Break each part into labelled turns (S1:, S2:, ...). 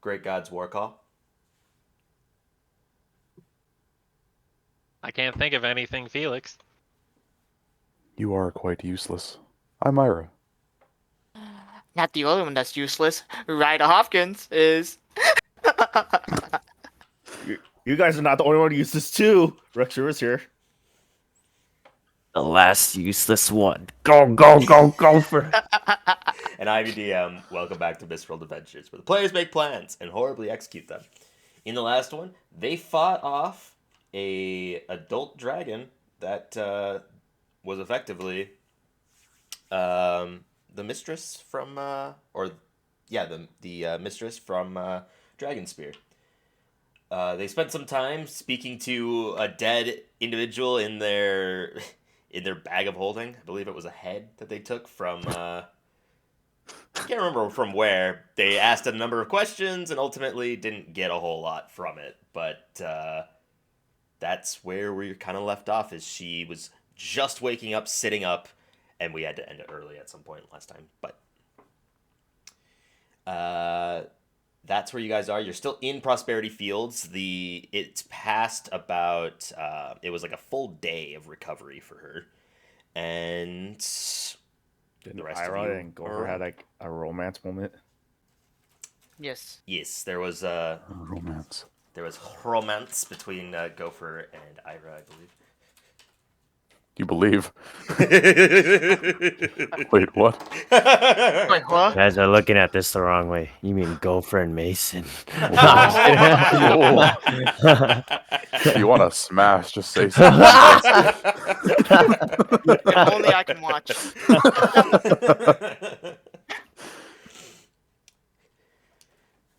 S1: Great God's War Call?
S2: I can't think of anything, Felix.
S3: You are quite useless. I'm Myra.
S4: Not the only one that's useless. Ryder Hopkins is.
S5: You guys are not the only one to use this too. Rex is here.
S6: The last useless one. Go for
S1: And IBDM, welcome back to Mistworld Adventures, where the players make plans and horribly execute them. In the last one, they fought off a adult dragon that was effectively the mistress from, the mistress from Dragonspear. They spent some time speaking to a dead individual in their in their bag of holding. I believe it was a head that they took from. I can't remember from where. They asked a number of questions and ultimately didn't get a whole lot from it. But that's where we kind of left off. Is she was just waking up, sitting up, and we had to end it early at some point last time. But that's where you guys are. You're still in Prosperity Fields. It's past about it was like a full day of recovery for her, and
S5: Didn't
S1: the rest of
S5: Ira
S1: you
S5: and Gopher had like a romance moment?
S4: Yes.
S1: yes, there was
S3: Romance.
S1: romance between Gopher and Ira, I believe.
S3: You believe? Wait, what?
S4: Wait,
S6: You
S4: what?
S6: guys are looking at this the wrong way. You mean Gopher and Mason?
S3: Oh. If you want to smash, just say something.
S4: If only I can watch.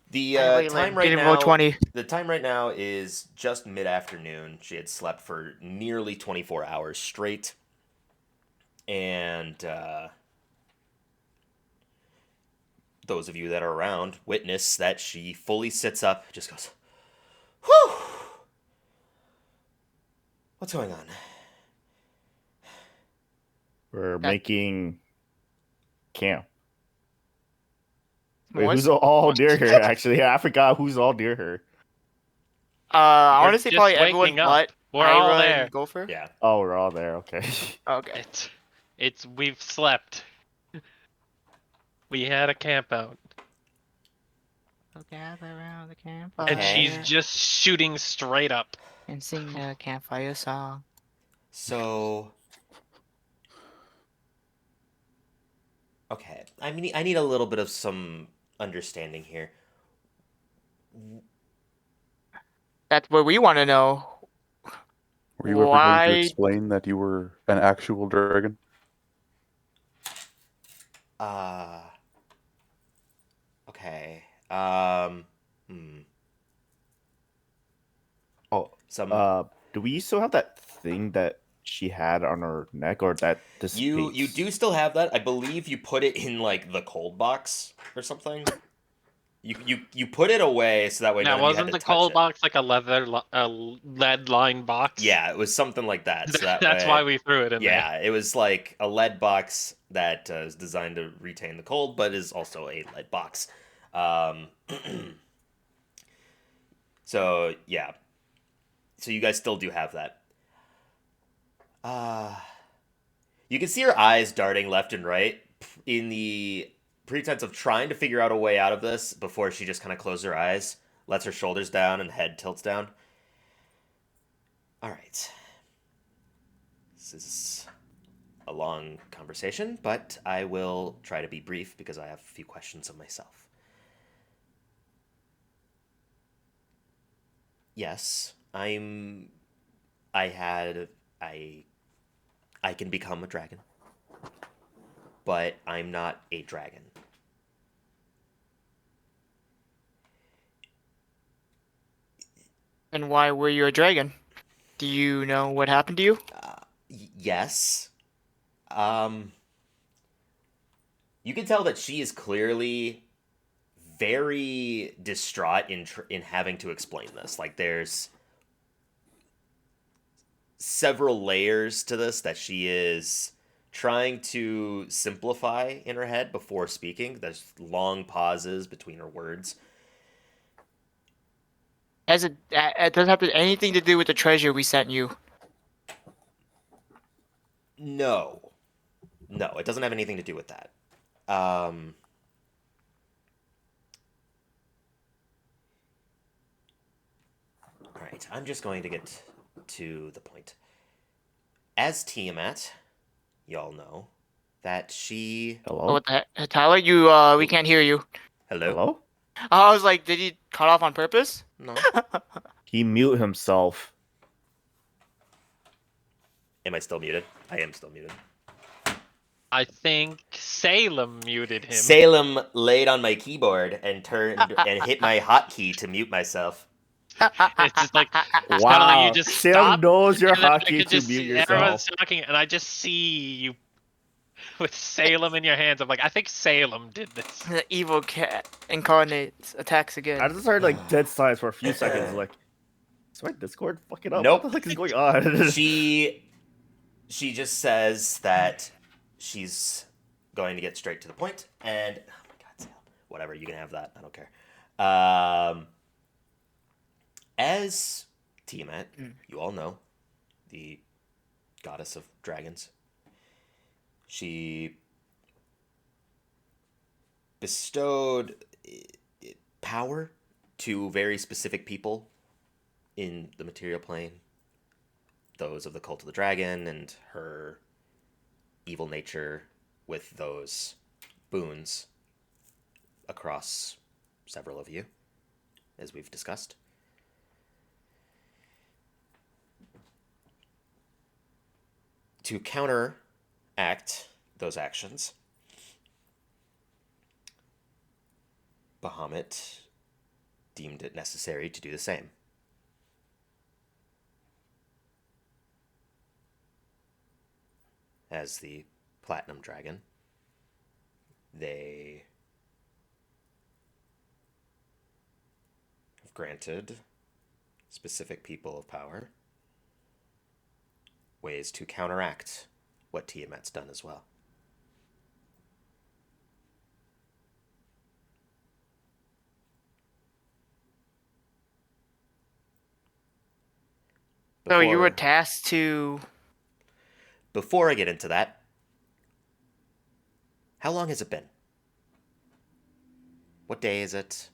S1: The
S4: Anyway,
S1: time
S4: like,
S1: right
S4: getting roll
S1: now.
S4: 20.
S1: The time right now is just mid-afternoon. She had slept for nearly 24 hours straight, and those of you that are around witness that she fully sits up, just goes, "Whew, what's going on?"
S5: We're
S4: That-
S5: making camp. Wait,
S4: What?
S5: who's all near her? Actually, yeah, I forgot who's all near her.
S4: I
S2: We're
S4: want to say
S2: just
S4: probably everyone
S2: waking up.
S4: but
S2: We're all
S4: Ira
S2: there.
S4: and Gopher.
S1: Yeah.
S5: Oh, we're all there. Okay.
S4: Okay.
S2: It's we've slept. We had a camp out.
S4: Gather around the campfire
S2: And she's
S1: Okay.
S2: just shooting straight up.
S4: and sing a campfire song.
S1: So, okay, I need a little bit of some understanding here.
S4: That's what we want to know.
S3: Were you ever going
S4: Why-
S3: to explain that you were an actual dragon?
S1: Okay.
S5: Oh,
S1: Some
S5: do we still have that thing that she had on her neck, or that dissipates?
S1: you do still have that. I believe you put it in like the cold box or something. You put it away so that way
S2: Now,
S1: none of you had
S2: wasn't
S1: to
S2: the
S1: touch
S2: cold
S1: it.
S2: box like a lead line box?
S1: Yeah, it was something like that. So that
S2: That's
S1: way,
S2: why we threw it in there.
S1: yeah, it was like a lead box that is designed to retain the cold, but is also a lead box. So yeah, so you guys still do have that. You can see her eyes darting left and right in the pretense of trying to figure out a way out of this before she just kind of closes her eyes, lets her shoulders down, and head tilts down. All right. This is a long conversation, but I will try to be brief because I have a few questions of myself. Yes, I can become a dragon, but I'm not a dragon.
S4: And why were you a dragon? Do you know what happened to you?
S1: Yes. You can tell that she is clearly very distraught in having to explain this. Like there's several layers to this that she is trying to simplify in her head before speaking. There's long pauses between her words.
S4: It doesn't have anything to do with the treasure we sent you.
S1: No. No, it doesn't have anything to do with that. Alright, I'm just going to get to the point. As Tiamat, y'all know that she.
S4: Oh,
S5: Hello?
S4: what the heck? Tyler, we can't hear you.
S1: Hello?
S5: Hello?
S4: I was like, did he cut off on purpose?
S1: No.
S5: He mute himself.
S1: Am I still muted? I am still muted.
S2: I think Salem muted him.
S1: Salem laid on my keyboard and turned and hit my hotkey to mute myself.
S2: It's just like it's
S5: Wow.
S2: kinda like you just
S5: Sam
S2: stop,
S5: knows your
S2: and then I
S5: hockey
S2: could
S5: to
S2: just
S5: mute
S2: see everyone's
S5: yourself.
S2: talking, and I just see you with Salem in your hands. I'm like, I think Salem did this.
S4: The evil cat incarnate attacks
S5: I
S4: again.
S5: just heard like dead silence for a few seconds. Like, is my Discord fucking up?
S1: Nope.
S5: What the heck is going on?
S1: She just says that she's going to get straight to the point, and oh my god, Salem. Whatever, you can have that. I don't care. As Tiamat, you all know, the goddess of dragons, she bestowed power to very specific people in the material plane, those of the cult of the dragon, and her evil nature with those boons across several of you, as we've discussed. To counteract those actions, Bahamut deemed it necessary to do the same. As the Platinum Dragon, they have granted specific people of power ways to counteract what Tiamat's done as well.
S4: So you were tasked to.
S1: Before I get into that, how long has it been? What day is it?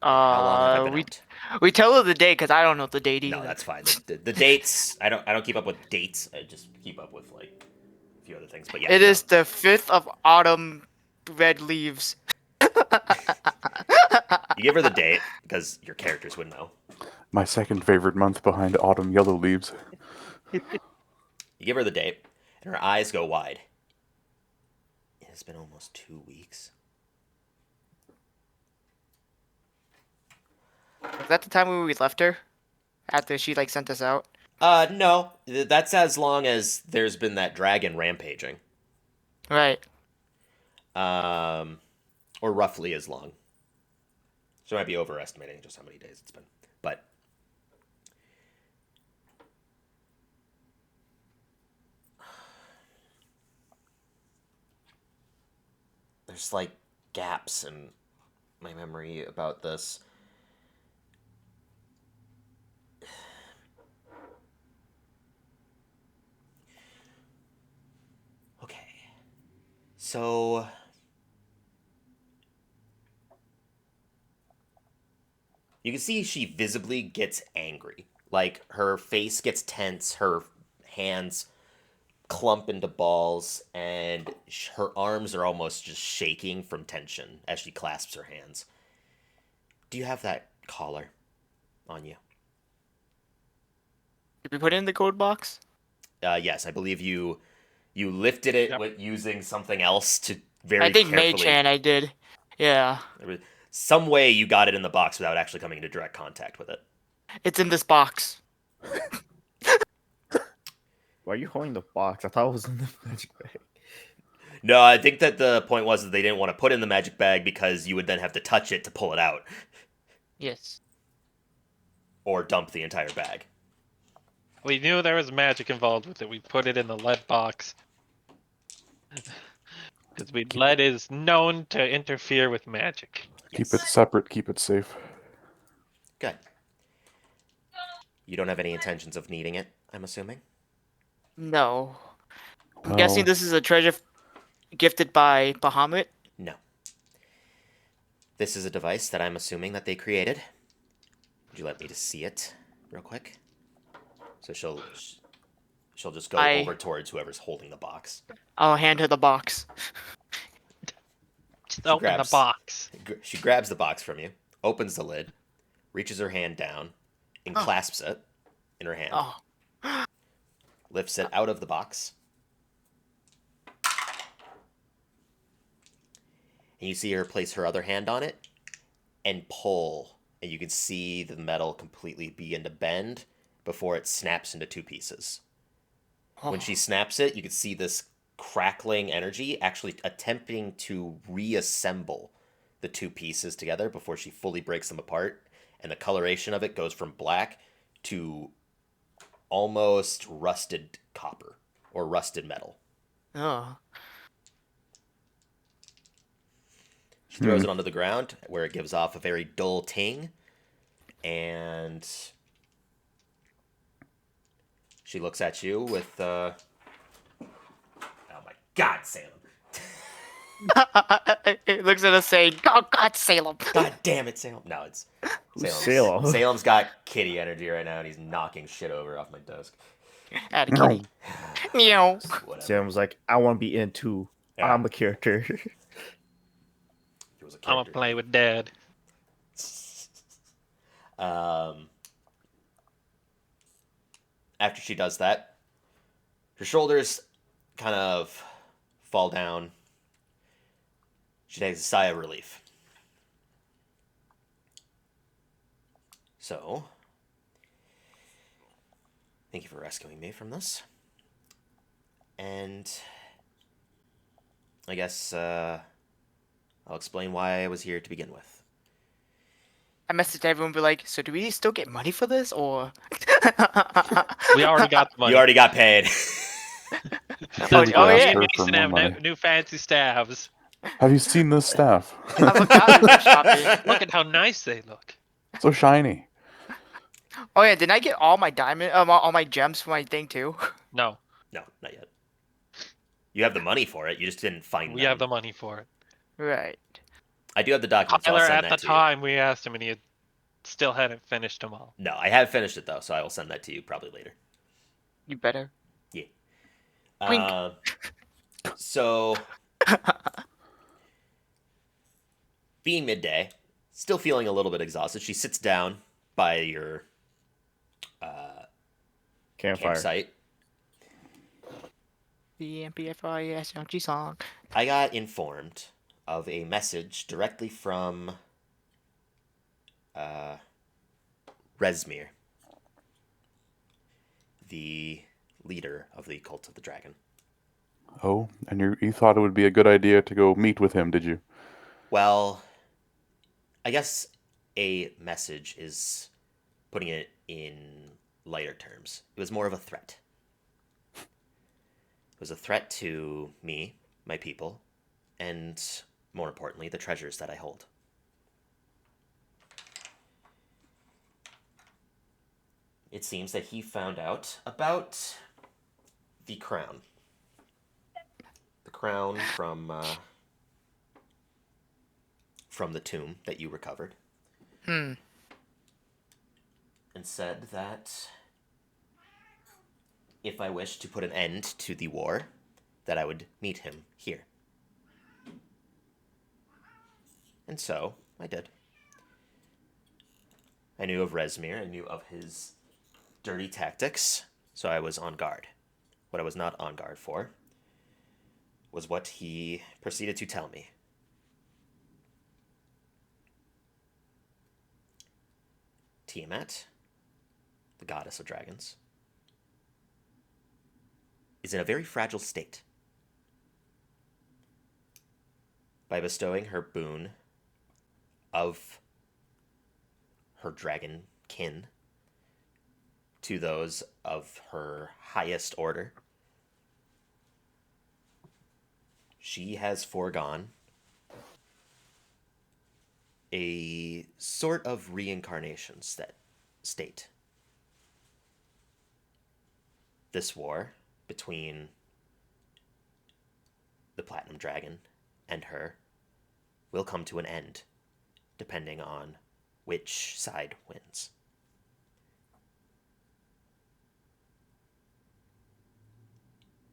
S1: How long have I been out?
S4: We tell her the date because I don't know the date either.
S1: No, that's fine. The dates, I don't keep up with dates. I just keep up with like a few other things. But yeah,
S4: It is the 5th of autumn, red leaves.
S1: You give her the date because your characters would know.
S3: My second favorite month behind autumn yellow leaves.
S1: You give her the date, and her eyes go wide. It has been almost 2 weeks.
S4: Was that the time when we left her? After she like sent us out?
S1: No. That's as long as there's been that dragon rampaging.
S4: Right.
S1: Or roughly as long. So I might be overestimating just how many days it's been. But there's like gaps in my memory about this. Okay. So you can see she visibly gets angry. Like her face gets tense, her hands clump into balls, and her arms are almost just shaking from tension as she clasps her hands. Do you have that collar on you?
S4: Did we put it in the code box?
S1: Yes, I believe you lifted it
S2: Yep.
S1: with using something else to very
S4: I think
S1: carefully.
S4: Mei-chan I did. Yeah.
S1: There was some way you got it in the box without actually coming into direct contact with it.
S4: It's in this box.
S5: Why are you holding the box? I thought it was in the magic bag.
S1: No, I think that the point was that they didn't want to put it in the magic bag because you would then have to touch it to pull it out
S4: Yes.
S1: or dump the entire bag.
S2: We knew there was magic involved with it. We put it in the lead box. Because lead is known to interfere with magic.
S3: Keep it separate, keep it safe.
S1: Good. You don't have any intentions of needing it, I'm assuming?
S4: No. I'm
S3: Oh,
S4: guessing this is a treasure gifted by Bahamut.
S1: No. This is a device that I'm assuming that they created. Would you let me to see it real quick? So she'll just go
S4: I-
S1: over towards whoever's holding the box.
S4: I'll hand her the box.
S2: Just open
S1: grabs-
S2: the box.
S1: She grabs the box from you, opens the lid, reaches her hand down, and clasps it in her hand.
S4: Oh.
S1: Lifts it out of the box. And you see her place her other hand on it and pull. And you can see the metal completely begin to bend before it snaps into two pieces. When she snaps it, you can see this crackling energy actually attempting to reassemble the two pieces together before she fully breaks them apart. And the coloration of it goes from black to almost rusted copper or rusted metal.
S4: Oh.
S1: She throws it onto the ground where it gives off a very dull ting. And she looks at you with, oh my God, Salem.
S4: It looks at us saying, "Oh God, Salem."
S1: God damn it, Salem. No, it's
S5: Who's
S1: Salem.
S5: Salem?
S1: Salem's got kitty energy right now, and he's knocking shit over off my desk.
S4: Add a kitty. Meow.
S1: Whatever.
S5: Sam was like, I want to be in too.
S1: Yeah.
S5: I'm a character.
S1: He was a
S2: I'm gonna
S1: character.
S2: play with Dad.
S1: After she does that, her shoulders kind of fall down. She takes a sigh of relief. So, thank you for rescuing me from this. And I guess I'll explain why I was here to begin with.
S4: I messaged everyone, be like, "So do we still get money for this, or?"
S2: We already got the money.
S1: You already got paid.
S3: Surely
S4: oh,
S3: asked
S4: yeah.
S3: her
S2: Me
S3: for
S2: and
S3: more
S2: have
S3: money.
S2: new fancy staves.
S3: Have you seen this staff?
S4: Avocado shopping.
S2: Look at how nice they look.
S3: So shiny.
S4: Oh yeah, didn't I get all my all my gems for my thing too?
S2: No,
S1: No, not yet. You have the money for it. You just didn't find
S2: we
S1: them.
S2: have the money for it.
S4: Right.
S1: I do have the documents.
S2: Tyler,
S1: I'll send
S2: at
S1: that
S2: the
S1: to
S2: time, we asked him, and he had still hadn't finished them all.
S1: you. No, I have finished it though, so I will send that to you probably later.
S4: You better.
S1: Yeah.
S4: Wink.
S1: So, being midday, still feeling a little bit exhausted, she sits down by your
S5: Campfire.
S1: campsite.
S4: The MPFISLG song.
S1: I got informed of a message directly from Resmir, the leader of the Cult of the Dragon.
S3: Oh, and you thought it would be a good idea to go meet with him, did you?
S1: Well, I guess a message is putting it in lighter terms. It was more of a threat. It was a threat to me, my people, and more importantly, the treasures that I hold. It seems that he found out about the crown. The crown from the tomb that you recovered. And said that if I wished to put an end to the war, that I would meet him here. And so, I did. I knew of Resmir, I knew of his dirty tactics, so I was on guard. What I was not on guard for was what he proceeded to tell me. Tiamat, the goddess of dragons, is in a very fragile state. By bestowing her boon of her dragon kin to those of her highest order, she has foregone a a sort of reincarnation state. This war between the Platinum Dragon and her will come to an end, depending on which side wins.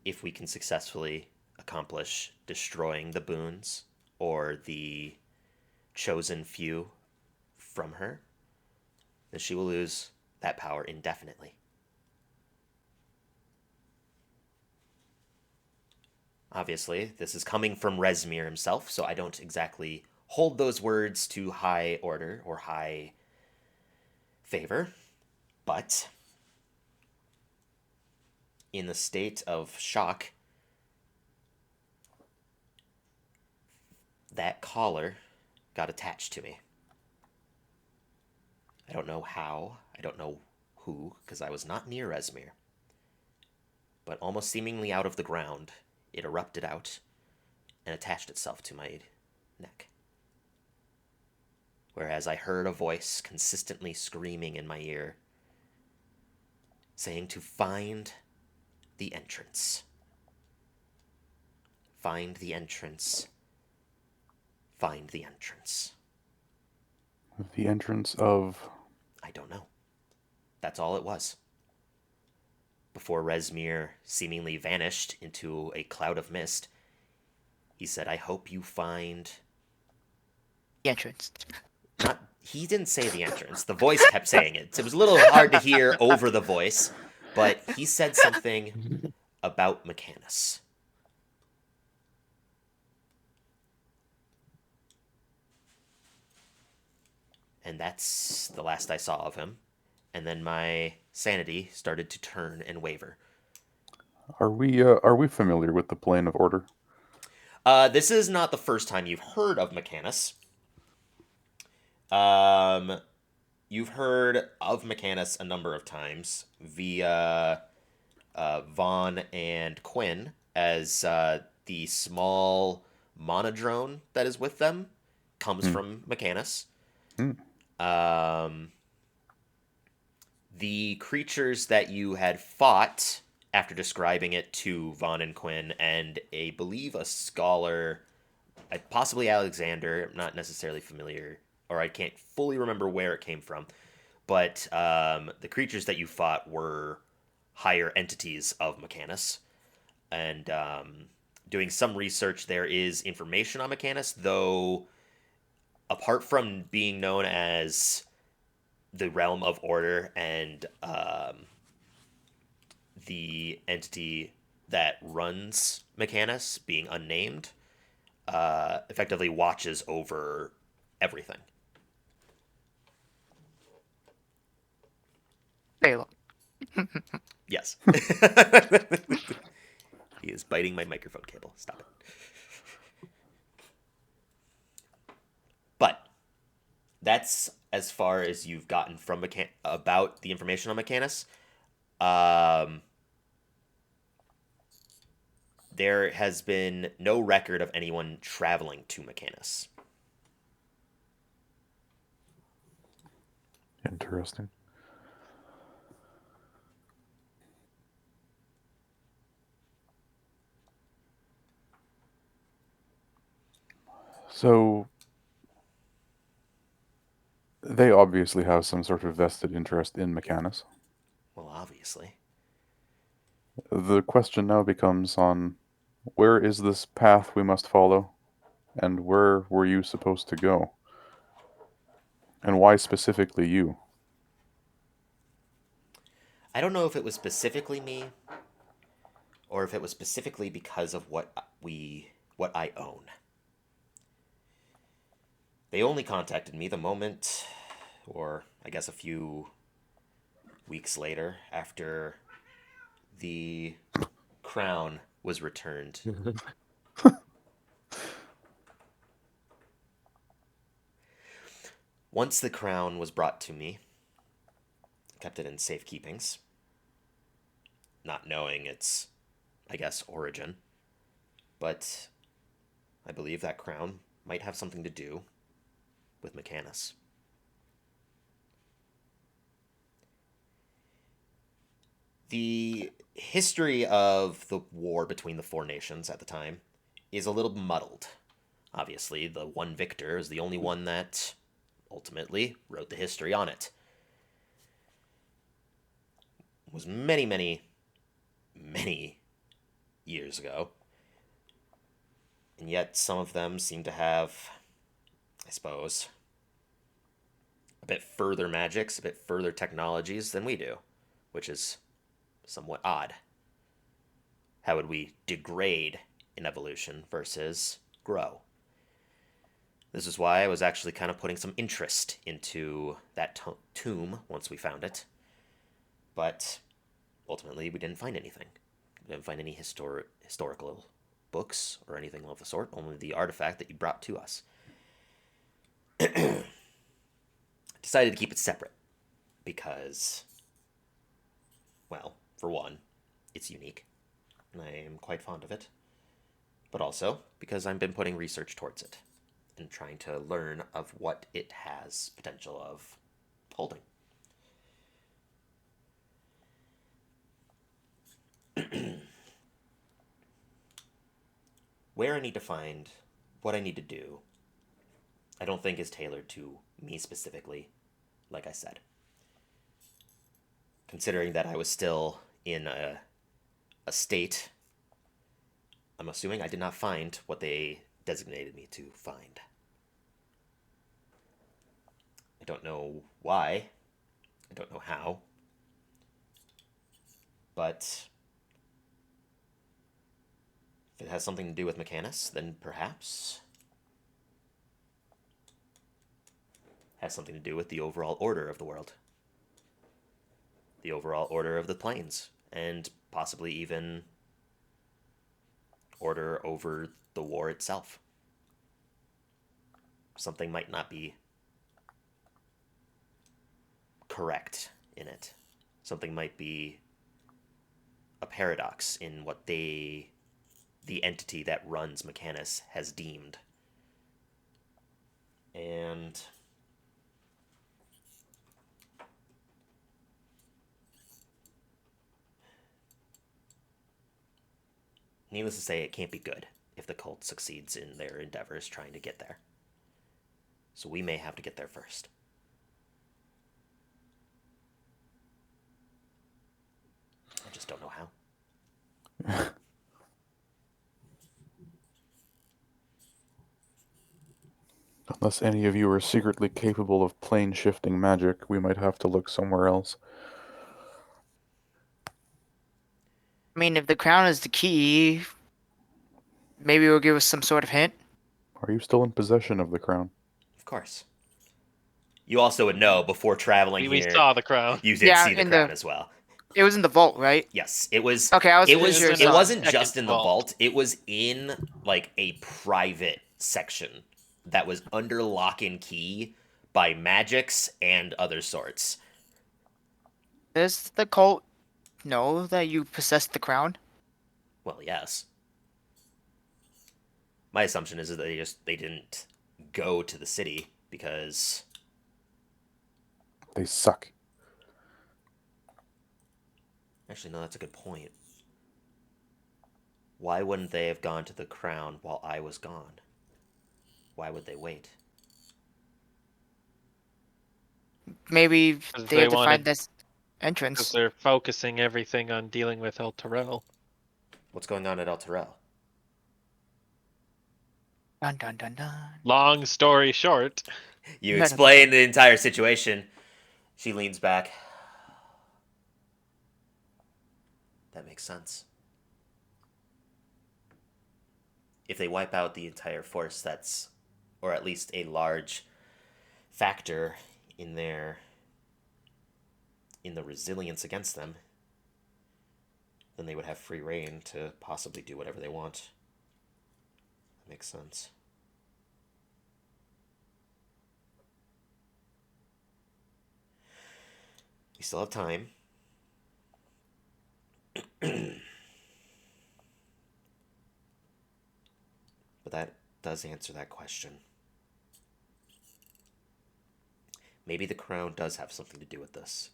S1: If we can successfully accomplish destroying the boons or the chosen few from her, then she will lose that power indefinitely. Obviously, this is coming from Rezmir himself, so I don't exactly hold those words to high order or high favor, but in the state of shock, that collar got attached to me. I don't know how, I don't know who, because I was not near Rezmir. But almost seemingly out of the ground, it erupted out and attached itself to my neck. Whereas I heard a voice consistently screaming in my ear, saying to find the entrance. Find the entrance. Find the entrance.
S3: The entrance of...
S1: I don't know. That's all it was. Before Rezmir seemingly vanished into a cloud of mist, he said, I hope you find...
S4: The entrance.
S1: He didn't say the entrance. The voice kept saying it. It was a little hard to hear over the voice, but he said something about Mechanus. And that's the last I saw of him. And then my sanity started to turn and waver.
S3: Are we familiar with the plane of order?
S1: This is not the first time you've heard of Mechanus. You've heard of Mechanus a number of times via Vaughn and Quinn as the small monodrone that is with them comes from Mechanus. The creatures that you had fought after describing it to Vaughn and Quinn and believe a scholar, possibly Alexander, I'm not necessarily familiar, or I can't fully remember where it came from, but the creatures that you fought were higher entities of Mechanus. And doing some research, there is information on Mechanus, though apart from being known as the Realm of Order and the entity that runs Mechanus, being unnamed, effectively watches over everything.
S4: Salem.
S1: Yes. He is biting my microphone cable. Stop it. But that's as far as you've gotten from about the information on Mechanus. There has been no record of anyone traveling to Mechanus.
S3: Interesting. So, they obviously have some sort of vested interest in Mechanus.
S1: Well, obviously.
S3: The question now becomes on where is this path we must follow, and where were you supposed to go? And why specifically you?
S1: I don't know if it was specifically me, or if it was specifically because of what I own. They only contacted me the moment, or I guess a few weeks later, after the crown was returned. Once the crown was brought to me, kept it in safekeepings, not knowing its, I guess, origin. But I believe that crown might have something to do with Mechanus. the history of the war between the four nations at the time is a little muddled. Obviously, the one victor is the only one that ultimately wrote the history on it. It was many, many, many years ago. And yet some of them seem to have, I suppose, a bit further magics, a bit further technologies than we do, which is somewhat odd. How would we degrade in evolution versus grow? This is why I was actually kind of putting some interest into that tomb once we found it. But ultimately, we didn't find anything. We didn't find any historical books or anything of the sort, only the artifact that you brought to us. Decided to keep it separate because, well, for one, it's unique, and I am quite fond of it, but also because I've been putting research towards it and trying to learn of what it has potential of holding. Where I need to find what I need to do, I don't think is tailored to me specifically, like I said. Considering that I was still in a state, I'm assuming I did not find what they designated me to find. I don't know why. I don't know how. But if it has something to do with Mechanus, then perhaps it has something to do with the overall order of the world. The overall order of the planes, and possibly even order over the war itself. Something might not be correct in it. Something might be a paradox in what the entity that runs Mechanus has deemed. And needless to say, it can't be good if the cult succeeds in their endeavors trying to get there. So we may have to get there first. I just don't know how.
S3: Unless any of you are secretly capable of plane shifting magic, we might have to look somewhere else.
S4: I mean, if the crown is the key, maybe it'll give us some sort of hint.
S3: Are you still in possession of the crown?
S1: Of course. You also would know before traveling
S2: We
S1: here.
S2: saw the crown.
S1: You did
S4: Yeah,
S1: see the
S4: in
S1: crown
S4: the-
S1: as well.
S4: It was in the vault, right?
S1: Yes, it was.
S4: Okay, I was
S1: It
S4: pretty
S1: was.
S4: sure
S1: It
S4: so.
S1: wasn't
S2: Second
S1: just in the
S2: vault.
S1: vault. It was in like a private section that was under lock and key by magics and other sorts.
S4: Does the cult know that you possess the crown?
S1: Well, yes. My assumption is that they didn't go to the city because
S3: They suck.
S1: actually no, that's a good point. Why wouldn't they have gone to the crown while I was gone? Why would they wait?
S4: Maybe
S2: 'Cause
S4: they
S2: they
S4: have to
S2: wanted-
S4: find this
S2: Because
S4: entrance.
S2: they're focusing everything on dealing with El Terrell.
S1: What's going on at El Terrell?
S4: Dun dun dun dun.
S2: Long story short,
S1: You
S4: No, no.
S1: explain the entire situation. She leans back. That makes sense. If they wipe out the entire force, that's, or at least a large factor in the resilience against them, then they would have free reign to possibly do whatever they want. That makes sense. We still have time. But that does answer that question. Maybe the crown does have something to do with this.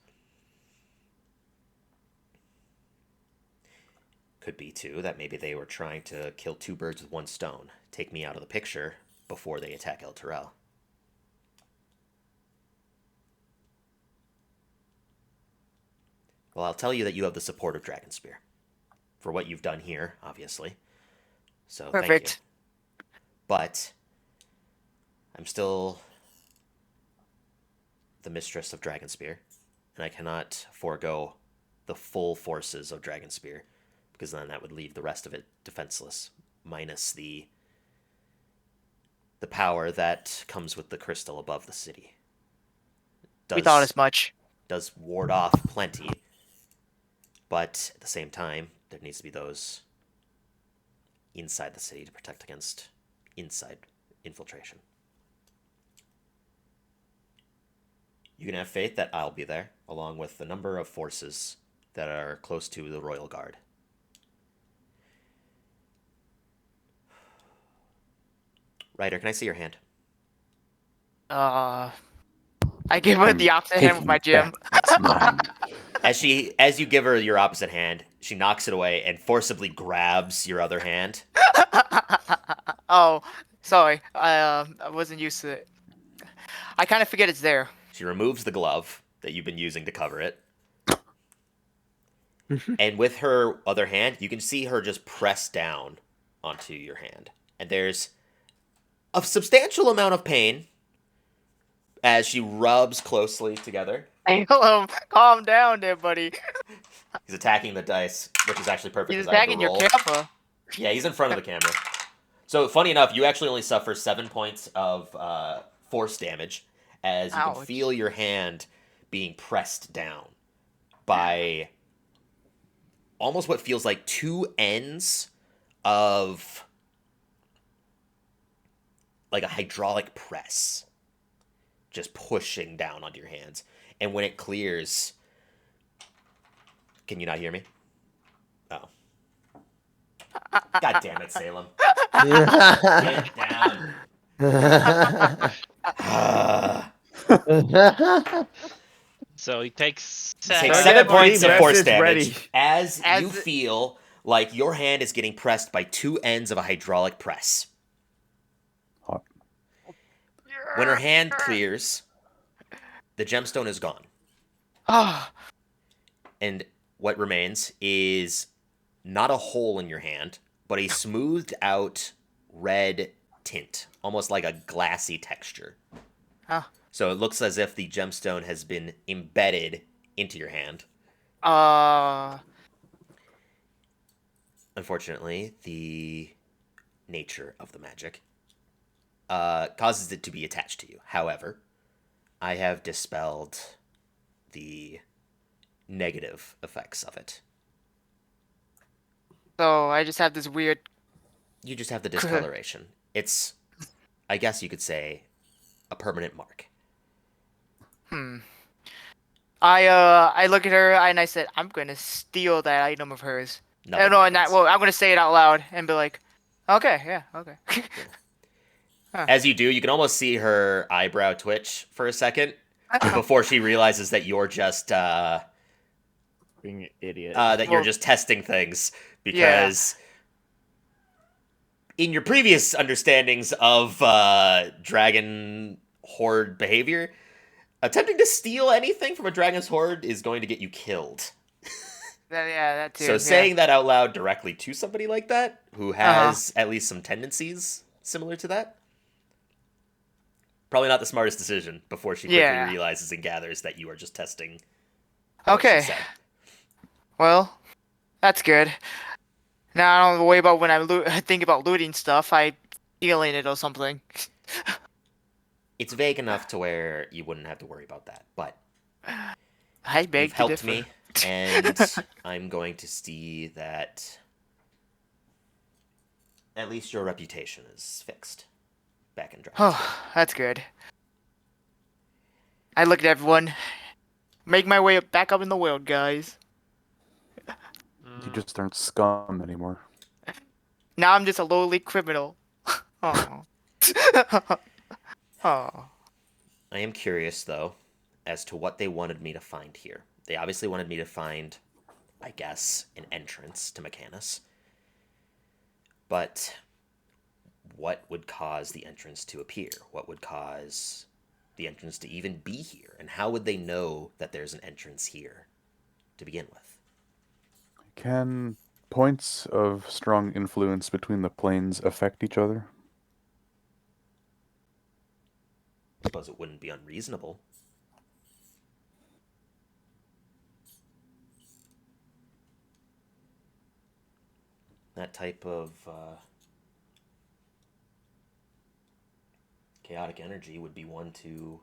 S1: could be too that maybe they were trying to kill two birds with one stone. Take me out of the picture before they attack El Terrell. Well, I'll tell you that you have the support of Dragonspear for what you've done here, obviously. So thank you.
S4: Perfect.
S1: But I'm still the mistress of Dragonspear, and I cannot forego the full forces of Dragonspear, because then that would leave the rest of it defenseless, minus the power that comes with the crystal above the city.
S4: We thought as much.
S1: Does ward off plenty, but at the same time, there needs to be those inside the city to protect against inside infiltration. You can have faith that I'll be there, along with the number of forces that are close to the Royal Guard. Ryder, can I see your hand?
S4: I give her
S3: I'm
S4: the opposite hand with
S3: taking
S4: my
S3: it
S4: gem.
S3: back. It's mine.
S1: As you give her your opposite hand, she knocks it away and forcibly grabs your other hand.
S4: Oh, sorry. I wasn't used to it. I kind of forget it's there.
S1: She removes the glove that you've been using to cover it. And with her other hand, you can see her just press down onto your hand. And there's a substantial amount of pain as she rubs closely together.
S4: Hey, hello. Calm down there, buddy.
S1: He's attacking the dice, which is actually perfect.
S4: He's
S1: 'cause I have to
S4: attacking your
S1: roll.
S4: camera.
S1: Yeah, he's in front of the camera. So, funny enough, you actually only suffer 7 points of force damage as you can
S4: Ouch.
S1: feel your hand being pressed down by almost what feels like two ends of like a hydraulic press just pushing down onto your hands. And when it clears, can you not hear me? Oh. God damn it, Salem. Get down.
S2: So he takes
S1: Take
S5: Start
S1: 7
S5: that
S1: points of
S5: party,
S1: force
S5: message
S1: damage
S5: ready.
S1: as
S4: As
S1: you
S4: the-
S1: feel like your hand is getting pressed by two ends of a hydraulic press.
S3: Hot.
S1: When her hand clears, the gemstone is gone.
S4: Oh,
S1: And what remains is not a hole in your hand, but a smoothed out red tint, almost like a glassy texture.
S4: Huh.
S1: So it looks as if the gemstone has been embedded into your hand. Unfortunately, the nature of the magic causes it to be attached to you. However, I have dispelled the negative effects of it.
S4: so I just have this weird.
S1: You just have the discoloration. It's, I guess you could say, a permanent mark.
S4: I look at her and I said, I'm gonna steal that item of hers.
S1: Nothing
S4: No, and
S1: happens.
S4: well, I'm gonna say it out loud and be like, okay, yeah, okay.
S1: As you do, you can almost see her eyebrow twitch for a second before she realizes that you're just
S5: Being an idiot.
S1: that you're
S4: Well-
S1: just testing things because in your previous understandings of dragon horde behavior, attempting to steal anything from a dragon's horde is going to get you killed.
S4: Yeah, that too.
S1: So
S4: yeah.
S1: saying that out loud directly to somebody like that, who has at least some tendencies similar to that, probably not the smartest decision before she quickly
S4: Yeah.
S1: realizes and gathers that you are just testing what she
S4: Okay.
S1: said.
S4: Well, that's good. Now I don't have to worry about when I think about looting stuff. I stealing it or something.
S1: It's vague enough to where you wouldn't have to worry about that, but
S4: I beg
S1: you've
S4: to
S1: helped
S4: differ.
S1: me, and I'm going to see that at least your reputation is fixed back in Dragon's Den.
S4: Oh, that's good. I look at everyone. Make my way back up in the world, guys.
S3: You just aren't scum anymore.
S4: Now I'm just a lowly criminal. Oh. Oh.
S1: I am curious, though, as to what they wanted me to find here. They obviously wanted me to find I guess, an entrance to Mechanus. But what would cause the entrance to appear? What would cause the entrance to even be here? And how would they know that there's an entrance here to begin with?
S3: Can points of strong influence between the planes affect each other?
S1: I suppose it wouldn't be unreasonable. That type of chaotic energy would be one to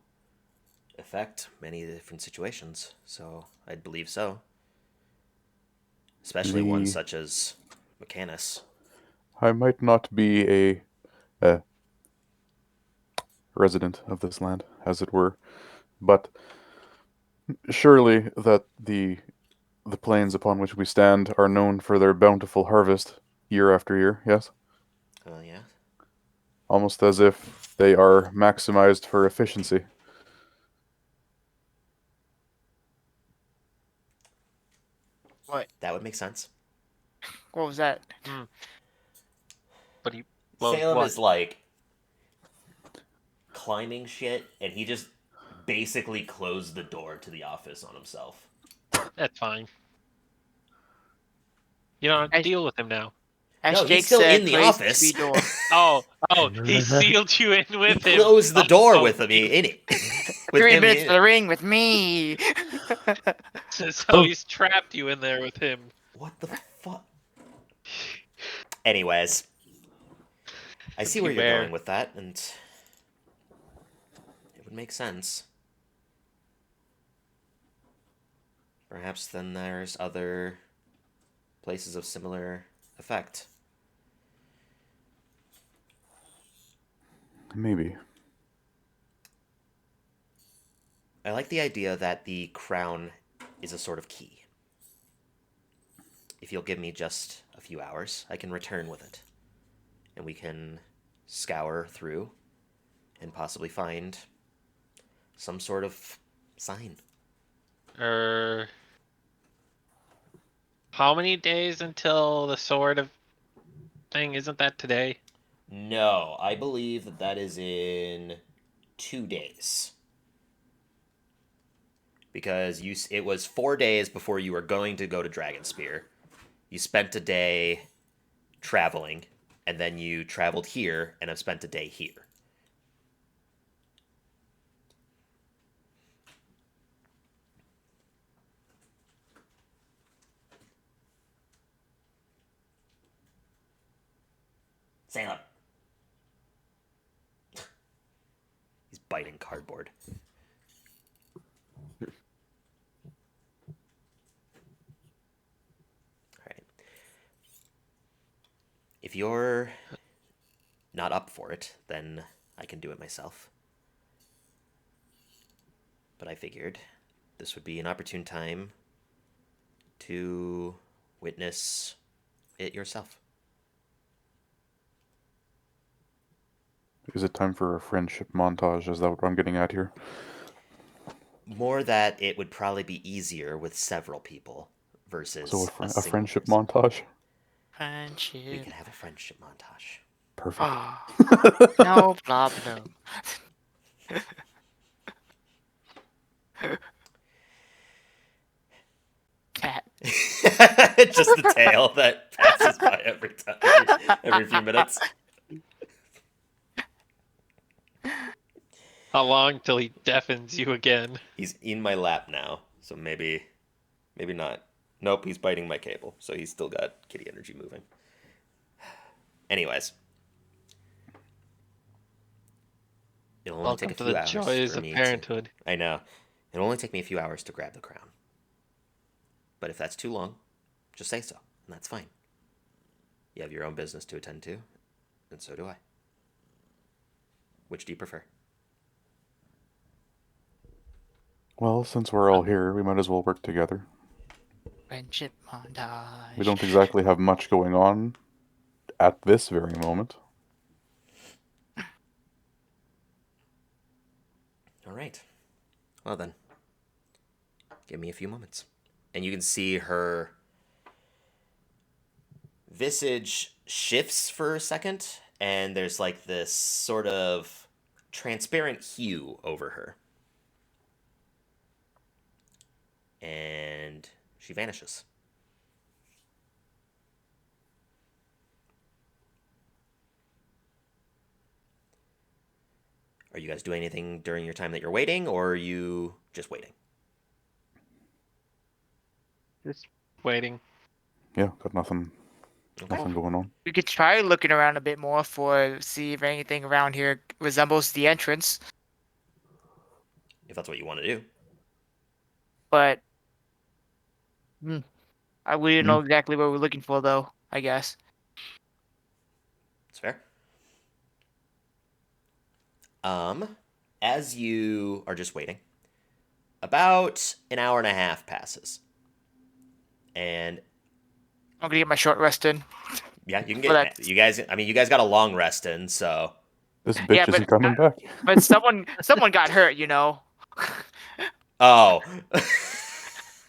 S1: affect many different situations, so I'd believe so. Especially one such as Mechanus.
S3: I might not be a resident of this land, as it were, but surely that the plains upon which we stand are known for their bountiful harvest year after year, yes?
S1: Yeah.
S3: Almost as if they are maximized for efficiency.
S4: What?
S1: That would make sense.
S4: What was that?
S2: But he. Well,
S1: Salem
S2: what?
S1: is like climbing shit, and he just basically closed the door to the office on himself.
S2: That's fine. You don't have to deal with him now.
S4: As
S1: No,
S4: Jake
S1: he's still
S4: said,
S1: in the
S4: place
S1: office.
S4: to be door.
S2: Oh, he sealed you in
S1: He
S2: with him.
S1: closed the door
S2: Oh,
S1: with me in it. With
S4: 3
S1: him
S4: minutes
S1: in
S4: for
S1: it.
S4: the ring with me.
S2: So he's trapped you in there with him.
S1: What the fuck? Anyways, I see where you're
S2: Beware.
S1: going with that, and it would make sense. Perhaps then there's other places of similar effect.
S3: Maybe.
S1: I like the idea that the crown is a sort of key. If you'll give me just a few hours, I can return with it. And we can scour through and possibly find some sort of sign.
S2: How many days until the sword of thing? Isn't that today?
S1: No, I believe that that is in 2 days. Because it was 4 days before you were going to go to Dragonspear. You spent a day traveling, and then you traveled here and have spent a day here. Salem. He's biting cardboard. Alright. If you're not up for it, then I can do it myself. But I figured this would be an opportune time to witness it yourself.
S3: Is it time for a friendship montage? Is that what I'm getting at here?
S1: More that it would probably be easier with several people versus
S3: So
S1: a
S3: a
S1: single
S3: friendship
S1: person.
S3: montage?
S1: We
S4: Friendship.
S1: could have a friendship montage.
S3: Perfect.
S4: Ah, no problem. Cat.
S1: Just the tail that passes by every time, every few minutes.
S2: How long till he deafens you again?
S1: He's in my lap now, so maybe not. Nope, he's biting my cable, so he's still got kitty energy moving. Anyways, it'll only
S2: Welcome
S1: take a
S2: to
S1: few
S2: the
S1: hours
S2: joys
S1: for
S2: of
S1: me
S2: parenthood.
S1: I know. It'll only take me a few hours to grab the crown. But if that's too long, just say so, and that's fine. You have your own business to attend to, and so do I. Which do you prefer?
S3: Well, since we're all here, we might as well work together.
S4: Friendship montage.
S3: We don't exactly have much going on at this very moment.
S1: All right. Well then, give me a few moments. And you can see her visage shifts for a second, and there's like this sort of transparent hue over her. And she vanishes. Are you guys doing anything during your time that you're waiting, or are you just waiting?
S2: Just waiting.
S3: Yeah, got nothing going on.
S4: We could try looking around a bit more see if anything around here resembles the entrance.
S1: If that's what you want to do.
S4: But we didn't know exactly what we're looking for, though. I guess.
S1: It's fair. As you are just waiting, about an hour and a half passes. And
S4: I'm gonna get my short rest in.
S1: yeah, you can
S4: Well,
S1: get you guys. I mean, you guys got a long rest in, so
S3: This bitch
S4: Yeah,
S3: isn't
S4: but
S3: coming back.
S4: But someone got hurt, you know.
S1: oh,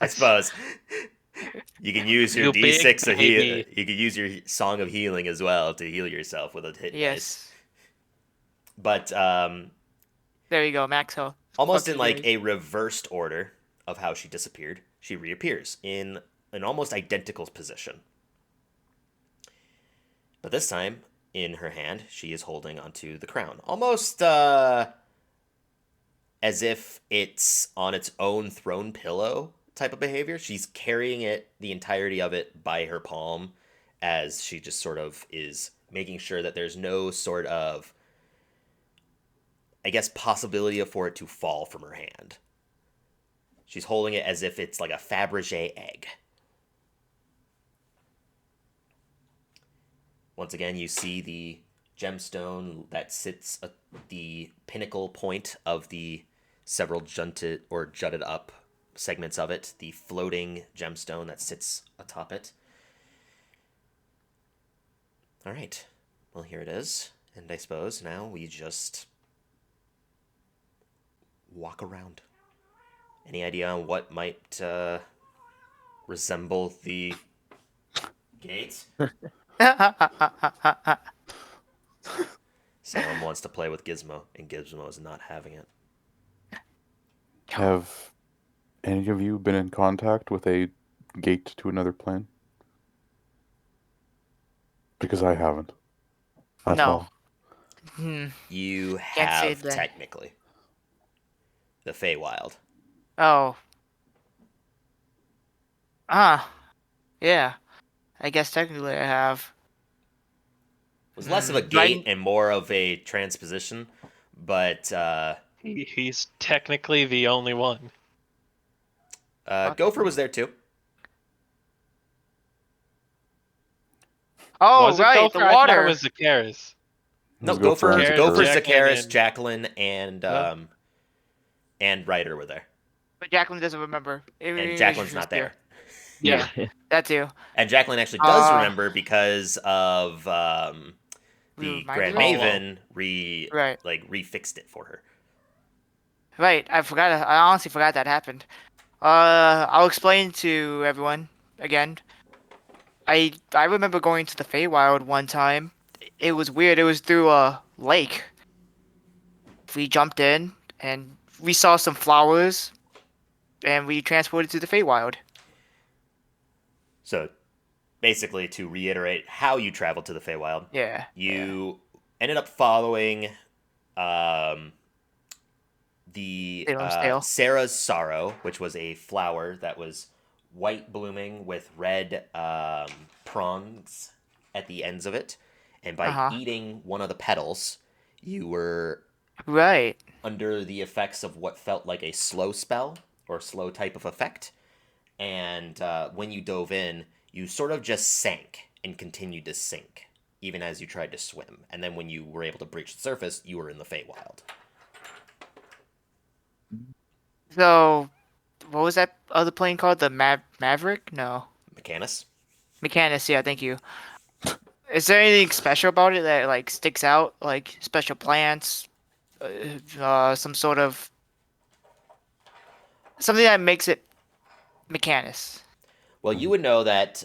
S1: I suppose you can use your
S2: You big
S1: D6 of heal.
S2: baby.
S1: You can use your song of healing as well to heal yourself with a hit dice.
S4: Yes.
S1: But
S4: There you go, max health.
S1: almost
S4: Fuck
S1: in
S4: you
S1: like
S4: guys.
S1: a reversed order of how she disappeared, she reappears in an almost identical position. But this time, in her hand, she is holding onto the crown. Almost as if it's on its own throne pillow type of behavior. She's carrying it, the entirety of it, by her palm, as she just sort of is making sure that there's no sort of, I guess, possibility for it to fall from her hand. She's holding it as if it's like a Fabergé egg. Once again, you see the gemstone that sits at the pinnacle point of the several jutted up segments of it, the floating gemstone that sits atop it. All right. Well, here it is. And I suppose now we just walk around. Any idea on what might resemble the gates? Salem wants to play with Gizmo, and Gizmo is not having it.
S3: Have any of you been in contact with a gate to another plane? Because I haven't. That's
S4: No.
S3: all.
S1: You
S4: Can't say
S1: have,
S4: that.
S1: technically. The Feywild.
S4: Oh. Yeah. I guess technically I have.
S1: It was less of a
S4: Mm,
S1: gate
S4: right.
S1: and more of a transposition, but
S2: He's technically the only one.
S1: Gopher was there too.
S4: Oh,
S2: Was it
S4: right,
S2: Gopher?
S4: the
S2: I thought
S4: water.
S2: it was Zacchaeus.
S1: No,
S3: Let's go for
S1: Gopher,
S3: it.
S1: Gopher,
S2: Jacqueline,
S1: Zacchaeus, Jacqueline, and Ryder were there.
S4: But Jacqueline doesn't remember.
S1: And Jacqueline's not there.
S2: Yeah.
S4: That too.
S1: And Jacqueline actually does
S4: Uh,
S1: remember because of the
S4: Reminded
S1: Grand
S4: her?
S1: Maven
S4: Right.
S1: refixed it for her.
S4: Right, I forgot. I honestly forgot that happened. I'll explain to everyone again. I remember going to the Feywild one time. It was weird. It was through a lake. We jumped in and we saw some flowers, and we transported to the Feywild.
S1: So, basically, to reiterate how you traveled to the Feywild,
S4: Yeah.
S1: you ended up following the
S4: Salem's Tale.
S1: Sarah's Sorrow, which was a flower that was white blooming with red prongs at the ends of it. And by
S4: Uh-huh.
S1: eating one of the petals, you were
S4: Right.
S1: under the effects of what felt like a slow spell or slow type of effect. And when you dove in, you sort of just sank and continued to sink, even as you tried to swim. And then when you were able to breach the surface, you were in the Feywild.
S4: So, what was that other plane called? The Maverick? No.
S1: Mechanus?
S4: Mechanus, yeah, thank you. Is there anything special about it that like sticks out, like special plants, some sort of something that makes it Mechanus?
S1: Well, you would know that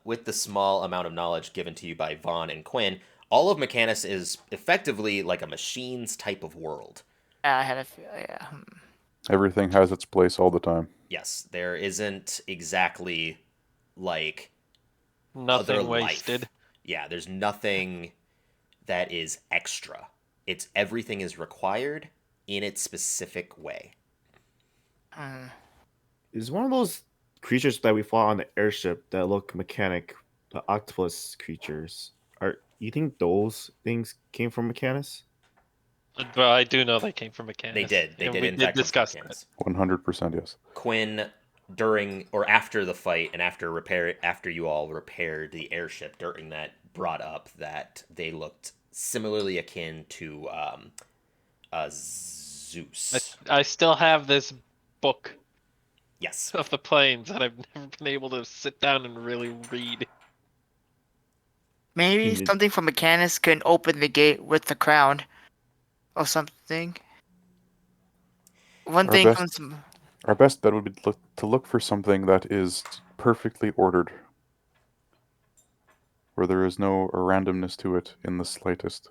S1: with the small amount of knowledge given to you by Vaughn and Quinn, all of Mechanus is effectively like a machines type of world.
S4: I had a feel. Yeah.
S3: Everything has its place all the time.
S1: Yes, there isn't exactly like
S2: Nothing
S1: other
S2: wasted.
S1: life. Yeah, there's nothing that is extra. It's everything is required in its specific way.
S5: Is one of those creatures that we fought on the airship that look mechanic, the octopus creatures. Are you think those things came from Mechanus?
S2: But I do know they came from Mechanus.
S1: They did. They
S2: and
S1: did
S2: we
S1: in
S2: did
S1: fact come from
S2: discuss that.
S1: Mechanus.
S3: 100% yes.
S1: Quinn, during or after the fight and after you all repaired the airship during that, brought up that they looked similarly akin to Zeus.
S2: I still have this book
S1: Yes.
S2: of the planes that I've never been able to sit down and really read.
S4: Maybe
S5: Did-
S4: something from Mechanus can open the gate with the crown, or something. One
S3: Our
S4: thing
S3: best-
S4: comes. To-
S3: Our best bet would be to look for something that is perfectly ordered, where there is no randomness to it in the slightest.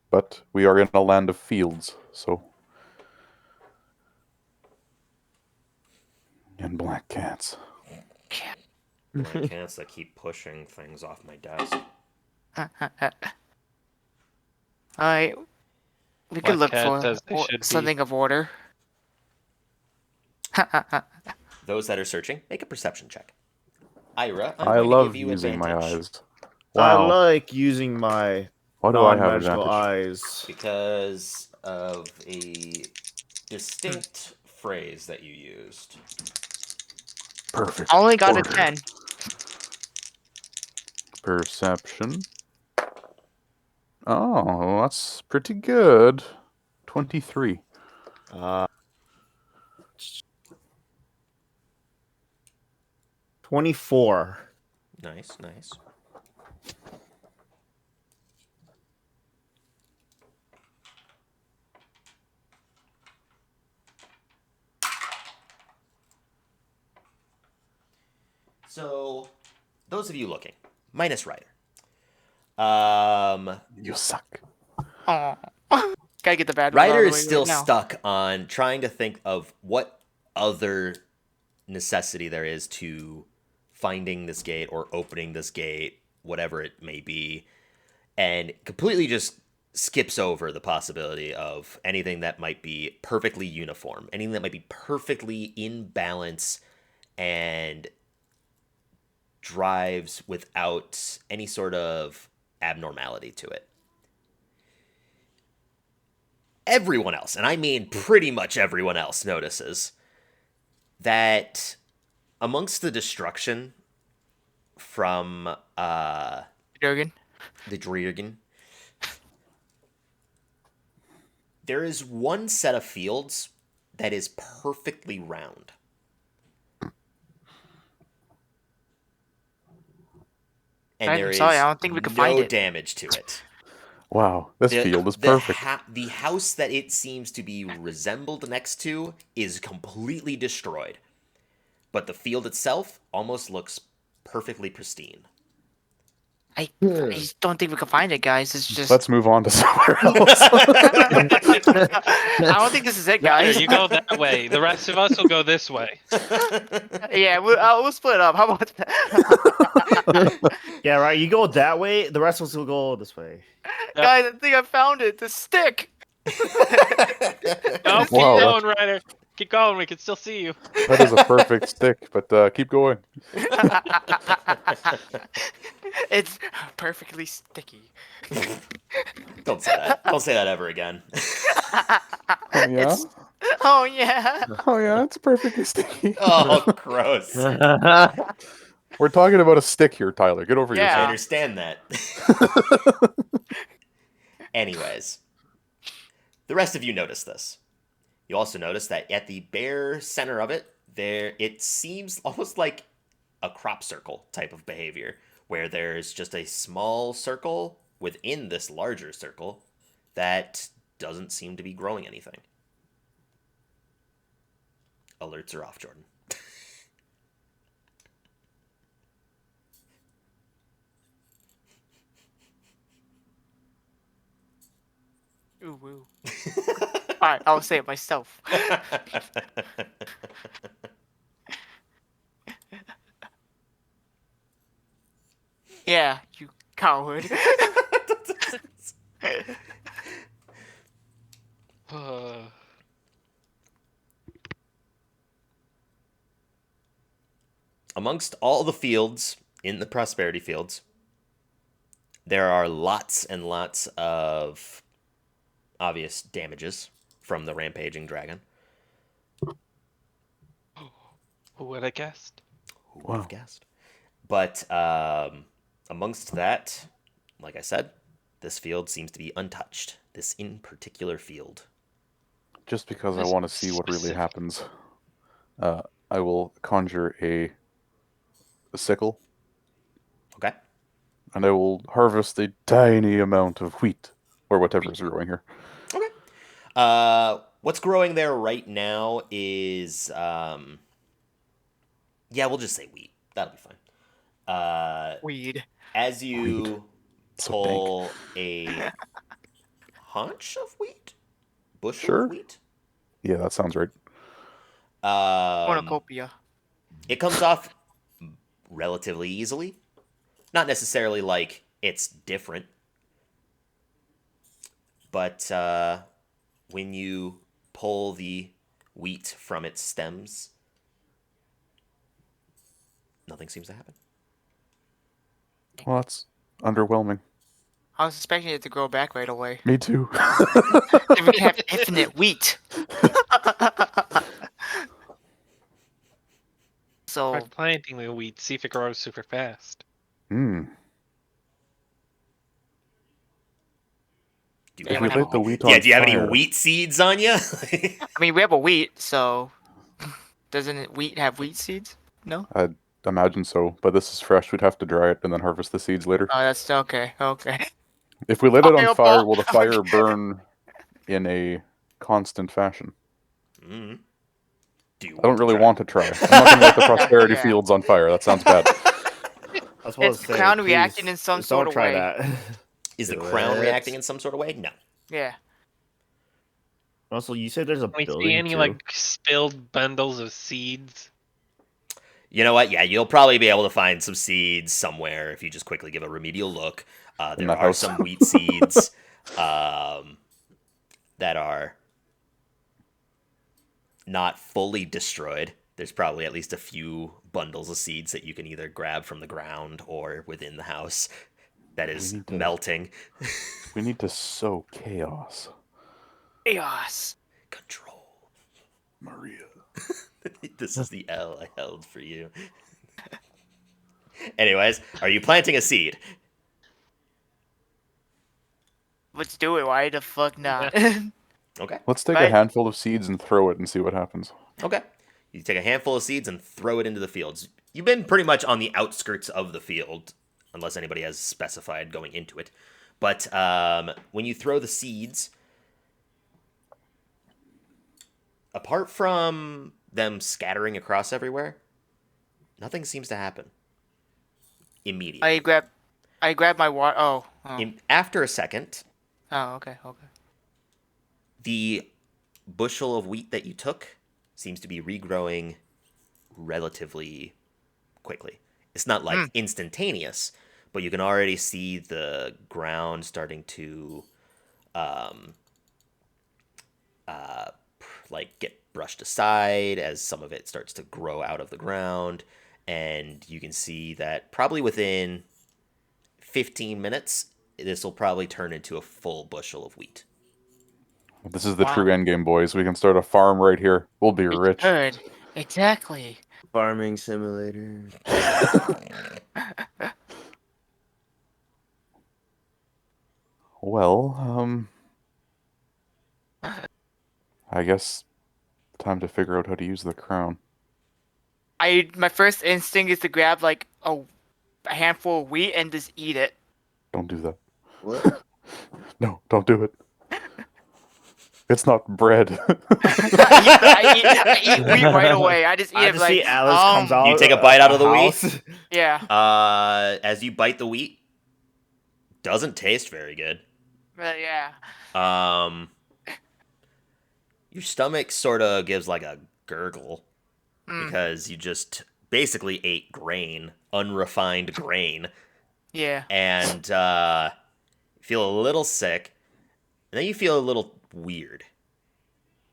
S3: But we are in a land of fields, so. And black cats.
S1: My cats that keep pushing things off my desk.
S4: Alright. We
S2: Black
S4: could look
S2: cats
S4: for
S2: as they should be.
S4: something of order.
S1: Those that are searching, make a perception check. Ira, I'm
S3: I
S1: going
S3: love
S1: to give you
S3: using my
S1: advantage
S3: eyes.
S5: I
S3: Wow.
S5: like using my
S3: Why do I have
S5: non-magical
S3: advantage?
S5: eyes.
S1: because of a distinct phrase that you used.
S3: Perfect.
S4: I only got
S3: order.
S4: a 10.
S3: Perception. Oh, that's pretty good. 23.
S5: 24.
S1: Nice, nice. So, those of you looking, minus Ryder.
S3: You suck.
S4: Aw. Gotta get the bad one out
S1: Ryder
S4: of the
S1: is
S4: way
S1: still
S4: right now.
S1: stuck on trying to think of what other necessity there is to finding this gate or opening this gate, whatever it may be, and completely just skips over the possibility of anything that might be perfectly uniform, anything that might be perfectly in balance and drives without any sort of abnormality to it. Everyone else, and I mean pretty much everyone else, notices that amongst the destruction from
S4: Durgan.
S1: the Dreergen, there is one set of fields that is perfectly round. And
S4: I'm
S1: there is
S4: sorry, I don't think we can
S1: no
S4: find it.
S1: damage to it.
S3: Wow, this field is perfect.
S1: The house that it seems to be resembled next to is completely destroyed. But the field itself almost looks perfectly pristine.
S4: I just don't think we can find it, guys. It's just.
S3: Let's move on to somewhere else.
S4: I don't think this is it,
S2: Ryder,
S4: guys.
S2: you go that way. The rest of us will go this way.
S4: Yeah, we'll split up. How about that?
S5: Yeah, right. You go that way. The rest of us will go this way.
S4: Guys, I think I found it. The stick.
S2: No, keep
S3: Wow,
S2: going, Ryder. Keep going. We can still see you.
S3: That is a perfect stick, but keep going.
S4: It's perfectly sticky.
S1: Don't say that. Don't say that ever again.
S3: Oh yeah?
S4: It's- Oh yeah.
S3: Oh yeah, it's perfectly sticky.
S1: Oh, gross.
S3: We're talking about a stick here, Tyler. Get over
S1: I
S4: Yeah.
S3: yourself.
S1: understand that. Anyways, the rest of you notice this. You also notice that at the bare center of it, it seems almost like a crop circle type of behavior, where there's just a small circle within this larger circle that doesn't seem to be growing anything. Alerts are off, Jordan.
S4: Ooh, woo. Alright, I'll say it myself. Yeah, you coward.
S1: Amongst all the fields in the prosperity fields, there are lots and lots of obvious damages from the rampaging dragon.
S2: Who would have guessed?
S1: Who would have
S3: Wow.
S1: guessed? But amongst that, like I said, this field seems to be untouched. This in particular field.
S3: Just because I
S2: This
S3: want to see what really
S2: specific-
S3: happens, I will conjure a sickle,
S1: Okay.
S3: and I will harvest a tiny amount of wheat, or whatever is growing here.
S1: Okay. What's growing there right now is yeah, we'll just say wheat. That'll be fine.
S4: Weed.
S1: As you
S3: So
S1: pull a hunch of wheat, bushel
S3: Sure.
S1: of wheat,
S3: Yeah, that sounds right.
S4: Cornucopia.
S1: it comes off relatively easily. Not necessarily like it's different, but when you pull the wheat from its stems, nothing seems to happen.
S3: Well, that's underwhelming.
S4: I was expecting it to grow back right away.
S3: Me too.
S4: Then we can have infinite wheat. So,
S2: Try planting the wheat, see if it grows super fast.
S3: Hmm.
S1: Do
S4: Yeah,
S3: If
S1: you
S3: we
S4: we
S1: have
S3: lit the
S1: any-
S3: wheat on
S1: yeah, do you have any
S3: fire-
S1: wheat seeds on you?
S4: I mean, we have a wheat, so doesn't wheat have wheat seeds? No.
S3: I'd imagine so, but this is fresh. We'd have to dry it and then harvest the seeds later.
S4: Oh, that's okay. Okay.
S3: If we lit it
S4: Okay,
S3: on fire,
S4: Paul.
S3: will the fire burn in a constant fashion?
S1: Mhm. Do you
S3: I don't really
S1: try?
S3: want to try. I'm not going to light the prosperity
S4: Yeah.
S3: fields on fire. That sounds bad.
S5: I was supposed
S4: Is
S5: to
S4: the
S5: say,
S4: crown
S5: please,
S4: reacting in some
S5: don't
S4: sort of
S5: try
S4: way?
S5: that.
S1: Is the
S5: Do
S1: crown
S5: it.
S1: reacting in some sort of way? No.
S4: Yeah.
S5: Also, you said there's a
S2: Can we
S5: building
S2: see any
S5: too.
S2: like spilled bundles of seeds?
S1: You know what? Yeah, you'll probably be able to find some seeds somewhere if you just quickly give a remedial look.
S3: In
S1: There
S3: the
S1: are
S3: house.
S1: some wheat seeds that are not fully destroyed. There's probably at least a few bundles of seeds that you can either grab from the ground or within the house that is
S3: need to-
S1: melting.
S3: We need to sow chaos.
S4: Chaos.
S1: Control.
S3: Maria.
S1: This is the L I held for you. Anyways, are you planting a seed?
S4: Let's do it. Why the fuck not?
S1: Okay.
S3: Let's take a
S4: Right.
S3: handful of seeds and throw it and see what happens.
S1: Okay. You take a handful of seeds and throw it into the fields. You've been pretty much on the outskirts of the field, unless anybody has specified going into it. But when you throw the seeds, apart from them scattering across everywhere, nothing seems to happen immediately.
S4: I grab my water. Oh.
S1: After a second,
S4: Oh, okay. Okay.
S1: the bushel of wheat that you took seems to be regrowing relatively quickly. It's not like instantaneous, but you can already see the ground starting to like get brushed aside as some of it starts to grow out of the ground, and you can see that probably within 15 minutes this will probably turn into a full bushel of wheat.
S3: This is the
S4: Wow.
S3: true endgame, boys. We can start a farm right here. We'll be
S4: We
S3: rich.
S4: could. Exactly.
S6: Farming simulator.
S3: Well, I guess time to figure out how to use the crown.
S4: My first instinct is to grab like a handful of wheat and just eat it.
S3: Don't do that.
S6: What?
S3: No, don't do it. It's not bread.
S4: I eat wheat right away. I just eat
S5: I
S4: it
S5: just
S4: like
S5: see Alice comes out.
S1: You take a bite out of the wheat?
S5: house.
S4: Yeah.
S1: As you bite the wheat, doesn't taste very good.
S4: Yeah.
S1: Your stomach sort of gives like a gurgle
S4: Mm,
S1: because you just basically ate grain, unrefined grain,
S4: yeah.
S1: and feel a little sick, and then you feel a little weird.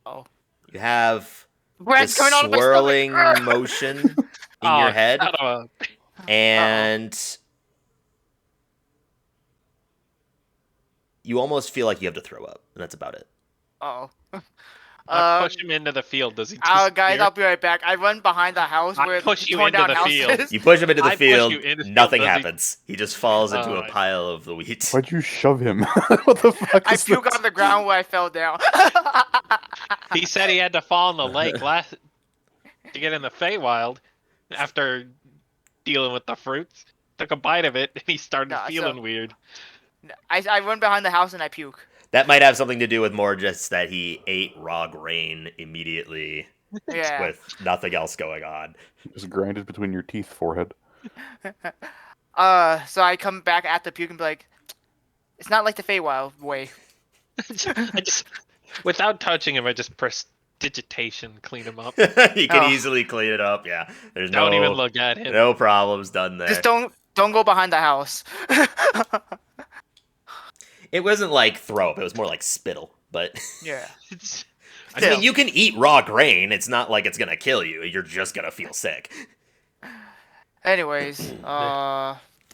S4: Oh.
S1: You have
S4: Bread's
S1: this
S4: coming out of my
S1: swirling
S4: stomach.
S1: motion in
S2: Oh,
S1: your head,
S2: son of
S1: and you almost feel like you have to throw up, and that's about it.
S4: Oh.
S2: I push him into the field. Does he
S4: Guys,
S2: disappear?
S4: I'll be right back. I run behind the house
S2: I
S4: where
S2: push
S4: the
S2: you
S4: torn
S2: into
S4: down
S2: the
S4: house
S2: field.
S4: is.
S1: You push him into the
S2: I push
S1: field,
S2: you into the field,
S1: nothing
S2: does he-
S1: happens. He just falls into a
S2: Alright.
S1: pile of the wheat.
S3: Why'd you shove him? What the fuck
S4: I
S3: is
S4: puke
S3: this?
S4: on the ground where I fell down.
S2: He said he had to fall in the lake last to get in the Feywild after dealing with the fruits. Took a bite of it and he started
S4: Nah, so-
S2: feeling weird.
S4: I run behind the house and I puke.
S1: That might have something to do with more just that he ate raw grain immediately
S4: Yeah.
S1: with nothing else going on.
S3: Just grinded between your teeth, forehead.
S4: So I come back after puke and be like, it's not like the Feywild way.
S2: I just, without touching him, I just press digitation, clean him up.
S1: You can
S4: Oh.
S1: easily clean it up, yeah. There's
S2: Don't
S1: no,
S2: even look at him.
S1: no problems done there.
S4: Just don't go behind the house.
S1: It wasn't like throw up, it was more like spittle. But
S4: Yeah.
S1: I mean, you can eat raw grain. It's not like it's gonna kill you. You're just gonna feel sick.
S4: Anyways,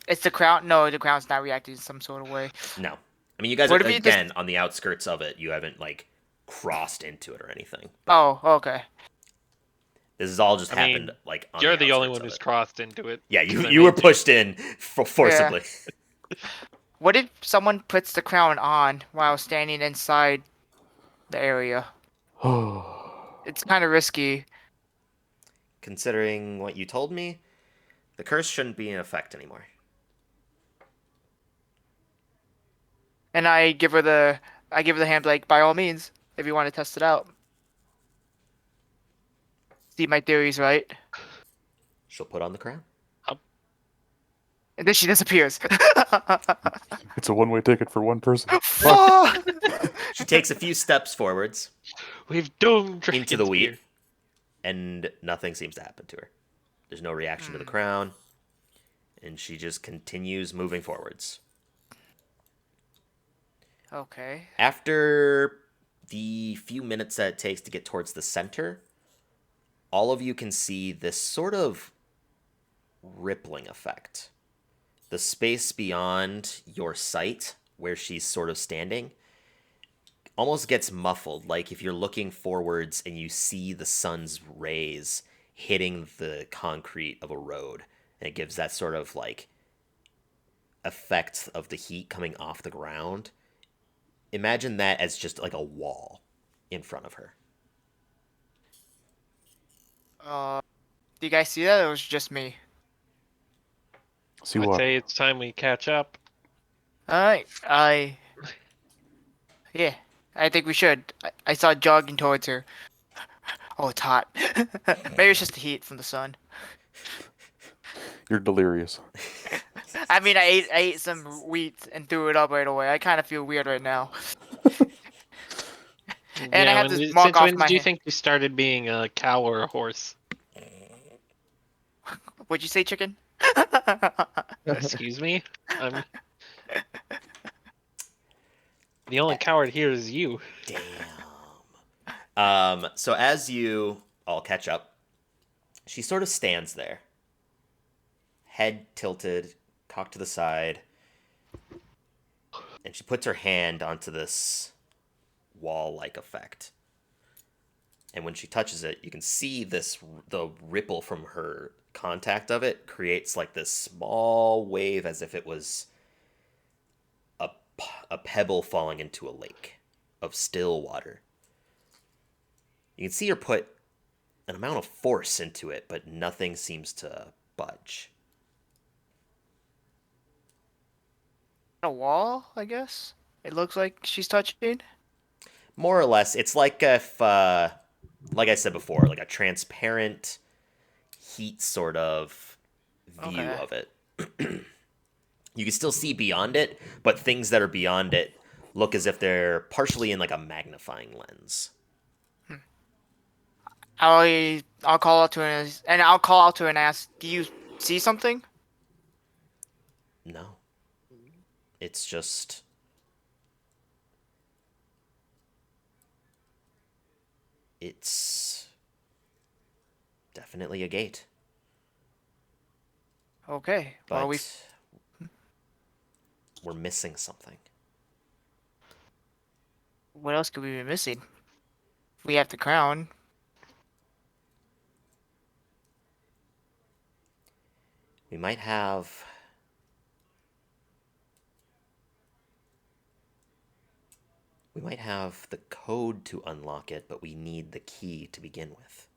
S4: it's the crown. No, the crown's not reacting in some sort of way.
S1: No, I mean you guys are
S4: What if you just-
S1: again on the outskirts of it. You haven't like crossed into it or anything.
S4: Oh, okay.
S1: This has all just
S2: I mean,
S1: happened like on
S2: You're the only
S1: outskirts
S2: one
S1: of
S2: who's
S1: it.
S2: crossed into it.
S1: Yeah,
S2: because I
S1: you were
S2: made
S1: pushed in forcibly.
S4: What if someone puts the crown on while standing inside the area? It's kind of risky.
S1: Considering what you told me, the curse shouldn't be in effect anymore.
S4: And I give her the hand, like, by all means, if you want to test it out. See my theory's right.
S1: She'll put on the crown.
S4: And then she disappears.
S3: It's a one-way ticket for one person.
S4: Fuck!
S1: She takes a few steps forwards
S2: We've doomed
S1: into the
S2: Drakenspear.
S1: wheat, and nothing seems to happen to her. There's no reaction to the crown, and she just continues moving forwards.
S4: Okay.
S1: After the few minutes that it takes to get towards the center, all of you can see this sort of rippling effect. The space beyond your sight, where she's sort of standing, almost gets muffled, like if you're looking forwards and you see the sun's rays hitting the concrete of a road, and it gives that sort of like effect of the heat coming off the ground. Imagine that as just like a wall in front of her.
S4: Do you guys see that, or was it just me?
S3: See
S2: I'd
S3: what?
S2: say it's time we catch up.
S4: Alright, yeah, I think we should. I saw it jogging towards her. Oh, it's hot. Maybe it's just the heat from the sun.
S3: You're delirious.
S4: I mean, I ate some wheat and threw it up right away. I kind of feel weird right now. And I have
S2: when
S4: this
S2: did-
S4: mark
S2: since
S4: off
S2: when
S4: my
S2: do you
S4: hand.
S2: think you started being a cow or a horse?
S4: What'd you say, chicken?
S2: Excuse me? The only coward here is you.
S1: Damn. So as you all catch up, she sort of stands there, head tilted, cocked to the side, and she puts her hand onto this wall-like effect. And when she touches it, you can see the ripple from her contact of it creates like this small wave as if it was a pebble falling into a lake of still water. You can see her put an amount of force into it, but nothing seems to budge.
S4: A wall, I guess. It looks like she's touching.
S1: More or less, it's like if, like I said before, like a transparent heat sort of view
S4: Okay.
S1: of it. You can still see beyond it, but things that are beyond it look as if they're partially in like a magnifying lens.
S4: I'll call out to her and I'll call out to her and ask, "Do you see something?"
S1: No. It's just it's definitely a gate.
S4: Okay.
S1: But
S4: Well,
S1: we're missing something.
S4: what else could we be missing? We have the crown.
S1: We might have the code to unlock it, but we need the key to begin with.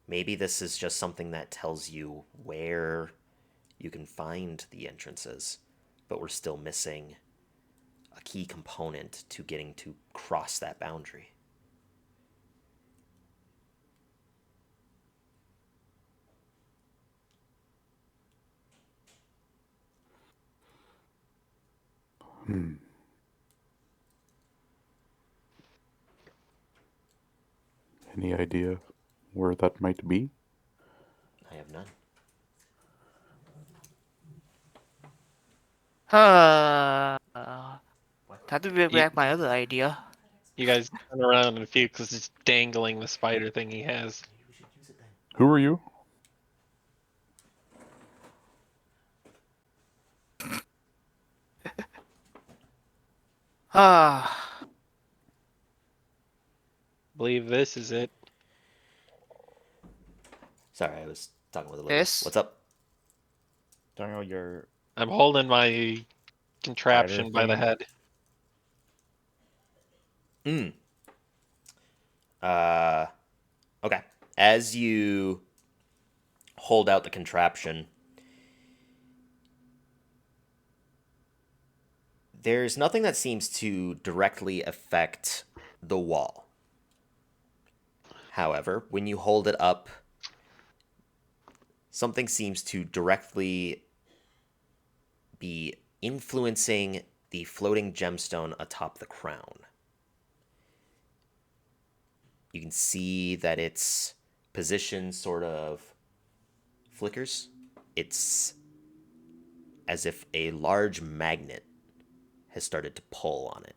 S1: Maybe this is just something that tells you where you can find the entrances, but we're still missing a key component to getting to cross that boundary.
S3: Any idea where that might be?
S1: I have none.
S4: Have to bring back my other idea.
S2: You guys turn around and Fuchs is just dangling the spider thing he has.
S3: Who are you?
S4: Ah,
S2: Believe this is it.
S1: Sorry, I was talking with a little.
S4: This?
S1: What's up?
S5: Daniel, your
S2: I'm holding my contraption by the
S5: thing?
S2: head.
S1: Okay. As you hold out the contraption, there's nothing that seems to directly affect the wall. However, when you hold it up, something seems to directly be influencing the floating gemstone atop the crown. You can see that its position sort of flickers. It's as if a large magnet has started to pull on it.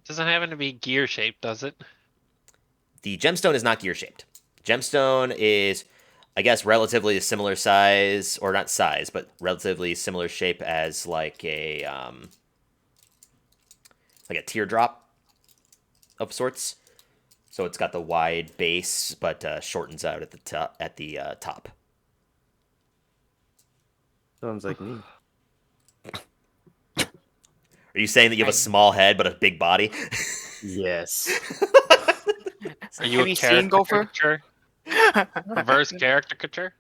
S2: Doesn't happen to be gear shaped, does it?
S1: The gemstone is not gear shaped. Gemstone is, I guess, relatively a similar size, or not size, but relatively similar shape as like a teardrop of sorts. So it's got the wide base, but shortens out at the top. Top.
S6: Sounds like me.
S1: Are you saying that you have a small head but a big body?
S6: Yes.
S2: Are you
S4: Have
S2: a
S4: you seen Gopher?
S2: caricature? Reverse caricature?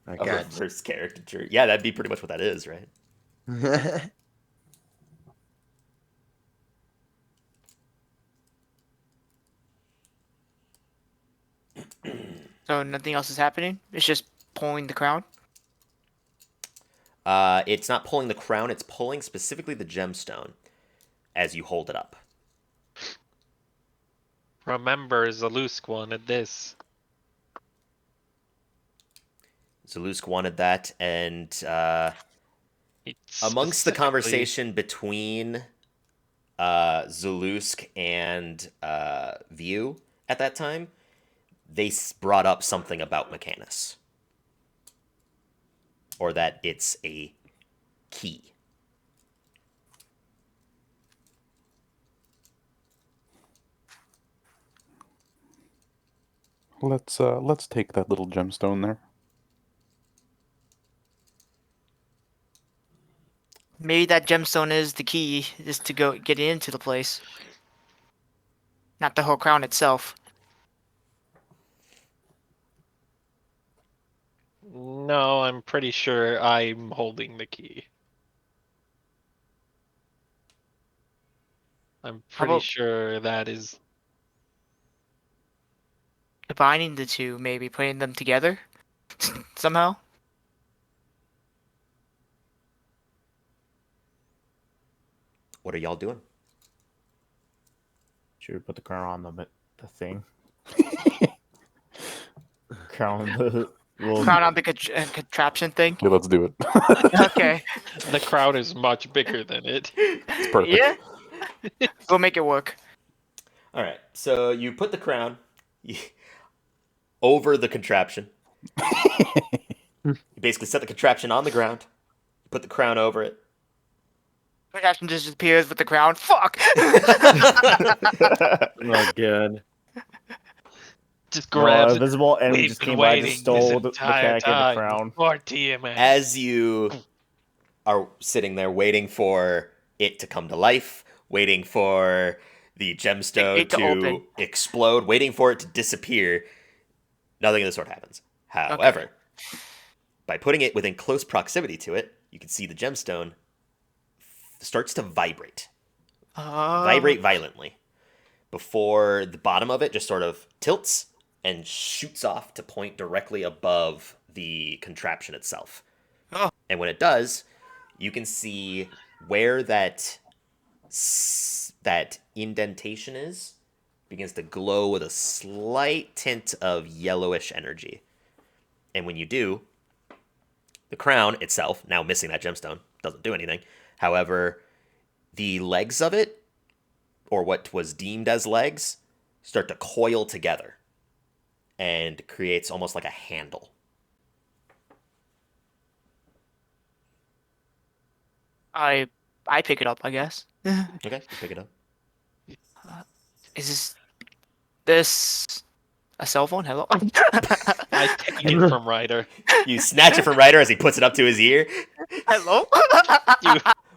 S6: I
S1: A
S6: got
S1: reverse caricature. Yeah, that'd be pretty much what that is, right?
S6: you.
S4: So nothing else is happening. It's just pulling the crown.
S1: It's not pulling the crown, it's pulling specifically the gemstone as you hold it up.
S2: Remember, Zalusk wanted this.
S1: Zalusk wanted that, and
S2: He
S1: amongst the
S2: specifically-
S1: conversation between Zalusk and View at that time, they brought up something about Mechanus. Or that it's a key.
S3: Let's take that little gemstone there.
S4: Maybe that gemstone is the key, just to go get into the place. Not the whole crown itself.
S2: No, I'm pretty sure I'm holding the key. I'm
S4: How
S2: pretty
S4: about-
S2: sure that is.
S4: Combining the two, maybe putting them together somehow.
S1: What are y'all doing?
S5: Should we put the crown on the thing? Crown the little.
S4: Crown on the contraption thing.
S3: Okay, let's do it.
S4: Okay.
S2: The crowd is much bigger than it.
S3: It's perfect.
S4: Yeah. We'll make it work.
S1: All right, so you put the crown over the contraption. You basically set the contraption on the ground. You put the crown over it.
S4: Contraption just appears with the crown. Fuck.
S6: Oh, good.
S2: Just
S5: No,
S2: grabs it.
S5: invisible enemy
S2: We've
S5: just
S2: been
S5: came by and
S2: waiting
S5: just stole
S2: this
S5: the
S2: entire
S5: mechanic and the
S2: time
S5: crown.
S2: for TMS.
S1: As you are sitting there waiting for it to come to life, waiting for the gemstone
S4: It to
S1: to
S4: open.
S1: explode, waiting for it to disappear, nothing of the sort happens. However, by putting it within close proximity to it, you can see the gemstone starts to vibrate. Vibrate violently before the bottom of it just sort of tilts and shoots off to point directly above the contraption itself.
S4: Oh.
S1: And when it does, you can see where that indentation is begins to glow with a slight tint of yellowish energy. And when you do, the crown itself, now missing that gemstone, doesn't do anything. However, the legs of it, or what was deemed as legs, start to coil together and creates almost like a handle.
S4: I pick it up, I guess.
S1: Okay, you pick it up.
S4: Is this a cell phone? Hello.
S2: I take it from Ryder.
S1: You snatch it from Ryder as he puts it up to his ear.
S4: Hello.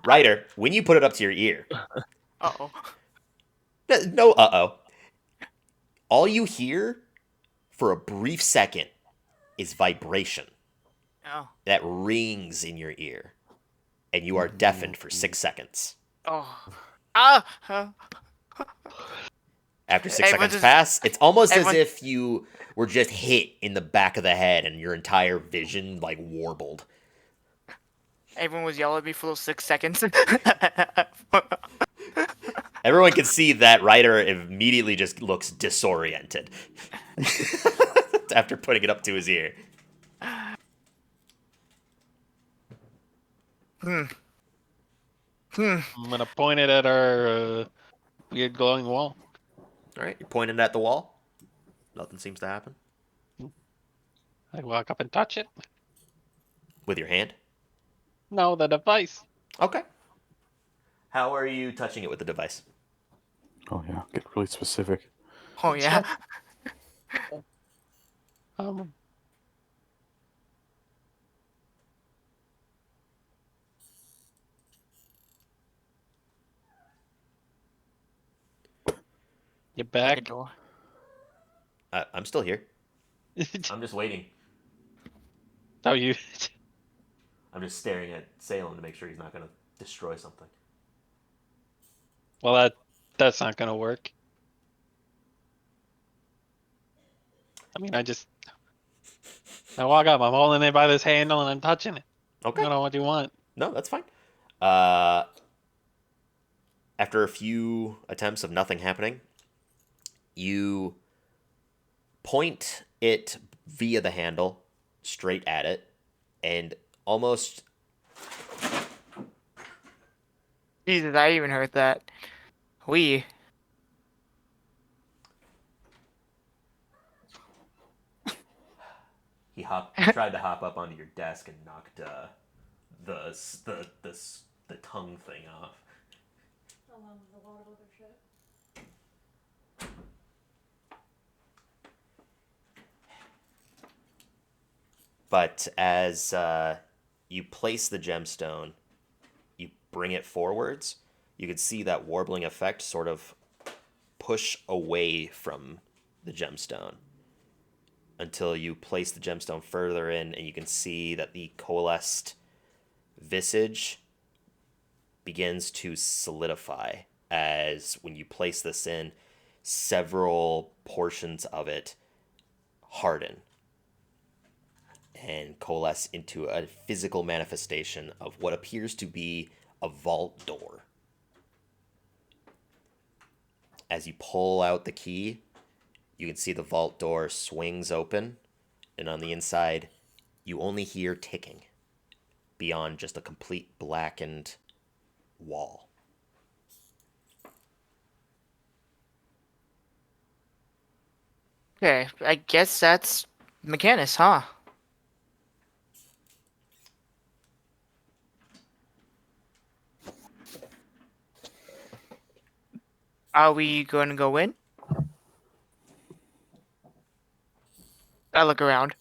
S1: Ryder, when you put it up to your ear,
S4: Uh-oh.
S1: no uh-oh. All you hear for a brief second is vibration
S4: Oh.
S1: that rings in your ear, and you are deafened for 6 seconds.
S4: Oh. Ah.
S1: After 6
S4: Everyone
S1: seconds
S4: just-
S1: pass, it's almost
S4: everyone-
S1: as if you were just hit in the back of the head and your entire vision like warbled.
S4: Everyone was yelling at me for those 6 seconds.
S1: Everyone can see that Ryder immediately just looks disoriented after putting it up to his ear.
S2: I'm gonna point it at our weird glowing wall.
S1: All right, you're pointing at the wall. Nothing seems to happen.
S2: I walk up and touch it.
S1: With your hand?
S2: No, the device.
S1: Okay. How are you touching it with the device?
S3: Oh yeah, get really specific.
S4: Oh yeah.
S2: Um, you back?
S4: Door.
S1: I'm still here. I'm just waiting.
S2: Oh, you.
S1: I'm just staring at Salem to make sure he's not going to destroy something.
S2: Well, that's not gonna work. I mean, I walk up. I'm holding it by this handle and I'm touching it.
S1: Okay.
S2: I don't know what you want.
S1: No, that's fine. After a few attempts of nothing happening, you point it via the handle straight at it, and almost
S4: Jesus, I even heard that.
S1: he tried to hop up onto your desk and knocked the tongue thing off.
S7: Along with a lot of other shit.
S1: But as you place the gemstone, you bring it forwards, you can see that warbling effect sort of push away from the gemstone until you place the gemstone further in, and you can see that the coalesced visage begins to solidify as when you place this in, several portions of it harden and coalesce into a physical manifestation of what appears to be a vault door. As you pull out the key, you can see the vault door swings open, and on the inside, you only hear ticking beyond just a complete blackened wall.
S4: Okay, I guess that's Mechanus, huh? Are we going to go in? I look around.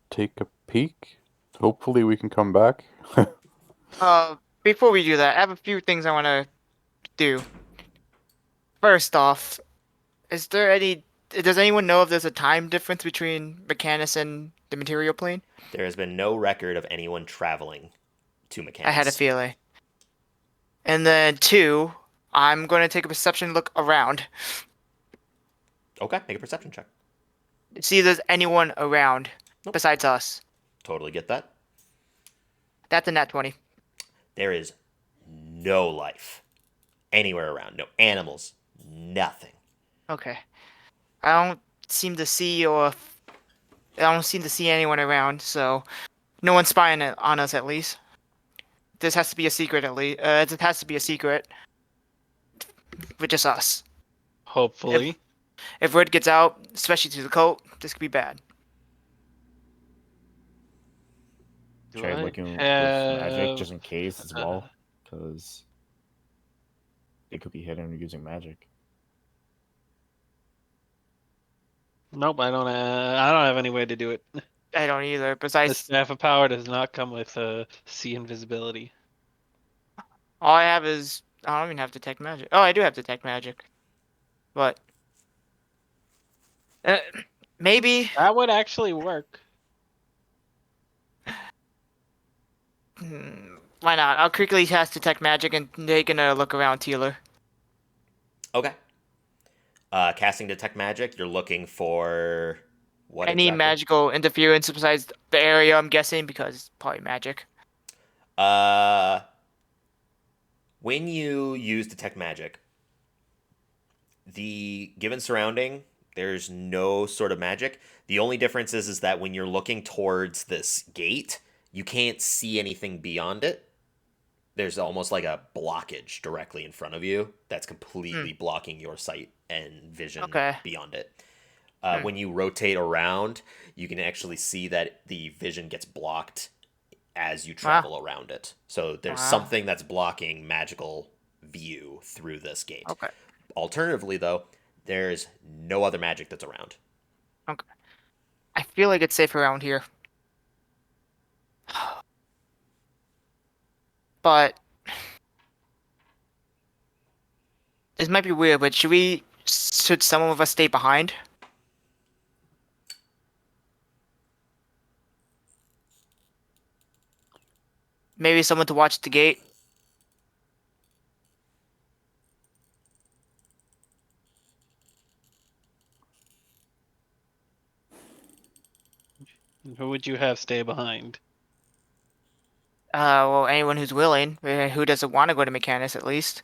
S3: Take a peek. Hopefully we can come back.
S4: Before we do that, I have a few things I want to do. First off, is there any? Does anyone know if there's a time difference between Mechanus and the material plane?
S1: There has been no record of anyone traveling to Mechanus.
S4: I had a feeling. And then two, I'm going to take a perception look around.
S1: Okay, make a perception check.
S4: See if there's anyone around
S1: Nope.
S4: besides us.
S1: Totally get that.
S4: That's a nat 20.
S1: There is no life anywhere around. No animals. Nothing.
S4: Okay. I don't seem to see anyone around, so no one's spying on us at least. This has to be a secret at least. It has to be a secret with just us.
S2: Hopefully.
S4: If word gets out, especially to the cult, this could be bad.
S2: Do
S5: Try
S2: I
S5: looking with
S2: have-
S5: magic just in case as well, because it could be hidden using magic.
S2: Nope, I don't have any way to do it.
S4: I don't either.
S2: The
S4: Besides,
S2: staff of power does not come with sea invisibility.
S4: all I have is I don't even have detect magic. Oh, I do have detect magic, but maybe.
S2: That would actually work.
S4: Why not? I'll quickly cast detect magic and take a look around Tealer.
S1: Okay. Casting detect magic, you're looking for what
S4: Any
S1: exactly?
S4: magical interference besides the area, I'm guessing, because it's probably magic.
S1: When you use detect magic, the given surrounding, there's no sort of magic. The only difference is that when you're looking towards this gate, you can't see anything beyond it. There's almost like a blockage directly in front of you that's completely blocking your sight and vision beyond it. When you rotate around, you can actually see that the vision gets blocked as you travel around it. So there's something that's blocking magical view through this gate.
S4: Okay.
S1: Alternatively, though, there's no other magic that's around.
S4: Okay. I feel like it's safe around here. But this might be weird, but should some of us stay behind? Maybe someone to watch the gate?
S2: Who would you have stay behind?
S4: Well, anyone who's willing. Who doesn't want to go to Mechanus, at least.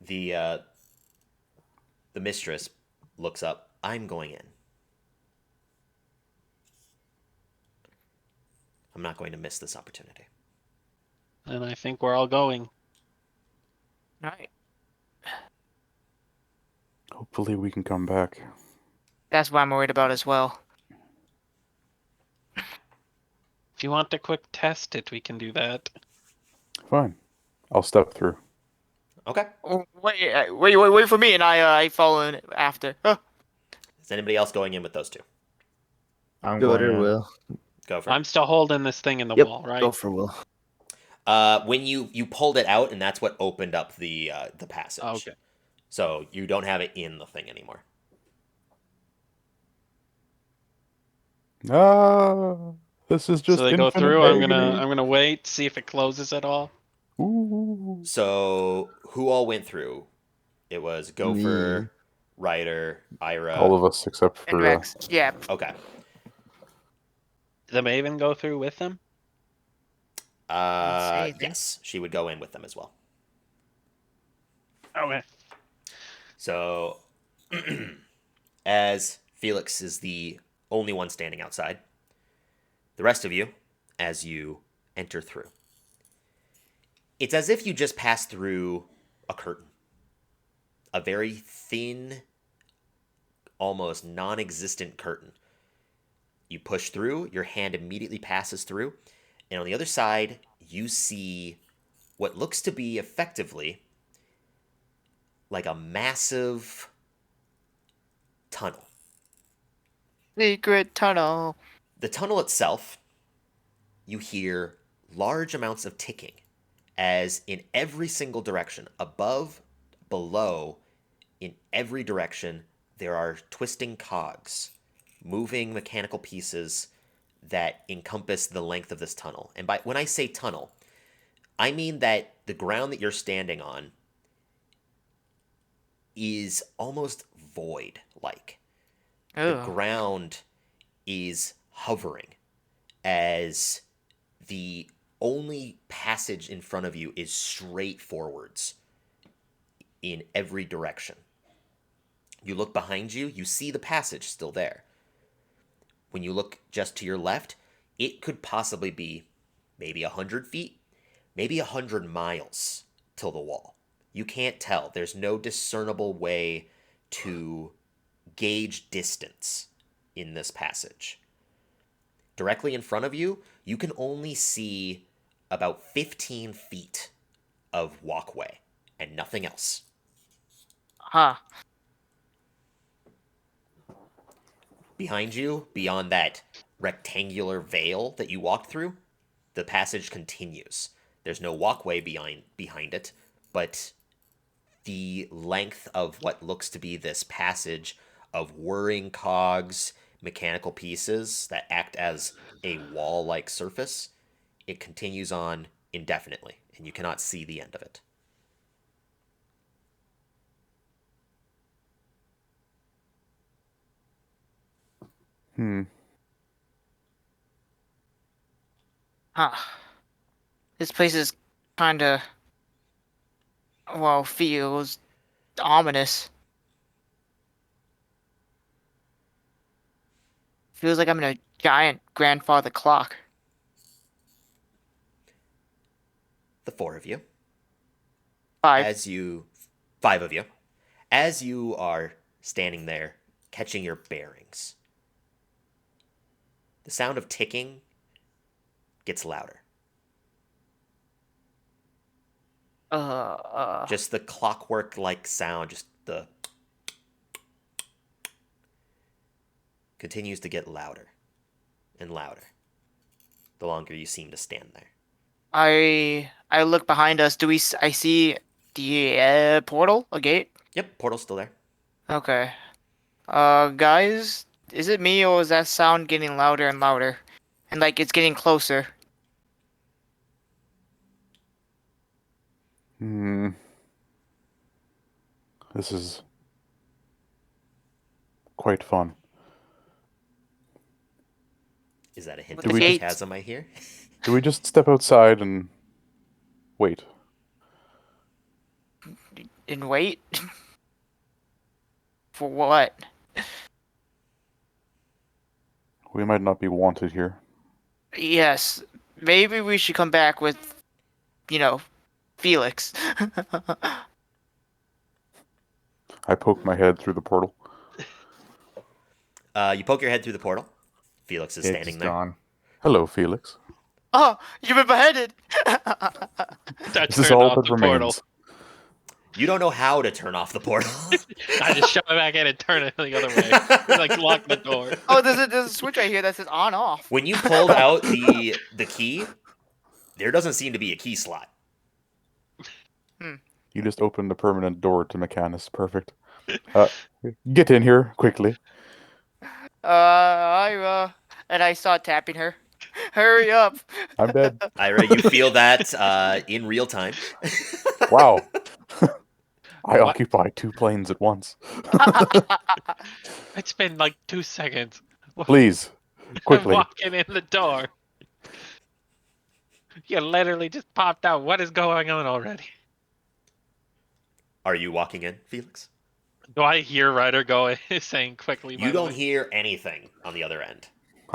S1: The mistress looks up. I'm going in. I'm not going to miss this opportunity.
S2: And I think we're all going.
S4: Alright.
S3: Hopefully we can come back.
S4: That's what I'm worried about as well.
S2: If you want to quick test it, we can do that.
S3: Fine. I'll step through.
S1: Okay.
S4: Oh, wait for me, and I follow in after. Huh.
S1: Is anybody else going in with those two?
S5: I'm
S8: Go
S5: going
S8: there,
S5: in.
S8: Will.
S1: Go for it.
S2: I'm still holding this thing in the
S8: Yep,
S2: wall, right?
S8: go for Will.
S1: When you pulled it out, and that's what opened up the passage.
S2: Oh, okay.
S1: So you don't have it in the thing anymore.
S3: This is just
S2: So they go
S3: infinite
S2: through. I'm
S3: agony.
S2: gonna wait, see if it closes at all.
S3: Ooh.
S1: So who all went through? It was Gopher, Ryder, Ira.
S3: All of us except
S4: And
S3: for
S4: Rex. Yeah.
S1: Okay.
S2: Did the Maven go through with them?
S4: anything.
S1: Yes, she would go in with them as well.
S2: Okay.
S1: So, as Felix is the only one standing outside, the rest of you, as you enter through, it's as if you just passed through a curtain. A very thin, almost non existent curtain. You push through, your hand immediately passes through, and on the other side, you see what looks to be effectively like a massive tunnel.
S4: Secret tunnel.
S1: The tunnel itself, you hear large amounts of ticking, as in every single direction, above, below, in every direction, there are twisting cogs, moving mechanical pieces that encompass the length of this tunnel. And when I say tunnel, I mean that the ground that you're standing on is almost void-like. The
S4: Oh.
S1: ground is hovering as the only passage in front of you is straight forwards in every direction. You look behind you, you see the passage still there. When you look just to your left, it could possibly be maybe 100 feet, maybe 100 miles till the wall. You can't tell. There's no discernible way to gauge distance in this passage. Directly in front of you, you can only see about 15 feet of walkway and nothing else.
S4: Huh.
S1: Behind you, beyond that rectangular veil that you walked through, the passage continues. There's no walkway behind it, but the length of what looks to be this passage of whirring cogs, mechanical pieces that act as a wall-like surface, it continues on indefinitely, and you cannot see the end of it.
S4: Huh. This place is kinda, well, feels ominous. Feels like I'm in a giant grandfather clock.
S1: The four of you,
S4: 5.
S1: five of you, as you are standing there catching your bearings, the sound of ticking gets louder. Just the clockwork-like sound, just the continues to get louder and louder the longer you seem to stand there.
S4: I look behind us. I see the portal, a gate?
S1: Yep, portal's still there.
S4: Okay. Guys, is it me or is that sound getting louder and louder? And like it's getting closer.
S3: This is quite fun.
S1: Is that a hint
S4: With
S1: of
S4: the gate.
S1: sarcasm I hear?
S3: Do we just step outside and wait?
S4: And wait? For what?
S3: We might not be wanted here.
S4: Yes. Maybe we should come back with, Felix.
S3: I poke my head through the portal.
S1: You poke your head through the portal. Felix is standing there.
S5: Gone.
S3: Hello, Felix.
S4: Oh, you've been beheaded!
S2: That's
S3: This is
S2: turned
S3: all
S2: off
S3: that
S2: the portal.
S3: remains.
S1: You don't know how to turn off the portal.
S2: I just shove it back in and turn it the other way. Like lock the door.
S4: Oh, there's a switch right here that says on off.
S1: When you pulled out the key, there doesn't seem to be a key slot.
S3: You just opened a permanent door to Mechanus. Perfect. Get in here quickly.
S4: And I saw tapping her. Hurry up!
S3: I'm dead.
S1: Ira, you feel that in real time.
S3: Wow. I
S2: What?
S3: occupy 2 planes at once.
S2: It's been like 2 seconds.
S3: Please,
S2: I'm
S3: quickly.
S2: walking in the door. You literally just popped out. What is going on already?
S1: Are you walking in, Felix?
S2: Do I hear Ryder going saying quickly? By
S1: You
S2: the
S1: don't
S2: way?
S1: hear anything on the other end.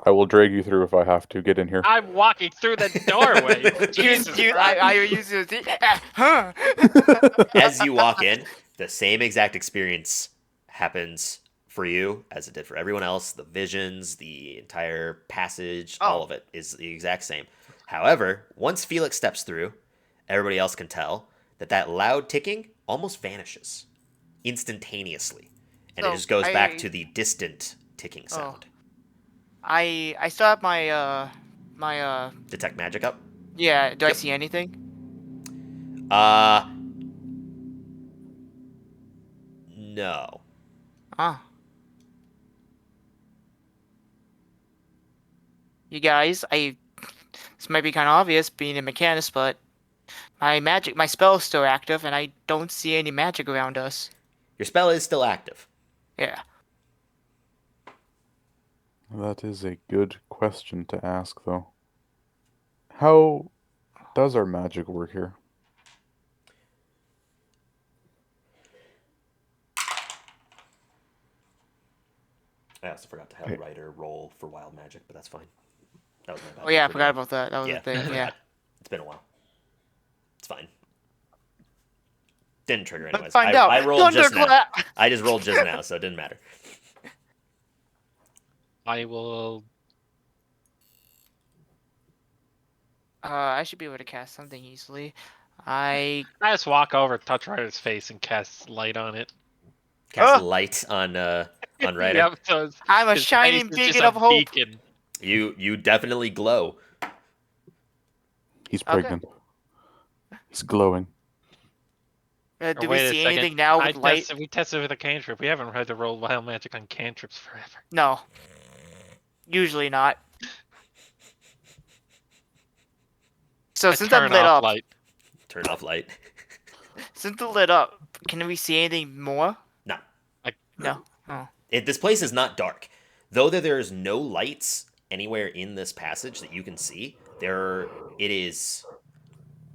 S3: I will drag you through if I have to. Get in here.
S2: I'm walking through the doorway. Jesus Christ.
S4: I use it. Huh?
S1: As you walk in, the same exact experience happens for you as it did for everyone else. The visions, the entire passage, all
S4: Oh.
S1: of it is the exact same. However, once Felix steps through, everybody else can tell that loud ticking almost vanishes instantaneously. And it
S4: So,
S1: just goes back
S4: I-
S1: to the distant ticking sound.
S4: I still have my
S1: Detect magic up.
S4: yeah. Do I
S1: Yep.
S4: see anything?
S1: No.
S4: Ah. You guys, this might be kind of obvious being a mechanist, but my spell is still active, and I don't see any magic around us.
S1: Your spell is still active.
S4: Yeah.
S3: That is a good question to ask, though. How does our magic work here?
S1: I also forgot to have a writer roll for wild magic, but that's fine. That was my bad.
S4: Oh yeah, I forgot about that. That was
S1: Yeah,
S4: the thing.
S1: I
S4: Yeah.
S1: forgot. It's been a while. It's fine. Didn't trigger
S4: Let's
S1: anyways.
S4: find out.
S1: I rolled just now.
S4: Thunderclap!
S1: I just rolled just now, so it didn't matter.
S2: I will.
S4: I should be able to cast something easily. I
S2: I just walk over, touch Ryder's face, and cast light on it.
S1: Cast
S4: Ah!
S1: light on Ryder.
S2: Yep, so
S4: I'm a
S2: his
S4: shining
S2: face is
S4: beacon
S2: just a
S4: of hope.
S2: beacon.
S1: You definitely glow.
S3: He's
S4: Okay.
S3: pregnant. He's glowing.
S2: Or
S4: Do we
S2: wait a
S4: see
S2: second,
S4: anything now with light?
S2: We tested with a cantrip. We haven't had to roll wild magic on cantrips forever.
S4: No. Usually not. So
S2: I
S4: since
S2: turn
S4: I'm lit
S2: off
S4: up,
S2: light.
S1: Turn off light.
S4: since I'm lit up, can we see anything more?
S1: No.
S4: No. Oh.
S1: This place is not dark. Though there's no lights anywhere in this passage that you can see, it is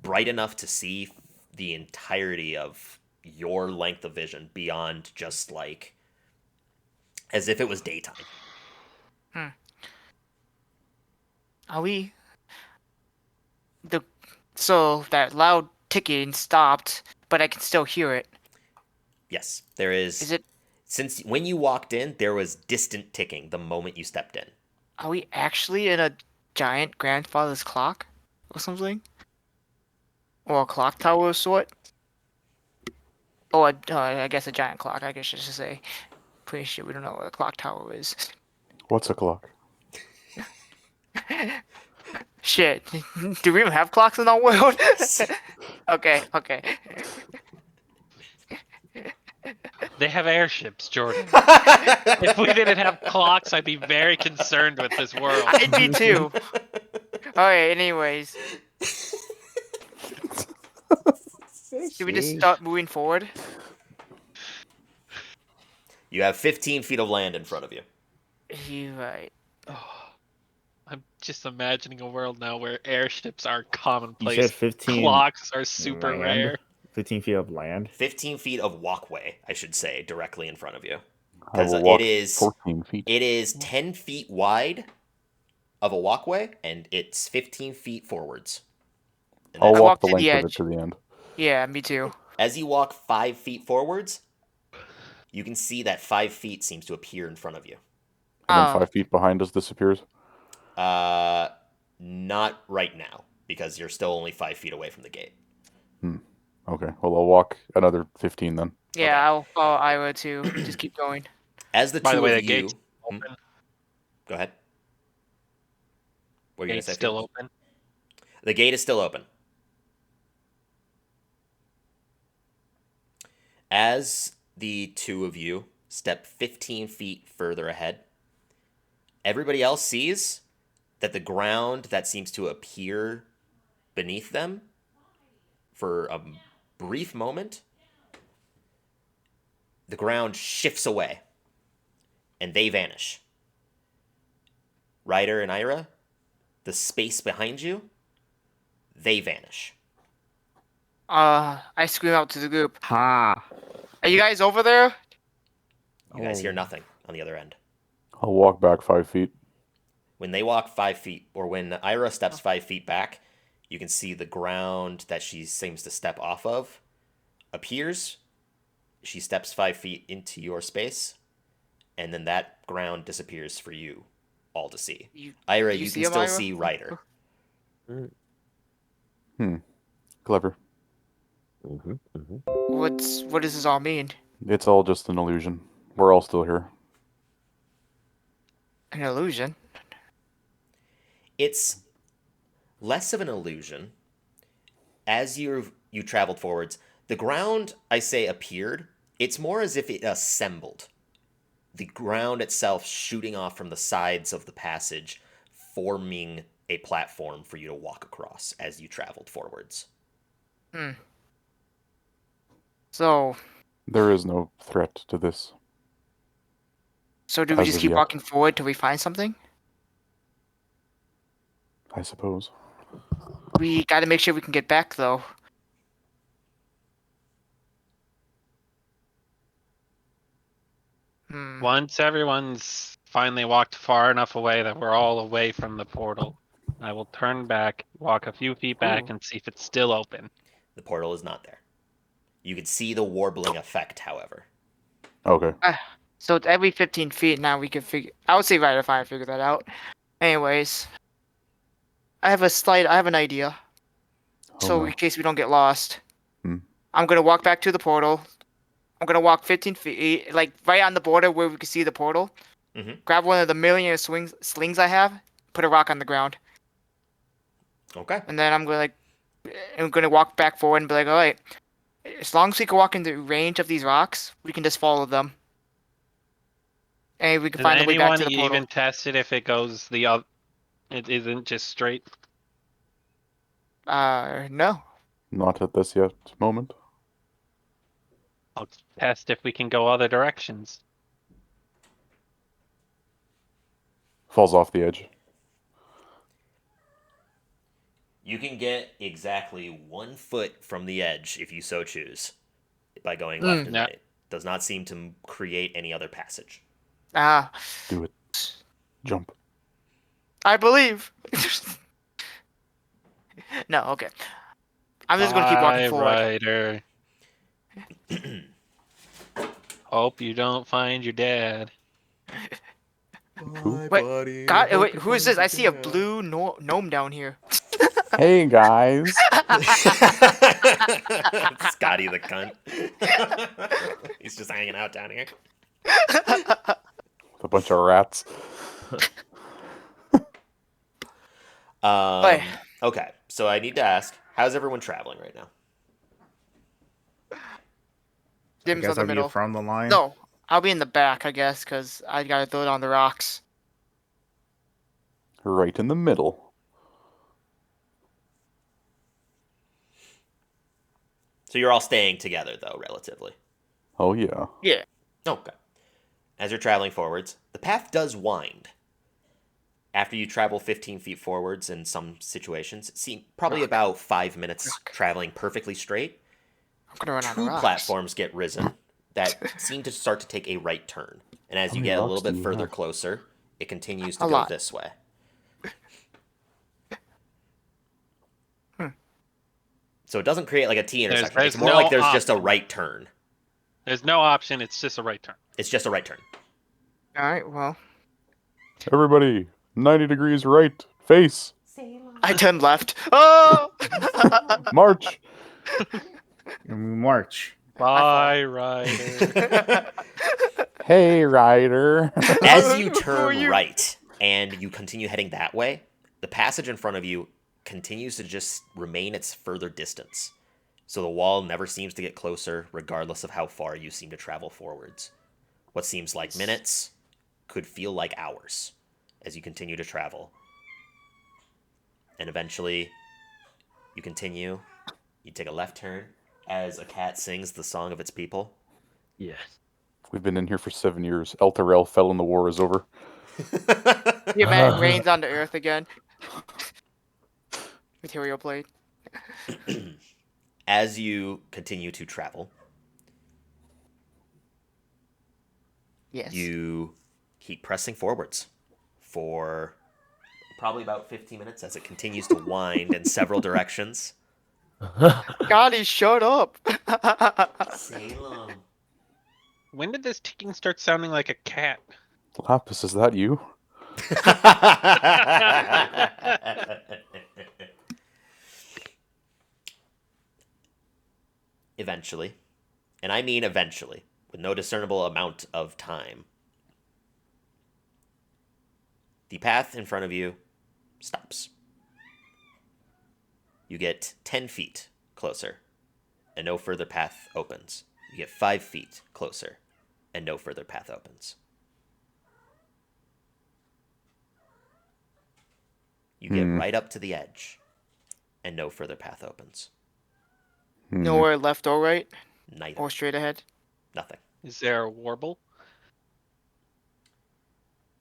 S1: bright enough to see the entirety of your length of vision beyond just like as if it was daytime.
S4: Are we? So that loud ticking stopped, but I can still hear it.
S1: Yes, there is.
S4: Is it?
S1: Since when you walked in, there was distant ticking the moment you stepped in.
S4: Are we actually in a giant grandfather's clock or something? Or a clock tower of sort? Or I guess a giant clock. I guess I should say. Pretty sure we don't know what a clock tower is.
S3: What's a clock?
S4: Shit. Do we even have clocks in our world? Okay.
S2: They have airships, Jordan. If we didn't have clocks, I'd be very concerned with this world.
S4: I'd be too. Alright, anyways. Should we just start moving forward?
S1: You have 15 feet of land in front of you.
S4: You're right.
S2: I'm just imagining a world now where airships are
S5: You
S2: commonplace.
S5: said 15
S2: Clocks are super
S5: land?
S2: rare.
S5: 15 feet of land.
S1: 15 feet of walkway, I should say, directly in front of you.
S3: I
S1: Because
S3: will walk
S1: it is
S3: 14 feet.
S1: It is 10 feet wide of a walkway, and it's 15 feet forwards. And
S3: I'll
S1: then
S3: walk
S4: walk
S3: the
S4: to the
S3: length of it
S4: edge.
S3: to the end.
S4: Yeah, me too.
S1: as you walk 5 feet forwards, you can see that 5 feet seems to appear in front of you.
S3: And
S4: Oh.
S3: then 5 feet behind us disappears.
S1: Not right now, because you're still only 5 feet away from the gate.
S3: Okay, well, I'll walk another 15 then.
S4: Yeah, I would too. Just keep going.
S1: As the
S2: By
S1: two
S2: the way,
S1: of
S2: the
S1: you...
S2: gate's
S1: Hmm?
S2: open.
S1: Go ahead. What are you going
S2: Gate's
S1: to say?
S2: still
S1: Felix?
S2: open.
S1: The gate is still open. As the two of you step 15 feet further ahead, everybody else sees that the ground that seems to appear beneath them for a brief moment, the ground shifts away and they vanish. Ryder and Ira, the space behind you they vanish.
S4: I scream out to the group.
S5: Ha!
S4: Are you guys over there?
S1: You guys hear
S5: Oh.
S1: nothing on the other end.
S3: I'll walk back 5 feet.
S1: When they walk 5 feet, or when Ira steps 5 feet back, you can see the ground that she seems to step off of appears. She steps 5 feet into your space, and then that ground disappears for you all to see. Ira, you
S4: see
S1: can
S4: him,
S1: still
S4: Ira?
S1: see Ryder.
S3: Clever.
S4: What does this all mean?
S3: It's all just an illusion. We're all still here.
S4: An illusion?
S1: It's less of an illusion. As you traveled forwards, the ground, I say, appeared. It's more as if it assembled. The ground itself shooting off from the sides of the passage, forming a platform for you to walk across as you traveled forwards.
S4: So
S3: There is no threat to this.
S4: do we
S3: As
S4: just
S3: of
S4: keep
S3: yet.
S4: walking forward till we find something?
S3: I suppose.
S4: We gotta make sure we can get back though.
S2: Once everyone's finally walked far enough away that we're all away from the portal, I will turn back, walk a few feet back,
S4: Ooh.
S2: and see if it's still open.
S1: The portal is not there. You can see the warbling effect, however.
S3: Okay.
S4: So it's every 15 feet now we can figure. I would say right if I figure that out. Anyways, I have an idea.
S3: Oh,
S4: So
S3: no.
S4: in case we don't get lost,
S3: Hmm.
S4: I'm gonna walk back to the portal. I'm gonna walk 15 feet, like right on the border where we can see the portal.
S1: Mhm.
S4: Grab one of the million slings I have, put a rock on the ground,
S1: Okay.
S4: and then I'm gonna walk back forward and be like, all right, as long as we can walk into range of these rocks, we can just follow them, and we can
S2: Does
S4: find a way back
S2: anyone
S4: to the portal.
S2: even test it if it goes the other? It isn't just straight.
S4: No.
S3: Not at this yet moment.
S2: I'll test if we can go other directions.
S3: Falls off the edge.
S1: You can get exactly 1 foot from the edge if you so choose by going left and
S2: Yeah.
S1: right. Does not seem to create any other passage.
S3: Do it. Jump.
S4: I believe. No, okay. I'm just gonna keep walking
S2: Bye,
S4: forward.
S2: Ryder. Hope you don't find your dad.
S3: Who?
S4: Wait, God, wait, who is this? I see a blue gnome down here.
S3: Hey guys.
S1: Scotty the cunt. He's just hanging out down here.
S3: A bunch of rats.
S4: Wait.
S1: Okay, so I need to ask, how's everyone traveling right now?
S5: I
S4: Dim's
S5: guess
S4: on the
S5: I'll be
S4: middle.
S5: from the line.
S4: No, I'll be in the back, I guess, because I gotta throw it on the rocks.
S3: Right in the middle.
S1: So you're all staying together, though, relatively.
S3: Oh yeah.
S4: Yeah.
S1: Okay. As you're traveling forwards, the path does wind. After you travel 15 feet forwards in some situations, probably about 5 minutes traveling perfectly straight,
S4: I'm gonna run on the
S1: 2
S4: rocks.
S1: platforms get risen that seem to start to take a right turn. And as
S3: How
S1: you
S3: many
S1: get a
S3: rocks
S1: little
S3: do
S1: bit
S3: you
S1: further
S3: have?
S1: closer, it continues to
S4: A
S1: go
S4: lot.
S1: this way. So it doesn't create like a T intersection.
S2: there's
S1: It's more
S2: no
S1: like there's just a
S2: option.
S1: right turn.
S2: There's no option. It's just a right turn.
S1: It's just a right turn.
S4: Alright, well.
S3: Everybody, 90 degrees right. Face.
S4: I turned left. Oh!
S3: March.
S5: March.
S2: Bye, Ryder.
S3: Hey, Ryder.
S1: As you
S4: Who are
S1: turn
S4: you?
S1: right and you continue heading that way, the passage in front of you continues to just remain its further distance. So the wall never seems to get closer, regardless of how far you seem to travel forwards. What seems like minutes could feel like hours as you continue to travel. And eventually, you continue. You take a left turn as a cat sings the song of its people.
S6: Yes.
S3: We've been in here for 7 years. El Terrell fell and the war is over.
S4: Yeah, man, it rains on the earth again. Material plate.
S1: As you continue to travel,
S4: Yes.
S1: you keep pressing forwards for probably about 15 minutes as it continues to wind in several directions.
S4: God, he shut up.
S1: Salem.
S2: When did this ticking start sounding like a cat?
S3: Lapis, is that you?
S1: Eventually, and I mean eventually, with no discernible amount of time, the path in front of you stops. You get 10 feet closer, and no further path opens. You get 5 feet closer, and no further path opens. You get right up to the edge, and no further path opens.
S4: Nowhere left or right,
S1: Neither.
S4: or straight ahead.
S1: Nothing.
S2: Is there a warble?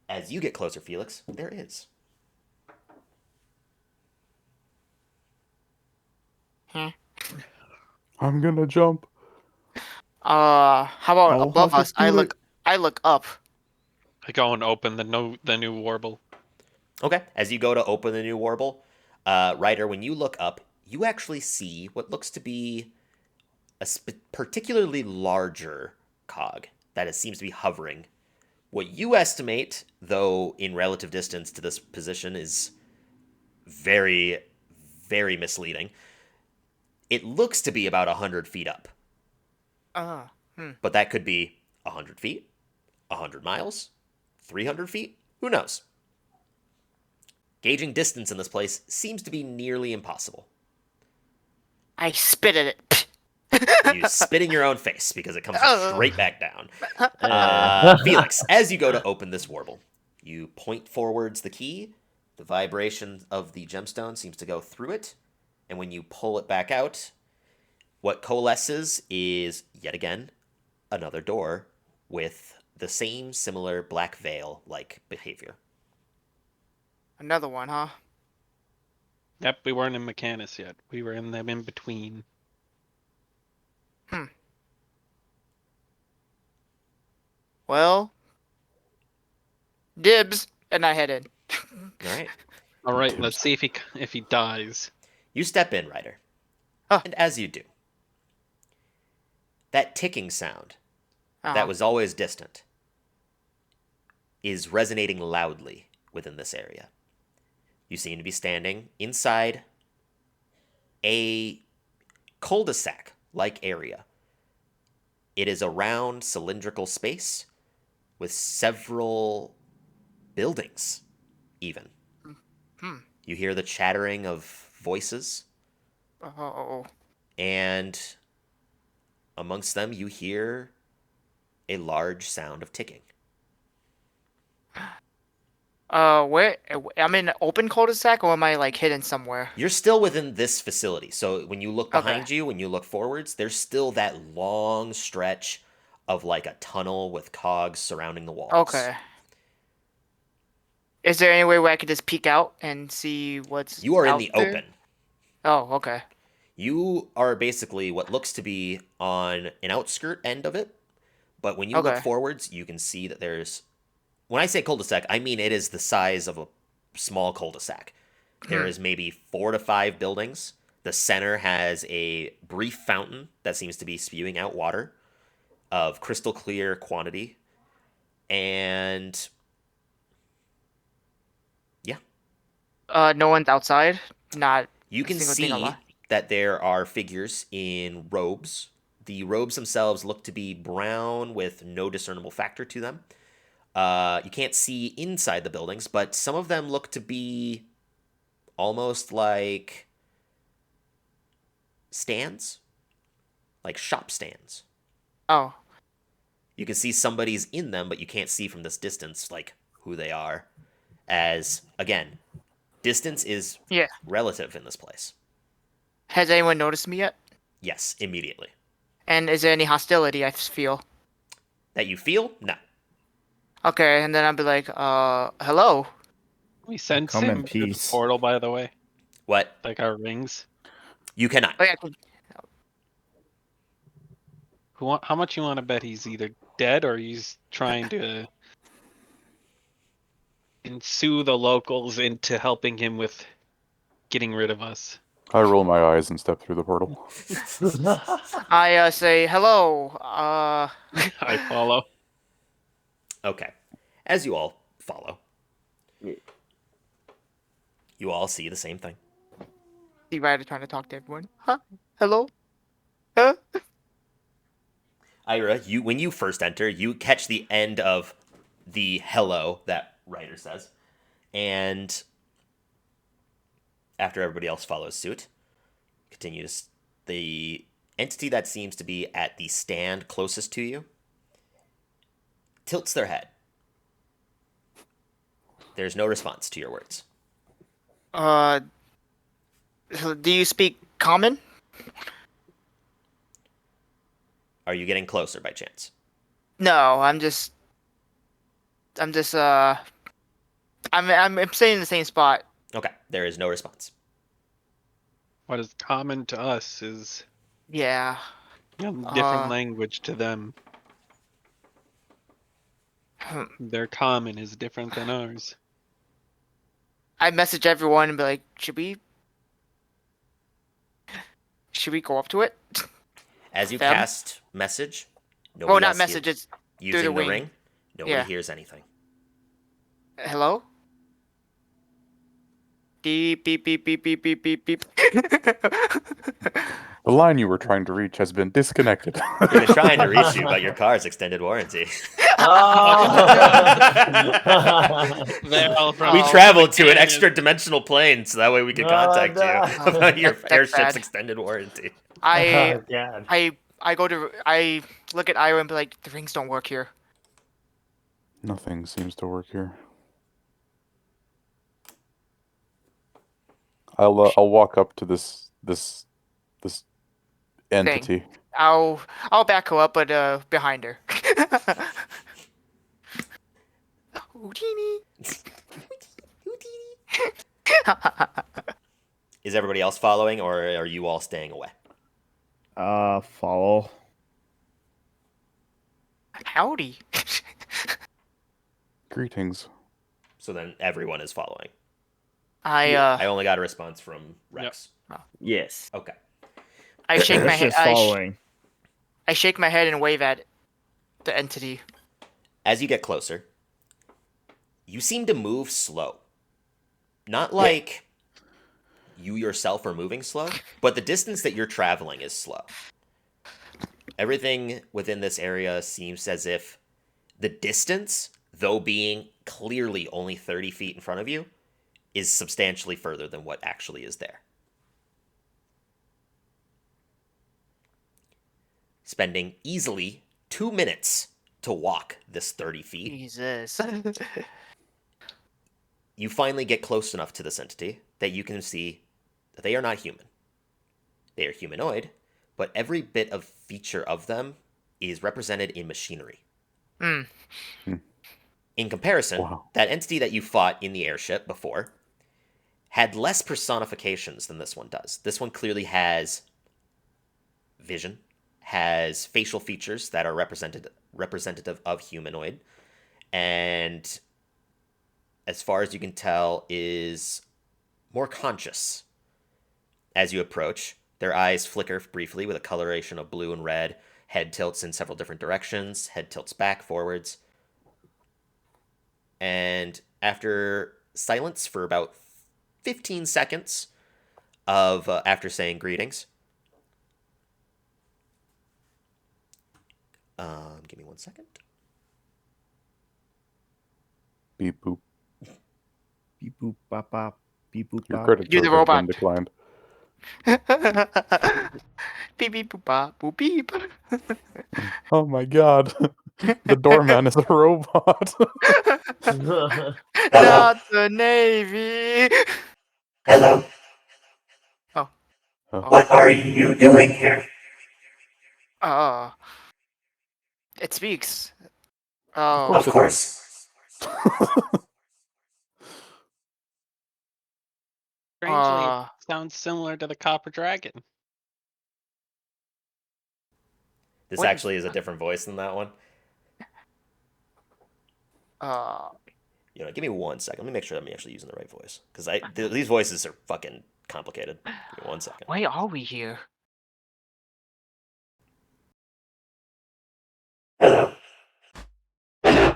S1: As you get closer, Felix, there is.
S3: I'm gonna jump.
S4: How about
S5: I'll
S4: above
S5: have
S4: us?
S5: to do
S4: I look up.
S2: I go and open the new warble.
S1: Okay. As you go to open the new warble, Ryder, when you look up, you actually see what looks to be a particularly larger cog that seems to be hovering. What you estimate, though in relative distance to this position, is very, very misleading. It looks to be about 100 feet up, but that could be 100 feet, 100 miles, 300 feet, who knows? Gauging distance in this place seems to be nearly impossible.
S4: I spit at it.
S1: You spit in your own face because it comes
S4: Oh.
S1: straight back down. Felix, as you go to open this warble, you point forwards the key. The vibration of the gemstone seems to go through it. And when you pull it back out, what coalesces is, yet again, another door with the same similar black veil-like behavior.
S4: Another one, huh?
S2: Yep, we weren't in Mechanus yet. We were in them in between.
S4: Well, dibs, and I head in.
S1: All right.
S2: All right, let's see if he dies.
S1: You step in, Ryder.
S4: Huh.
S1: And as you do, that ticking sound
S4: Uh-huh.
S1: that was always distant is resonating loudly within this area. You seem to be standing inside a cul-de-sac like area. It is a round cylindrical space with several buildings, even. You hear the chattering of voices,
S4: Oh.
S1: and amongst them you hear a large sound of ticking.
S4: Where? I'm in an open cul-de-sac, or am I like hidden somewhere?
S1: You're still within this facility, so when you look
S4: Okay.
S1: behind you, when you look forwards, there's still that long stretch of like a tunnel with cogs surrounding the walls.
S4: Okay. Is there any way where I could just peek out and see what's
S1: You are in
S4: out
S1: the
S4: there?
S1: open.
S4: Oh, okay.
S1: You are basically what looks to be on an outskirt end of it, but when you look
S4: Okay.
S1: forwards, you can see that there's. When I say cul-de-sac, I mean it is the size of a small cul-de-sac. There is maybe 4 to 5 buildings. The center has a brief fountain that seems to be spewing out water of crystal clear quantity. And yeah,
S4: No one's outside. Not.
S1: you can
S4: single thing
S1: see
S4: alive.
S1: that there are figures in robes. The robes themselves look to be brown with no discernible factor to them. You can't see inside the buildings, but some of them look to be almost like stands, like shop stands.
S4: Oh.
S1: You can see somebody's in them, but you can't see from this distance like who they are. As again, distance is
S4: Yeah.
S1: relative in this place.
S4: Has anyone noticed me yet?
S1: Yes, immediately.
S4: And is there any hostility I feel?
S1: That you feel? No.
S4: Okay, and then I'll be like, hello.
S2: We sent
S5: Come in
S2: him through the
S5: peace.
S2: portal, by the way,
S1: What?
S2: like our rings.
S1: You cannot.
S4: Oh yeah.
S2: How much you want to bet he's either dead or he's trying to ensue the locals into helping him with getting rid of us?
S3: I roll my eyes and step through the portal.
S4: I say hello.
S2: I follow.
S1: Okay. As you all follow, you all see the same thing.
S4: See Ryder trying to talk to everyone. Huh? Hello? Huh?
S1: Ira, when you first enter, you catch the end of the hello that Ryder says. And after everybody else follows suit, continues the entity that seems to be at the stand closest to you tilts their head. There's no response to your words.
S4: So do you speak common?
S1: Are you getting closer by chance?
S4: No, I'm staying in the same spot.
S1: Okay, there is no response.
S2: What is common to us is
S4: Yeah.
S2: a different language to them.
S4: Hmm.
S2: Their common is different than ours.
S4: I message everyone and be like, should we go up to it?
S1: As you
S4: Them?
S1: cast message, nobody
S4: Well, not
S1: else
S4: message,
S1: hears.
S4: it's
S1: Using
S4: the
S1: the
S4: wing.
S1: ring, nobody
S4: Yeah.
S1: hears anything.
S4: hello? Beep beep beep beep beep beep beep beep.
S3: The line you were trying to reach has been disconnected.
S1: We've been trying to reach you about your car's extended warranty.
S2: They're all from
S1: We
S4: Oh,
S1: traveled to an
S2: Canada.
S1: extra dimensional plane so that way we could contact
S6: no.
S1: you about your
S4: That's
S1: airship's
S4: bad.
S1: extended warranty.
S4: I
S6: Oh, God.
S4: I look at Ira and be like, the rings don't work here.
S3: Nothing seems to work here. I'll walk up to this entity.
S4: I'll back her up, but behind her. Houdini.
S1: Is everybody else following, or are you all staying away?
S5: Follow.
S4: Howdy.
S3: Greetings.
S1: So then everyone is following. I only got a response from Rex.
S6: Yes.
S1: Okay.
S4: I shake my head.
S5: Just following.
S4: I shake my head and wave at the entity.
S1: As you get closer, you seem to move slow. Not like you yourself are moving slow, but the distance that you're traveling is slow. Everything within this area seems as if the distance, though being clearly only 30 feet in front of you, is substantially further than what actually is there. Spending easily 2 minutes to walk this 30 feet,
S4: Jesus.
S1: you finally get close enough to this entity that you can see that they are not human. They are humanoid, but every bit of feature of them is represented in machinery.
S4: Hmm.
S1: In comparison,
S3: Wow.
S1: that entity that you fought in the airship before had less personifications than this one does. This one clearly has vision, has facial features that are representative of humanoid, and as far as you can tell, is more conscious. As you approach, their eyes flicker briefly with a coloration of blue and red, head tilts in several different directions, head tilts back, forwards. And after silence for about 15 seconds of after saying greetings, give me 1 second.
S3: Beep boop.
S5: Beep boop bop bop. Beep boop
S3: Your
S5: bop.
S3: credit
S4: You're the
S3: card has been
S4: robot.
S3: declined.
S4: Beep beep boop bop boop beep.
S3: Oh my god. The doorman is a robot.
S4: Not the Navy.
S8: Hello, what are you doing here?
S4: It speaks.
S8: Of course.
S2: Strangely,
S4: Uh,
S2: it's sounds similar to the Copper Dragon.
S1: This
S4: What-
S1: actually is a different voice than that one. Give me 1 second. Let me make sure I'm actually using the right voice because these voices are fucking complicated. Give me 1 second.
S4: why are we here?
S8: Hello. Hello.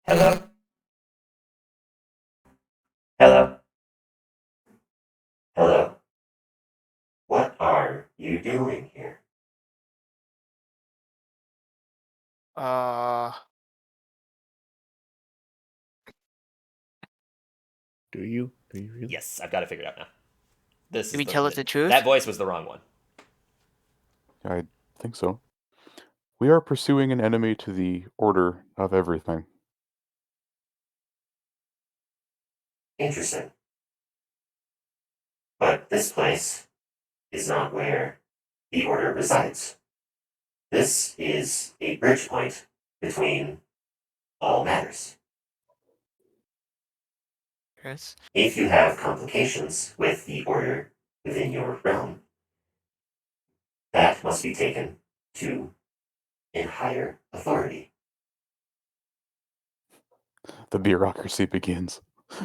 S8: Hello. Hello. Hello. What are you doing here?
S5: Do you? Do you really?
S1: Yes, I've got it figured out now. This
S4: Did we
S1: is
S4: tell it the truth?
S1: That voice was the wrong one.
S3: I think so. We are pursuing an enemy to the order of everything.
S8: Interesting. But this place is not where the Order resides. This is a bridge point between all matters.
S4: Chris?
S8: If you have complications with the Order within your realm, that must be taken to a higher authority.
S3: The bureaucracy begins.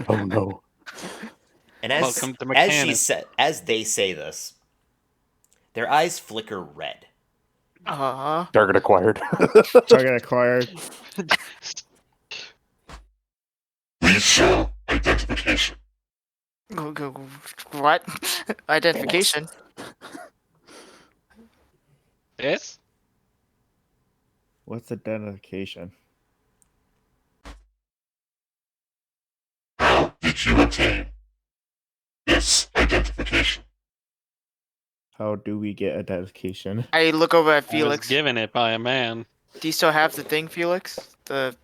S3: Oh no.
S1: And as
S2: Welcome to
S1: as she
S2: Mechanic.
S1: said, as they say this, their eyes flicker red.
S3: Target acquired.
S5: Target acquired.
S8: Please show identification.
S4: What? Identification?
S2: This?
S5: What's identification?
S8: How did you obtain this identification?
S5: How do we get identification?
S4: I look over at
S2: I was
S4: Felix.
S2: given it by a man.
S4: Do you still have the thing, Felix? The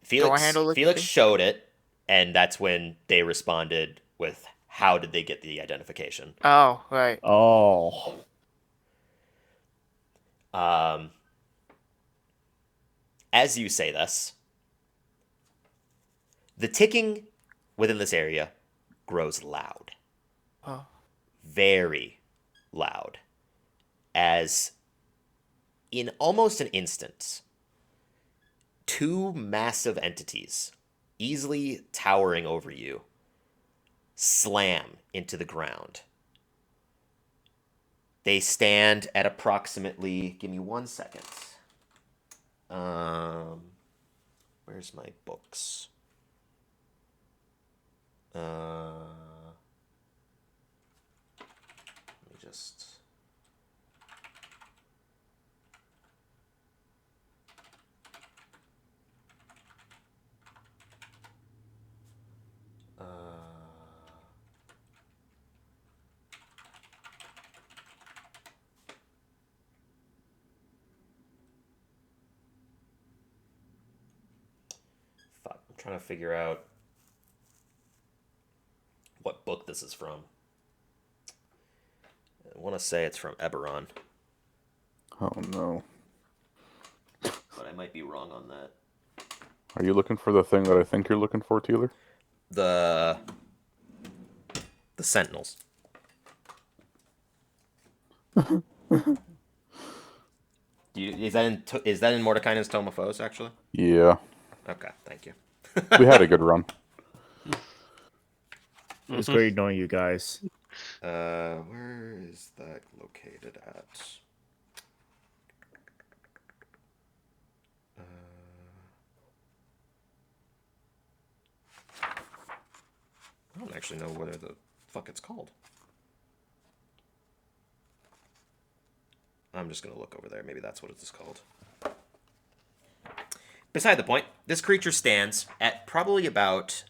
S1: Felix,
S4: handle looking
S1: Felix
S4: thing?
S1: showed it, and that's when they responded with, "How did they get the identification?"
S4: Oh, right.
S5: Oh.
S1: As you say this, the ticking within this area grows loud.
S4: Oh.
S1: Very loud. As in almost an instant, two massive entities, easily towering over you, slam into the ground. They stand at approximately, give me 1 second. Where's my books? Let me just... Fuck, I'm trying to figure out what book this is from. I want to say it's from Eberron,
S3: Oh no.
S1: but I might be wrong on that.
S3: Are you looking for the thing that I think you're looking for, Teeler?
S1: The Sentinels. Is that in Mordekainen's Tome of Foes, actually?
S3: Yeah.
S1: Okay, thank you.
S3: We had a good run.
S5: It's great knowing you guys.
S1: Where is that located at? I don't actually know whether the fuck it's called. I'm just gonna look over there. Maybe that's what it's called. Beside the point, this creature stands at probably about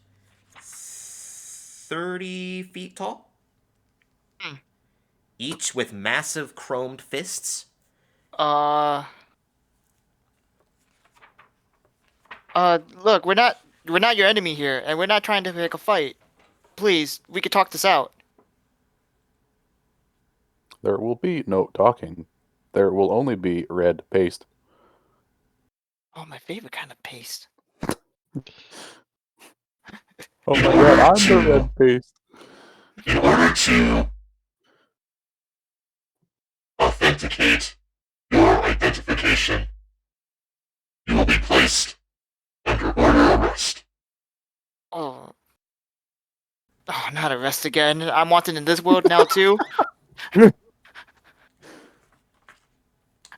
S1: 30 feet tall. Each with massive chromed fists.
S4: Look, we're not your enemy here, and we're not trying to pick a fight. Please, we could talk this out.
S3: There will be no talking. There will only be red paste.
S4: Oh, my favorite kind of paste.
S3: Oh my god, I'm the red paste.
S8: In order to authenticate your identification, you will be placed under order of arrest.
S4: Oh. Oh, not arrest again. I'm wanted in this world now too.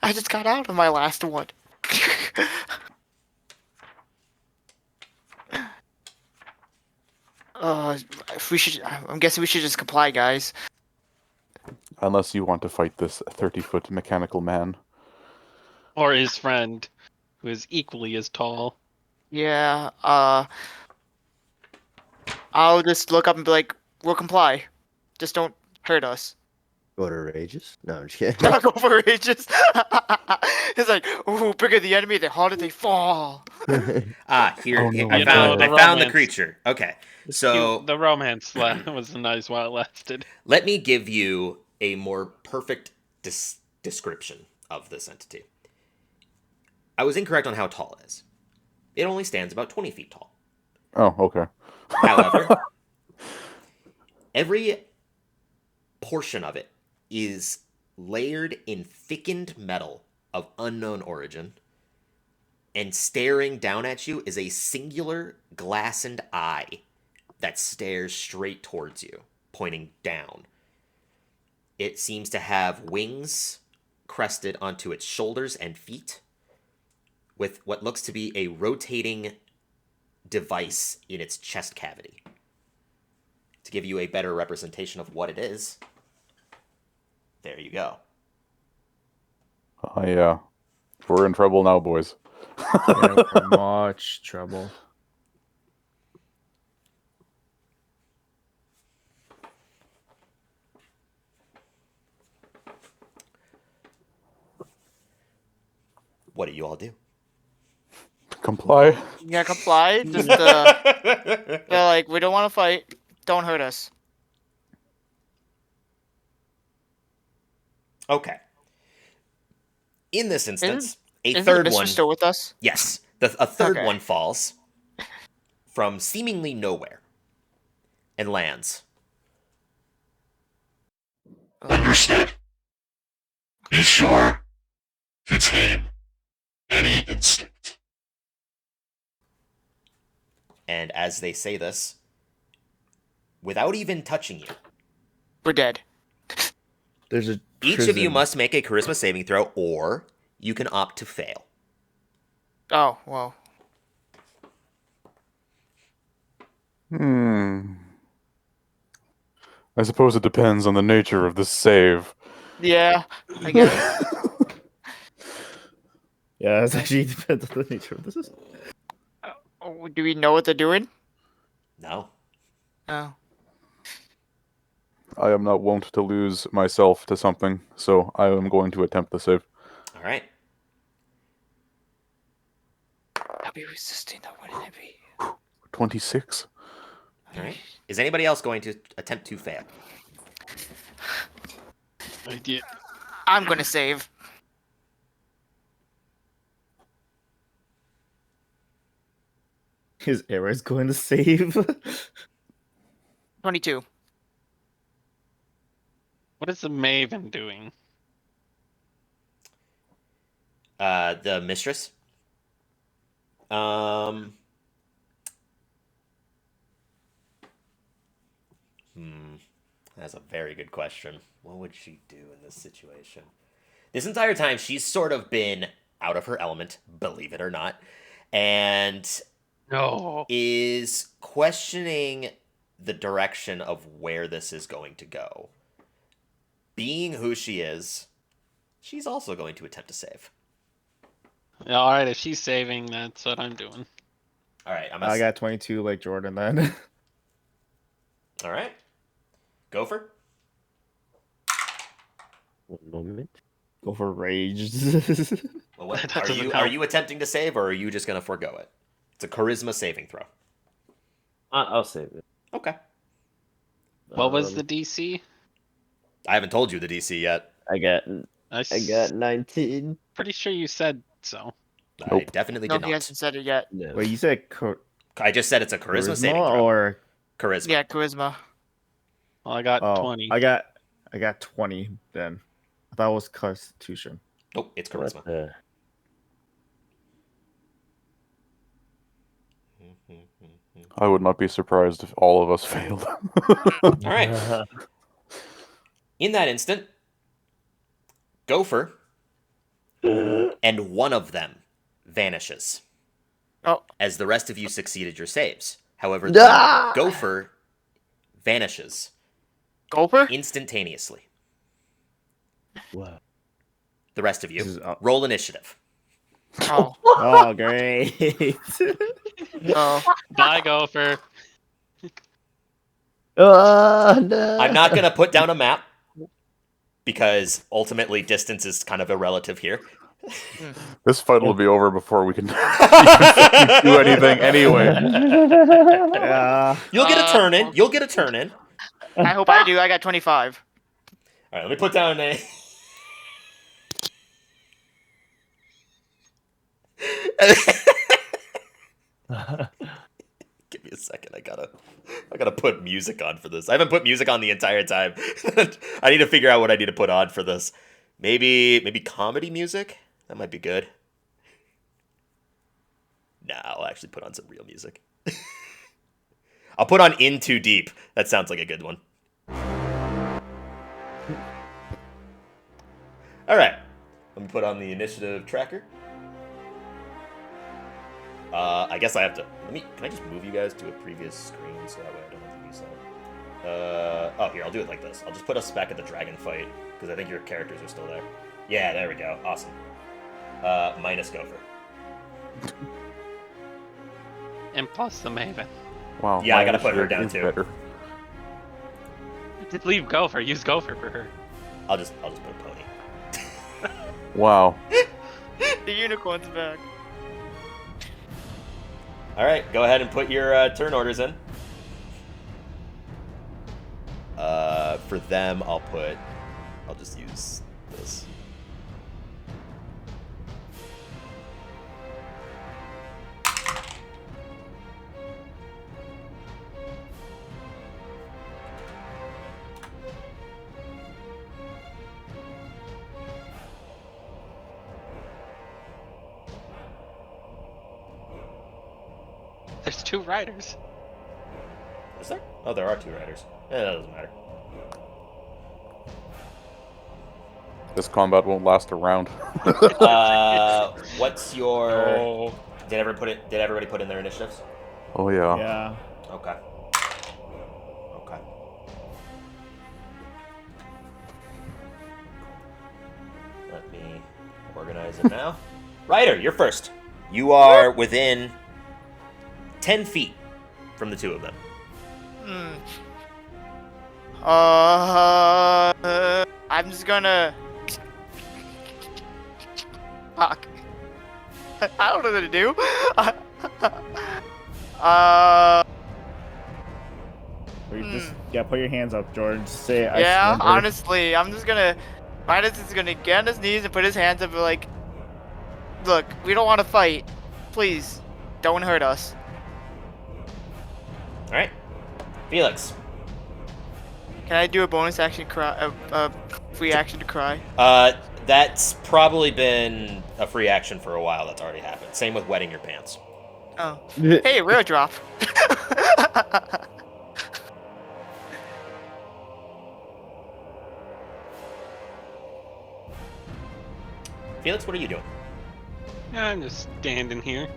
S4: I just got out of my last one. If we should, I'm guessing we should just comply, guys.
S3: Unless you want to fight this 30-foot mechanical man.
S2: Or his friend, who is equally as tall.
S4: Yeah. I'll just look up and be like, "We'll comply. Just don't hurt us."
S6: Go to Rages? No, I'm just kidding.
S4: Not go for ages. It's like, "Ooh, bigger the enemy, the harder they fall."
S1: Here,
S3: Oh,
S1: here
S3: no.
S1: I
S2: You
S1: found
S2: know,
S1: I
S2: the
S1: found the
S2: romance.
S1: creature. Okay, so
S2: The romance was nice while it lasted.
S1: let me give you a more perfect description of this entity. I was incorrect on how tall it is. It only stands about 20 feet tall.
S3: Oh, okay.
S1: However, every portion of it is layered in thickened metal of unknown origin, and staring down at you is a singular glassed eye that stares straight towards you, pointing down. It seems to have wings crested onto its shoulders and feet, with what looks to be a rotating device in its chest cavity. To give you a better representation of what it is, there you go.
S3: Yeah. We're in trouble now, boys.
S5: Yeah, we're much trouble.
S1: What do you all do?
S3: Comply.
S4: Yeah, comply. Just they're like, we don't want to fight. Don't hurt us.
S1: Okay. In this instance, a
S4: Isn't the
S1: third
S4: mistress
S1: one.
S4: still with us?
S1: Yes, a third
S4: Okay.
S1: one falls from seemingly nowhere and lands.
S8: Understood. Be sure to tame any instinct.
S1: And as they say this, without even touching you,
S4: We're dead.
S5: There's a
S1: each of you
S5: prison.
S1: must make a charisma saving throw, or you can opt to fail.
S4: Oh, well.
S3: I suppose it depends on the nature of the save.
S4: Yeah, I guess.
S5: Yeah, it actually depends on the nature of this.
S4: Oh, do we know what they're doing?
S1: No.
S4: Oh.
S3: I am not wont to lose myself to something, so I am going to attempt the save.
S1: All right.
S4: I'll be resisting that, wouldn't it be?
S3: 26.
S1: All right. Is anybody else going to attempt to fail?
S2: Idea.
S4: I'm gonna save.
S5: His arrow is going to save.
S4: 22.
S2: What is the Maven doing?
S1: The mistress. That's a very good question. What would she do in this situation? This entire time, she's sort of been out of her element, believe it or not, and
S2: No.
S1: is questioning the direction of where this is going to go. Being who she is, she's also going to attempt to save.
S2: Yeah, all right, if she's saving, that's what I'm doing.
S1: All right,
S5: I got 22 like Jordan then.
S1: All right, Gopher.
S6: One moment.
S5: Go for rage.
S1: Well, what,
S2: That
S1: are
S2: doesn't
S1: you
S2: help.
S1: are you attempting to save, or are you just going to forego it? It's a charisma saving throw.
S6: I'll save it.
S1: Okay.
S2: What was the
S6: Um,
S2: DC?
S1: I haven't told you the DC yet.
S6: I got
S2: I
S6: I got 19.
S2: pretty sure you said so.
S1: I
S3: Nope.
S1: definitely
S4: No,
S1: did
S4: he
S1: not.
S4: hasn't said it yet.
S6: No.
S5: Wait, you said
S1: I just said it's a charisma saving
S5: charisma
S1: throw.
S5: or
S1: Charisma.
S4: Yeah, charisma.
S2: Well, I got
S5: Oh,
S2: 20.
S5: I got 20 then. I thought it was Constitution.
S1: Nope, it's
S6: What
S1: charisma.
S6: the?
S3: I would not be surprised if all of us failed.
S1: All right. In that instant, Gopher and one of them vanishes.
S4: Oh.
S1: As the rest of you succeeded your saves. However,
S6: Ah!
S1: Gopher vanishes
S4: Gopher?
S1: instantaneously.
S6: Whoa.
S1: The rest of
S5: This
S1: you,
S5: is,
S1: roll initiative.
S4: Oh.
S5: oh, great.
S4: Oh.
S2: Bye, Gopher.
S6: No.
S1: I'm not going to put down a map because ultimately distance is kind of irrelative here.
S3: This fight will be over before we can even do anything anyway.
S5: Yeah.
S1: You'll get a turn in. You'll get a turn in.
S4: I hope I do. I got 25.
S1: All right, let me put down a. Give me a second. I gotta put music on for this. I haven't put music on the entire time. I need to figure out what I need to put on for this. Maybe comedy music. That might be good. Nah, I'll actually put on some real music. I'll put on In Too Deep. That sounds like a good one. All right. Let me put on the initiative tracker. I guess I have to. Can I just move you guys to a previous screen so that way I don't have to use that? Oh, here, I'll do it like this. I'll just put us back at the dragon fight because I think your characters are still there. Yeah, there we go. Awesome. Minus Gopher.
S2: And plus the Maven.
S3: Wow.
S1: Yeah, I
S3: my
S1: gotta put her
S3: initiative
S1: down,
S3: is
S1: too.
S3: better.
S2: Just leave Gopher. Use Gopher for her.
S1: I'll just put a pony.
S3: Wow.
S4: The unicorn's back.
S1: All right, go ahead and put your turn orders in. For them, I'll just use this.
S2: There's 2 riders.
S1: Is there? Oh, there are 2 riders. Yeah, that doesn't matter.
S3: This combat won't last a round.
S1: What's your?
S2: Oh.
S1: Did everybody put in their initiatives?
S3: Oh yeah.
S5: Yeah.
S1: Okay. Okay. Let me organize it now. Ryder, you're first. You are within 10 feet from the 2 of them.
S4: I'm just gonna. Fuck. I don't know what to do.
S5: Or you just put your hands up, George. Say I
S4: Yeah,
S5: surrender.
S4: honestly, I'm just gonna. Midas is gonna get on his knees and put his hands up, like, look, we don't want to fight. Please, don't hurt us.
S1: All right. Felix.
S4: Can I do a bonus action cry? Free action to cry?
S1: That's probably been a free action for a while. That's already happened. Same with wetting your pants.
S4: Oh. Hey, real drop.
S1: Felix, what are you doing?
S2: I'm just standing here.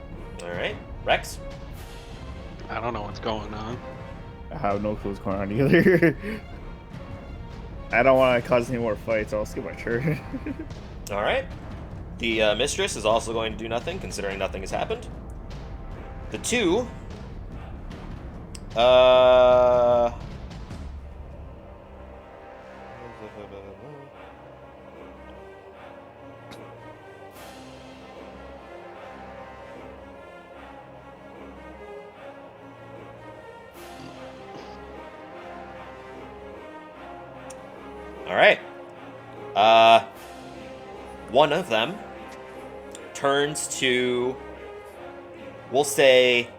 S1: All right. Rex.
S2: I don't know what's going on.
S5: I have no clue what's going on either. I don't want to cause any more fights. I'll skip my turn.
S1: All right. The mistress is also going to do nothing, considering nothing has happened. The 2. All right. One of them turns to, we'll say,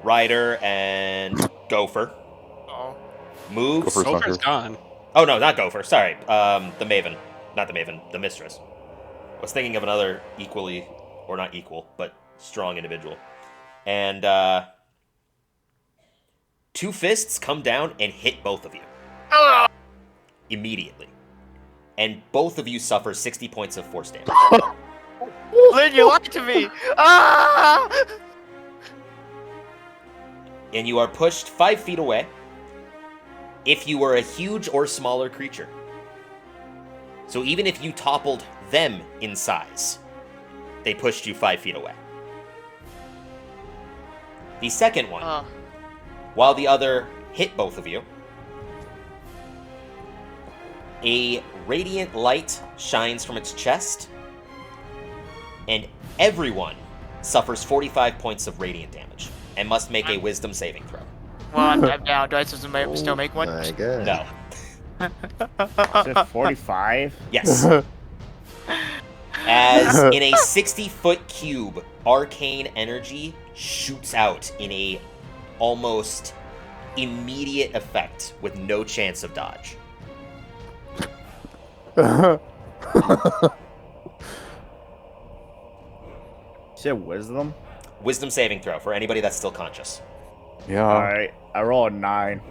S1: Ryder and Gopher.
S4: Oh.
S1: moves.
S3: Go first,
S2: Gopher's
S3: Hunter.
S2: gone.
S1: Oh no, not Gopher. Sorry, the Maven, not the Maven, the Mistress. I was thinking of another equally, or not equal, but strong individual. And two fists come down and hit both of you immediately, and both of you suffer 60 points of force damage.
S4: Lynn, you lied to me! Ah!
S1: And you are pushed 5 feet away. If you were a huge or smaller creature. So even if you toppled them in size, they pushed you 5 feet away. The second one, while the other hit both of you, a radiant light shines from its chest, and everyone suffers 45 points of radiant damage and must make a wisdom saving throw.
S4: Well, I'm down. Do I still make one?
S6: My God.
S1: No.
S5: Is it 45?
S1: Yes. As in a 60-foot cube, arcane energy shoots out in a almost immediate effect with no chance of dodge.
S5: Shit, wisdom?
S1: Wisdom saving throw for anybody that's still conscious.
S3: Yeah.
S5: Alright, I roll a 9.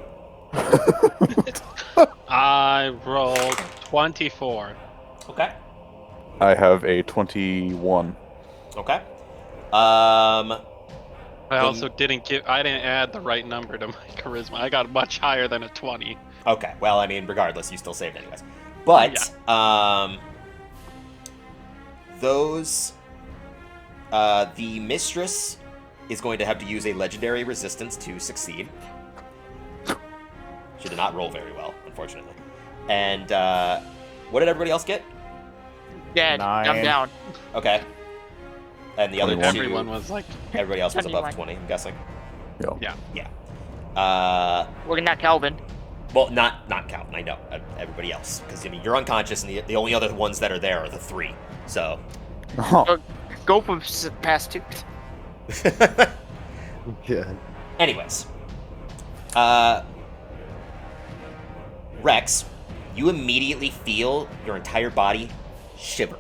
S2: I rolled 24.
S1: Okay.
S3: I have a 21.
S1: Okay.
S2: I also didn't add the right number to my charisma. I got much higher than a 20.
S1: Okay. Well, I mean, regardless, you still saved anyways. But those the mistress is going to have to use a legendary resistance to succeed. She did not roll very well, unfortunately. And what did everybody else get?
S4: Dead. I'm
S5: 9.
S4: down.
S1: Okay. And the other
S3: 21.
S1: two,
S2: Everyone was like,
S1: everybody else was above
S4: 21.
S1: 20, I'm guessing.
S3: Yeah.
S1: Yeah.
S4: We're not Calvin.
S1: Well, not Calvin, I know. Everybody else. Because, I mean, you're unconscious, and the only other ones that are there are the 3. So.
S3: Oh,
S4: Go from past 2.
S6: Yeah.
S1: Anyways. Rex, you immediately feel your entire body shiver.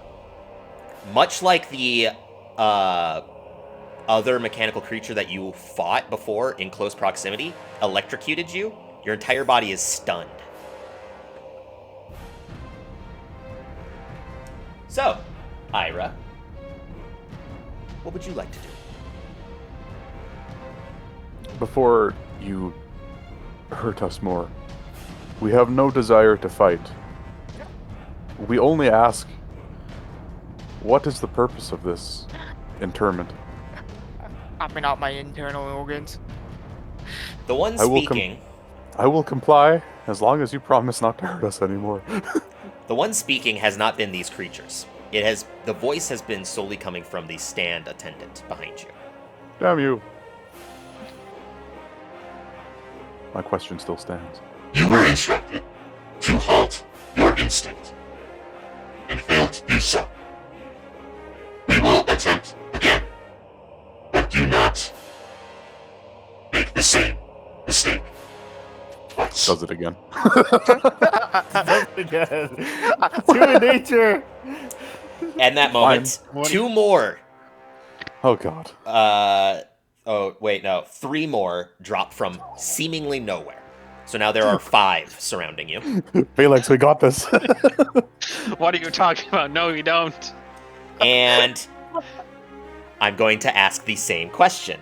S1: Much like the other mechanical creature that you fought before in close proximity electrocuted you, your entire body is stunned. So, Ira, what would you like to do?
S3: before you hurt us more, we have no desire to fight. We only ask, what is the purpose of this interment?
S4: Popping out my internal organs.
S1: The one
S3: I will
S1: speaking,
S3: I will comply as long as you promise not to hurt us anymore.
S1: the one speaking has not been these creatures. The voice has been solely coming from the stand attendant behind you.
S3: Damn you. My question still stands.
S8: You were instructed to halt your instinct and failed to do so. We will attempt again, but do not make the same mistake twice.
S3: Does it again.
S5: Again. Human nature!
S1: And that moment,
S5: Fine.
S1: 2 more.
S3: Oh god.
S1: Oh wait, no, 3 more drop from seemingly nowhere. So now there are 5 surrounding you.
S3: Felix, we got this.
S2: what are you talking about? No, you don't.
S1: And I'm going to ask the same question.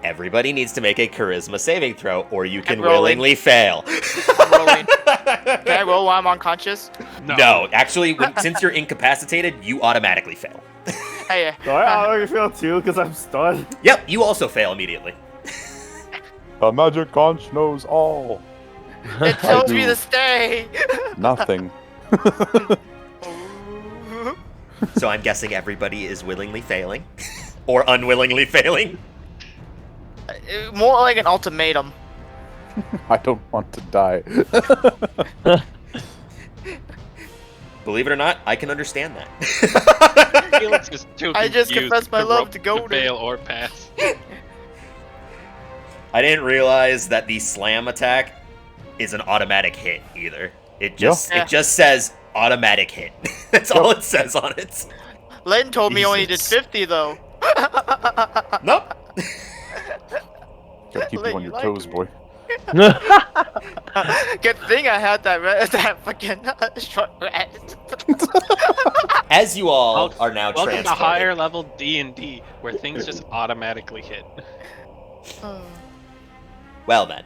S1: Everybody needs to make a charisma saving throw, or you can
S4: I'm rolling.
S1: willingly fail.
S4: I'm rolling. Can I roll while I'm unconscious?
S1: No, actually, since you're incapacitated, you automatically fail.
S4: Hey,
S5: Do I already feel too because I'm stunned?
S1: Yep, you also fail immediately.
S3: The magic conch knows all.
S4: it tells me to stay.
S3: Nothing.
S1: So I'm guessing everybody is willingly failing, or unwillingly failing.
S4: More like an ultimatum.
S3: I don't want to die.
S1: Believe it or not, I can understand that.
S2: Felix is too
S4: I just
S2: confused
S4: confessed my love
S2: ro-
S4: to Golden.
S2: fail or pass.
S1: I didn't realize that the slam attack is an automatic hit either. It
S4: Yeah.
S1: just says automatic hit. That's all it says on it.
S4: Len told me only did
S1: Jesus.
S4: 50 though.
S1: Nope.
S3: Gotta keep you on your toes, boy.
S4: Good thing I had that fucking short rest.
S1: As you all
S2: Welcome-
S1: are now
S2: Welcome to
S1: transported.
S2: higher level D&D, where things just automatically hit.
S1: Well then,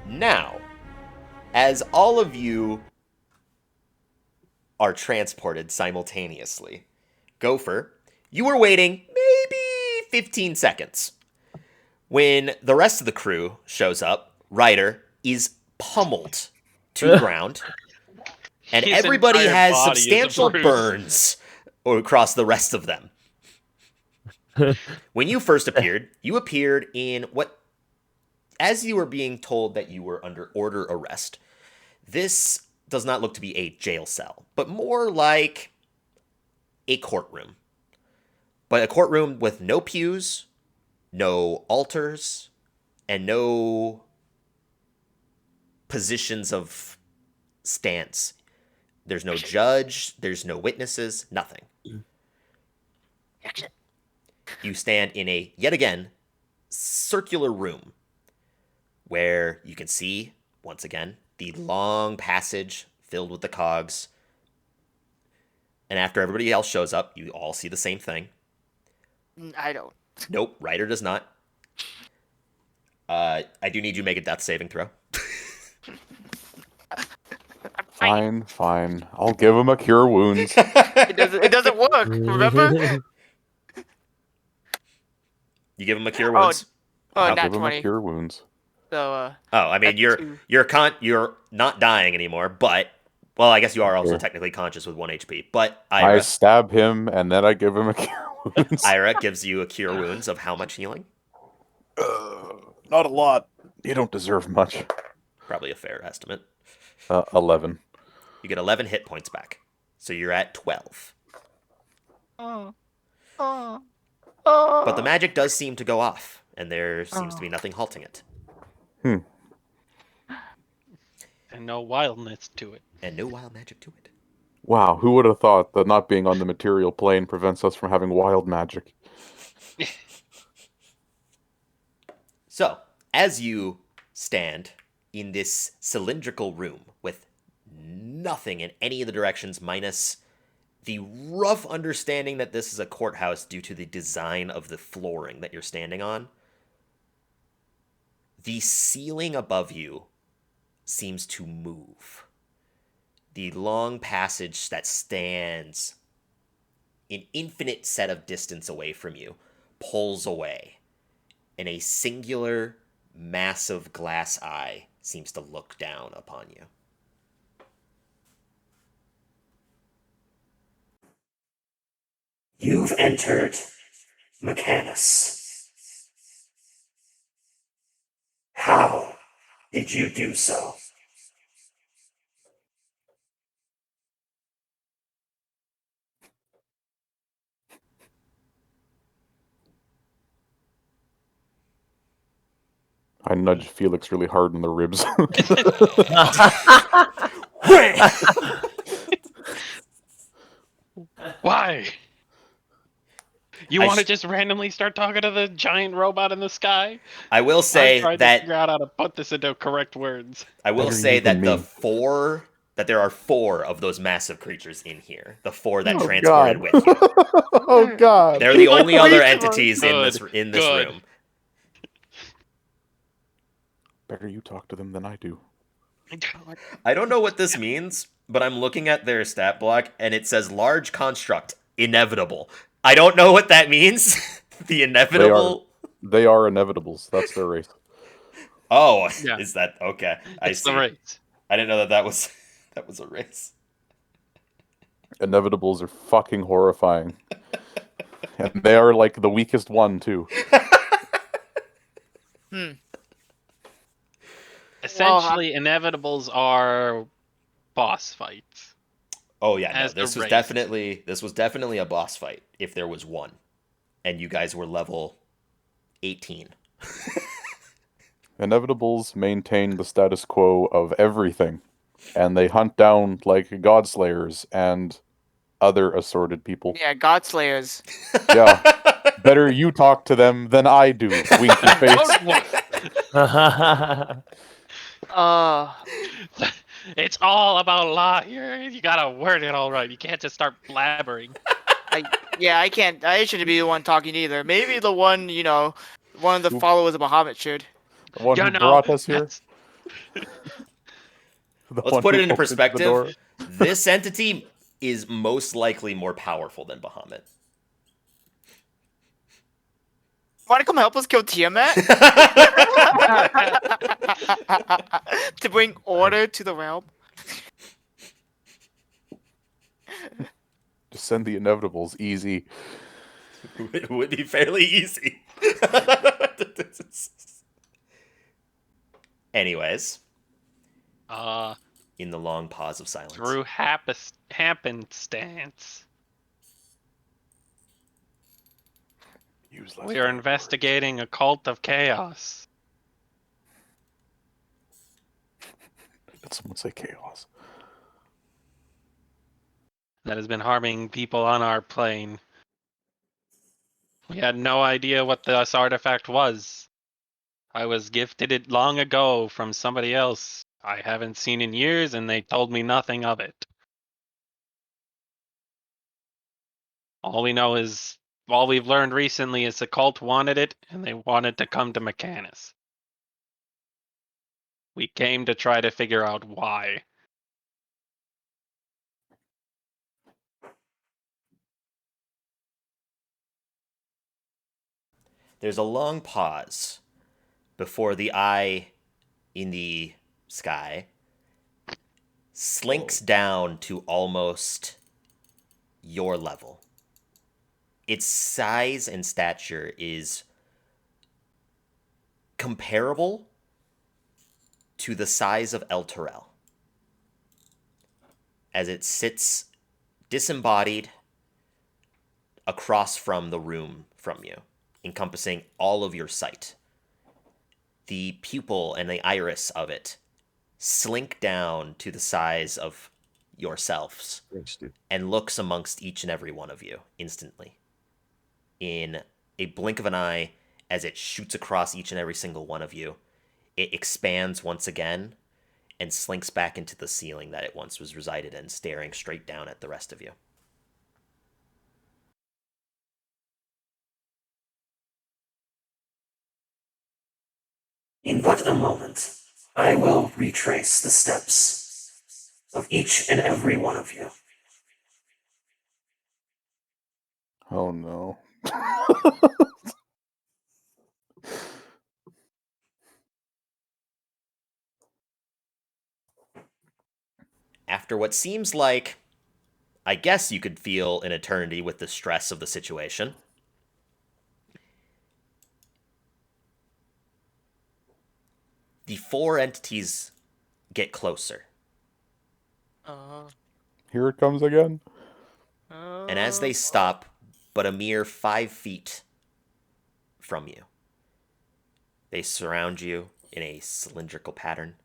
S1: now, as all of you are transported simultaneously, Gopher, you were waiting maybe 15 seconds. When the rest of the crew shows up, Ryder is pummeled to the ground, and
S2: His
S1: everybody
S2: entire
S1: has
S2: body is
S1: substantial
S2: bruised.
S1: burns across the rest of them. When you first appeared, you appeared in what, as you were being told that you were under order arrest, this does not look to be a jail cell, but more like a courtroom. But a courtroom with no pews, no altars, and no positions of stance. There's no judge, there's no witnesses, nothing. You stand in a, yet again, circular room where you can see, once again, the long passage filled with the cogs. And after everybody else shows up, you all see the same thing.
S4: I don't.
S1: Nope, Ryder does not. I do need you to make a death saving throw.
S3: Fine. I'll give him a cure wounds.
S4: It doesn't work. Remember?
S1: You give him a cure
S4: Oh,
S1: wounds.
S4: Oh,
S1: I'll
S4: not
S3: Give him a
S4: 20.
S3: cure wounds.
S4: So
S1: Oh, I mean,
S4: that's
S1: you're
S4: two.
S1: you're not dying anymore, but well, I guess you are also
S3: Sure.
S1: technically conscious with 1 HP. But
S3: I
S1: Ira,
S3: stab him and then I give him a cure wounds.
S1: Ira gives you a cure wounds of how much healing?
S3: Not a lot. You don't deserve much.
S1: Probably a fair estimate.
S3: 11.
S1: You get 11 hit points back, so you're at 12. But the magic does seem to go off, and there seems to be nothing halting it,
S2: And no wildness to it.
S1: and no wild magic to it.
S3: Wow, who would have thought that not being on the material plane prevents us from having wild magic?
S1: So, as you stand in this cylindrical room with nothing in any of the directions minus the rough understanding that this is a courthouse due to the design of the flooring that you're standing on, the ceiling above you seems to move. The long passage that stands an infinite set of distance away from you pulls away, and a singular, massive glass eye seems to look down upon you. You've entered Mechanus. How did you do so?
S3: I nudged Felix really hard in the ribs.
S2: Why? You
S1: I
S2: want to
S1: sh-
S2: just randomly start talking to the giant robot in the sky?
S1: I will
S2: I'm
S1: say
S2: trying to
S1: that
S2: figure out how to put this into correct words.
S1: I will
S3: Better
S1: say
S3: you than
S1: that
S3: me.
S1: there are 4 of those massive creatures in here. The 4 that
S3: Oh,
S1: transported
S3: God.
S1: with you.
S3: Oh god.
S1: They're the only other
S4: Good.
S1: entities in this
S2: Good.
S1: room.
S3: Better you talk to them than I do.
S1: I don't know what this means, but I'm looking at their stat block and it says large construct inevitable. I don't know what that means. The inevitable.
S3: They are inevitables. That's their race.
S1: Oh,
S2: Yeah.
S1: is that okay? I
S2: It's
S1: see.
S2: the race.
S1: I didn't know that was that was a race.
S3: Inevitables are fucking horrifying. And they are like the weakest one too.
S2: Essentially, inevitables are boss fights.
S1: Oh yeah, no,
S2: As the
S1: this was
S2: race.
S1: definitely a boss fight if there was one, and you guys were level 18.
S3: Inevitables maintain the status quo of everything, and they hunt down like Godslayers and other assorted people.
S4: Yeah, God Slayers.
S3: Yeah. Better you talk to them than I do, winky face.
S4: Uh,
S2: It's all about law here. You gotta word it all right. You can't just start blabbering.
S4: yeah, I can't. I shouldn't be the one talking either. Maybe the one, one of the
S3: Who-
S4: followers of Muhammad should.
S3: The one
S2: You
S3: who
S2: know,
S3: brought us here.
S2: that's-
S3: The
S1: Let's
S3: one
S1: put
S3: who
S1: it into
S3: opened the
S1: perspective.
S3: door.
S1: This entity is most likely more powerful than Bahamut.
S4: Want to come help us kill Tiamat? To bring order to the realm?
S3: Just send the Inevitables. Easy.
S1: It would be fairly easy. Anyways, in the long pause of silence.
S2: through happenstance,
S3: Use less
S2: we are
S3: words.
S2: investigating a cult of chaos.
S3: Did someone say chaos?
S2: That has been harming people on our plane. We had no idea what this artifact was. I was gifted it long ago from somebody else I haven't seen in years, and they told me nothing of it. All we've learned recently is the cult wanted it, and they wanted to come to Mechanus. We came to try to figure out why.
S1: There's a long pause before the eye in the sky slinks down to almost your level. Its size and stature is comparable to the size of El Terrell, as it sits disembodied across from the room from you, encompassing all of your sight. The pupil and the iris of it slink down to the size of yourselves
S6: Thanks, dude.
S1: and looks amongst each and every one of you instantly. In a blink of an eye, as it shoots across each and every single one of you, it expands once again and slinks back into the ceiling that it once was resided in, staring straight down at the rest of you.
S9: In but a moment, I will retrace the steps of each and every one of you.
S3: Oh no.
S1: After what seems like, I guess you could feel an eternity with the stress of the situation, the four entities get closer.
S3: Here it comes again.
S1: And as they stop, but a mere 5 feet from you, they surround you in a cylindrical pattern.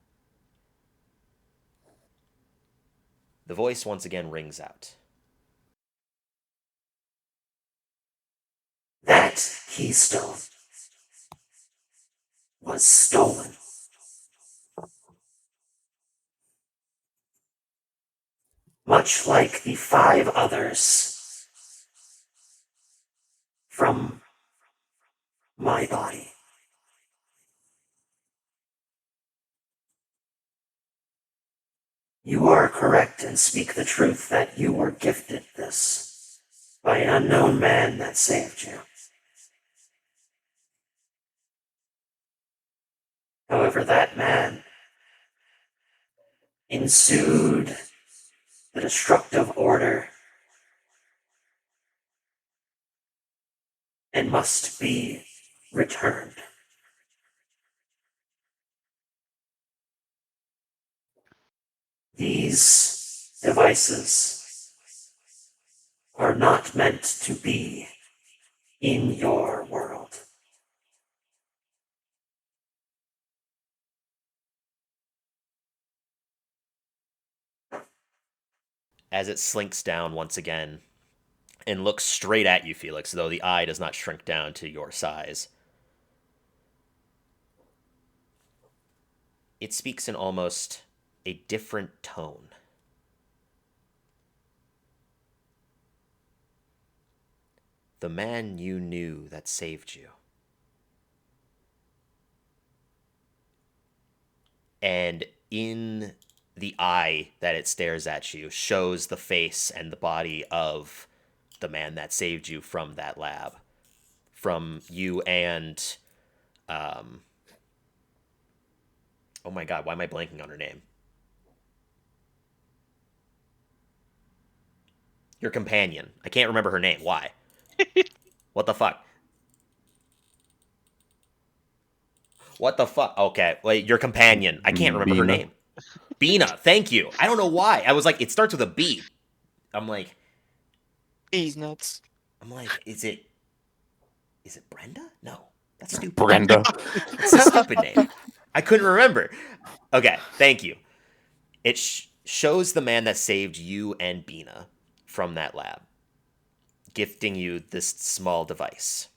S1: The voice once again rings out.
S9: That keystone was stolen. Much like the 5 others from my body. You are correct and speak the truth that you were gifted this by an unknown man that saved you. However, that man ensued the destructive order and must be returned. These devices are not meant to be in your world.
S1: as it slinks down once again and looks straight at you, Felix, though the eye does not shrink down to your size. It speaks in almost a different tone. The man you knew that saved you. And in the eye that it stares at you shows the face and the body of the man that saved you from that lab. From you and... oh my god, why am I blanking on her name? Your companion. I can't remember her name. Why? What the fuck? What the fuck? Okay, wait, your companion. I can't remember her
S3: Bina.
S1: name. Bina, thank you. I don't know why. I was like, it starts with a B. I'm like,
S4: He's nuts.
S1: is it Brenda? No, that's stupid.
S3: Brenda.
S1: It's a stupid name. I couldn't remember. Okay, thank you. It shows the man that saved you and Bina from that lab, gifting you this small device.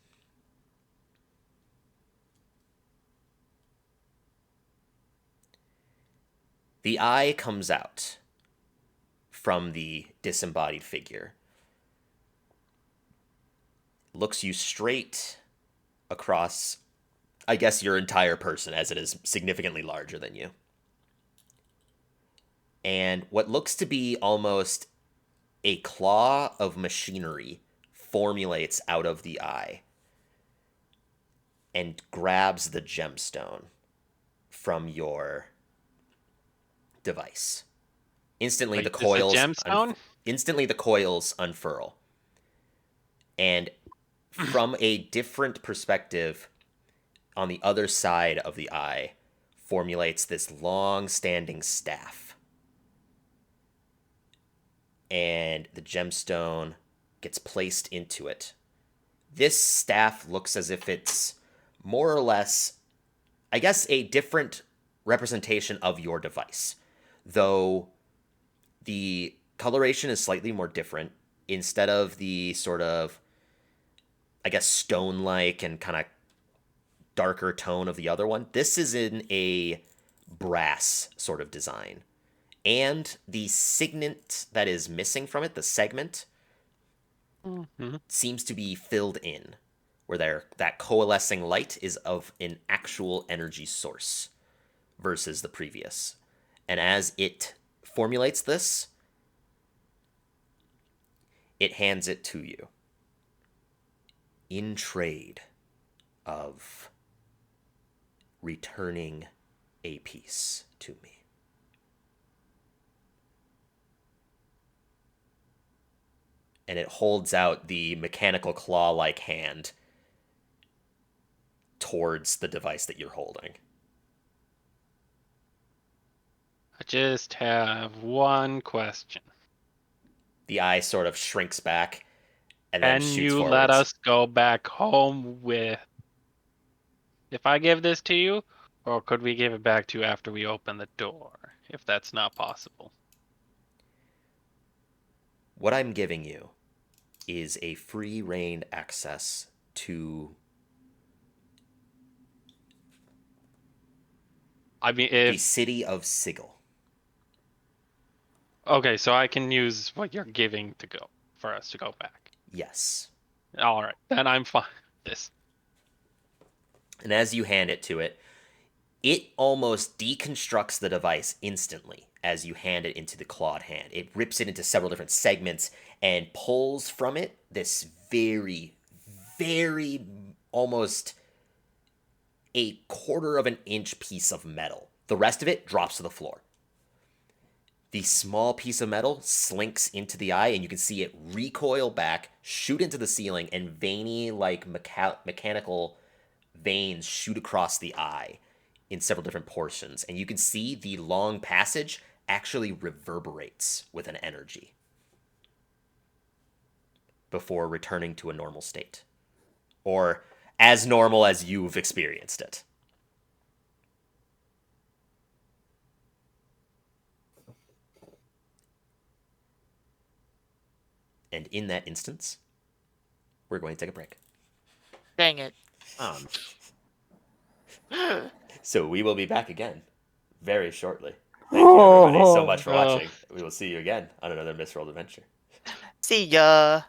S1: The eye comes out from the disembodied figure, looks you straight across, I guess, your entire person, as it is significantly larger than you. And what looks to be almost a claw of machinery formulates out of the eye and grabs the gemstone from your device. Instantly,
S2: Wait,
S1: the
S2: this is
S1: coils
S2: gemstone?
S1: instantly the coils unfurl, and from a different perspective, on the other side of the eye, formulates this long-standing staff, and the gemstone gets placed into it. This staff looks as if it's more or less, I guess, a different representation of your device, though the coloration is slightly more different. Instead of the sort of, I guess, stone-like and kind of darker tone of the other one, this is in a brass sort of design. And the signet that is missing from it, the segment, seems to be filled in, where that coalescing light is of an actual energy source versus the previous. And as it formulates this, it hands it to you in trade of returning a piece to me. And it holds out the mechanical claw-like hand towards the device that you're holding.
S2: I just have one question.
S1: The eye sort of shrinks back and then
S2: Can
S1: shoots
S2: you
S1: forwards.
S2: let us go back home with... If I give this to you, or could we give it back to you after we open the door, if that's not possible?
S1: What I'm giving you is a free reign access to
S2: I mean,
S1: the
S2: if...
S1: city of Sigil.
S2: Okay, so I can use what you're giving to go, for us to go back.
S1: Yes.
S2: Alright, then I'm fine with this.
S1: And as you hand it to it, it almost deconstructs the device instantly as you hand it into the clawed hand. It rips it into several different segments and pulls from it this very, very, almost a quarter of an inch piece of metal. The rest of it drops to the floor. The small piece of metal slinks into the eye, and you can see it recoil back, shoot into the ceiling, and veiny, like mechanical veins shoot across the eye in several different portions. And you can see the long passage actually reverberates with an energy before returning to a normal state, or as normal as you've experienced it. And in that instance, we're going to take a break.
S4: Dang it.
S1: So we will be back again very shortly. Thank you everybody so much for
S2: Oh.
S1: watching. We will see you again on another Misrolled adventure.
S4: See ya.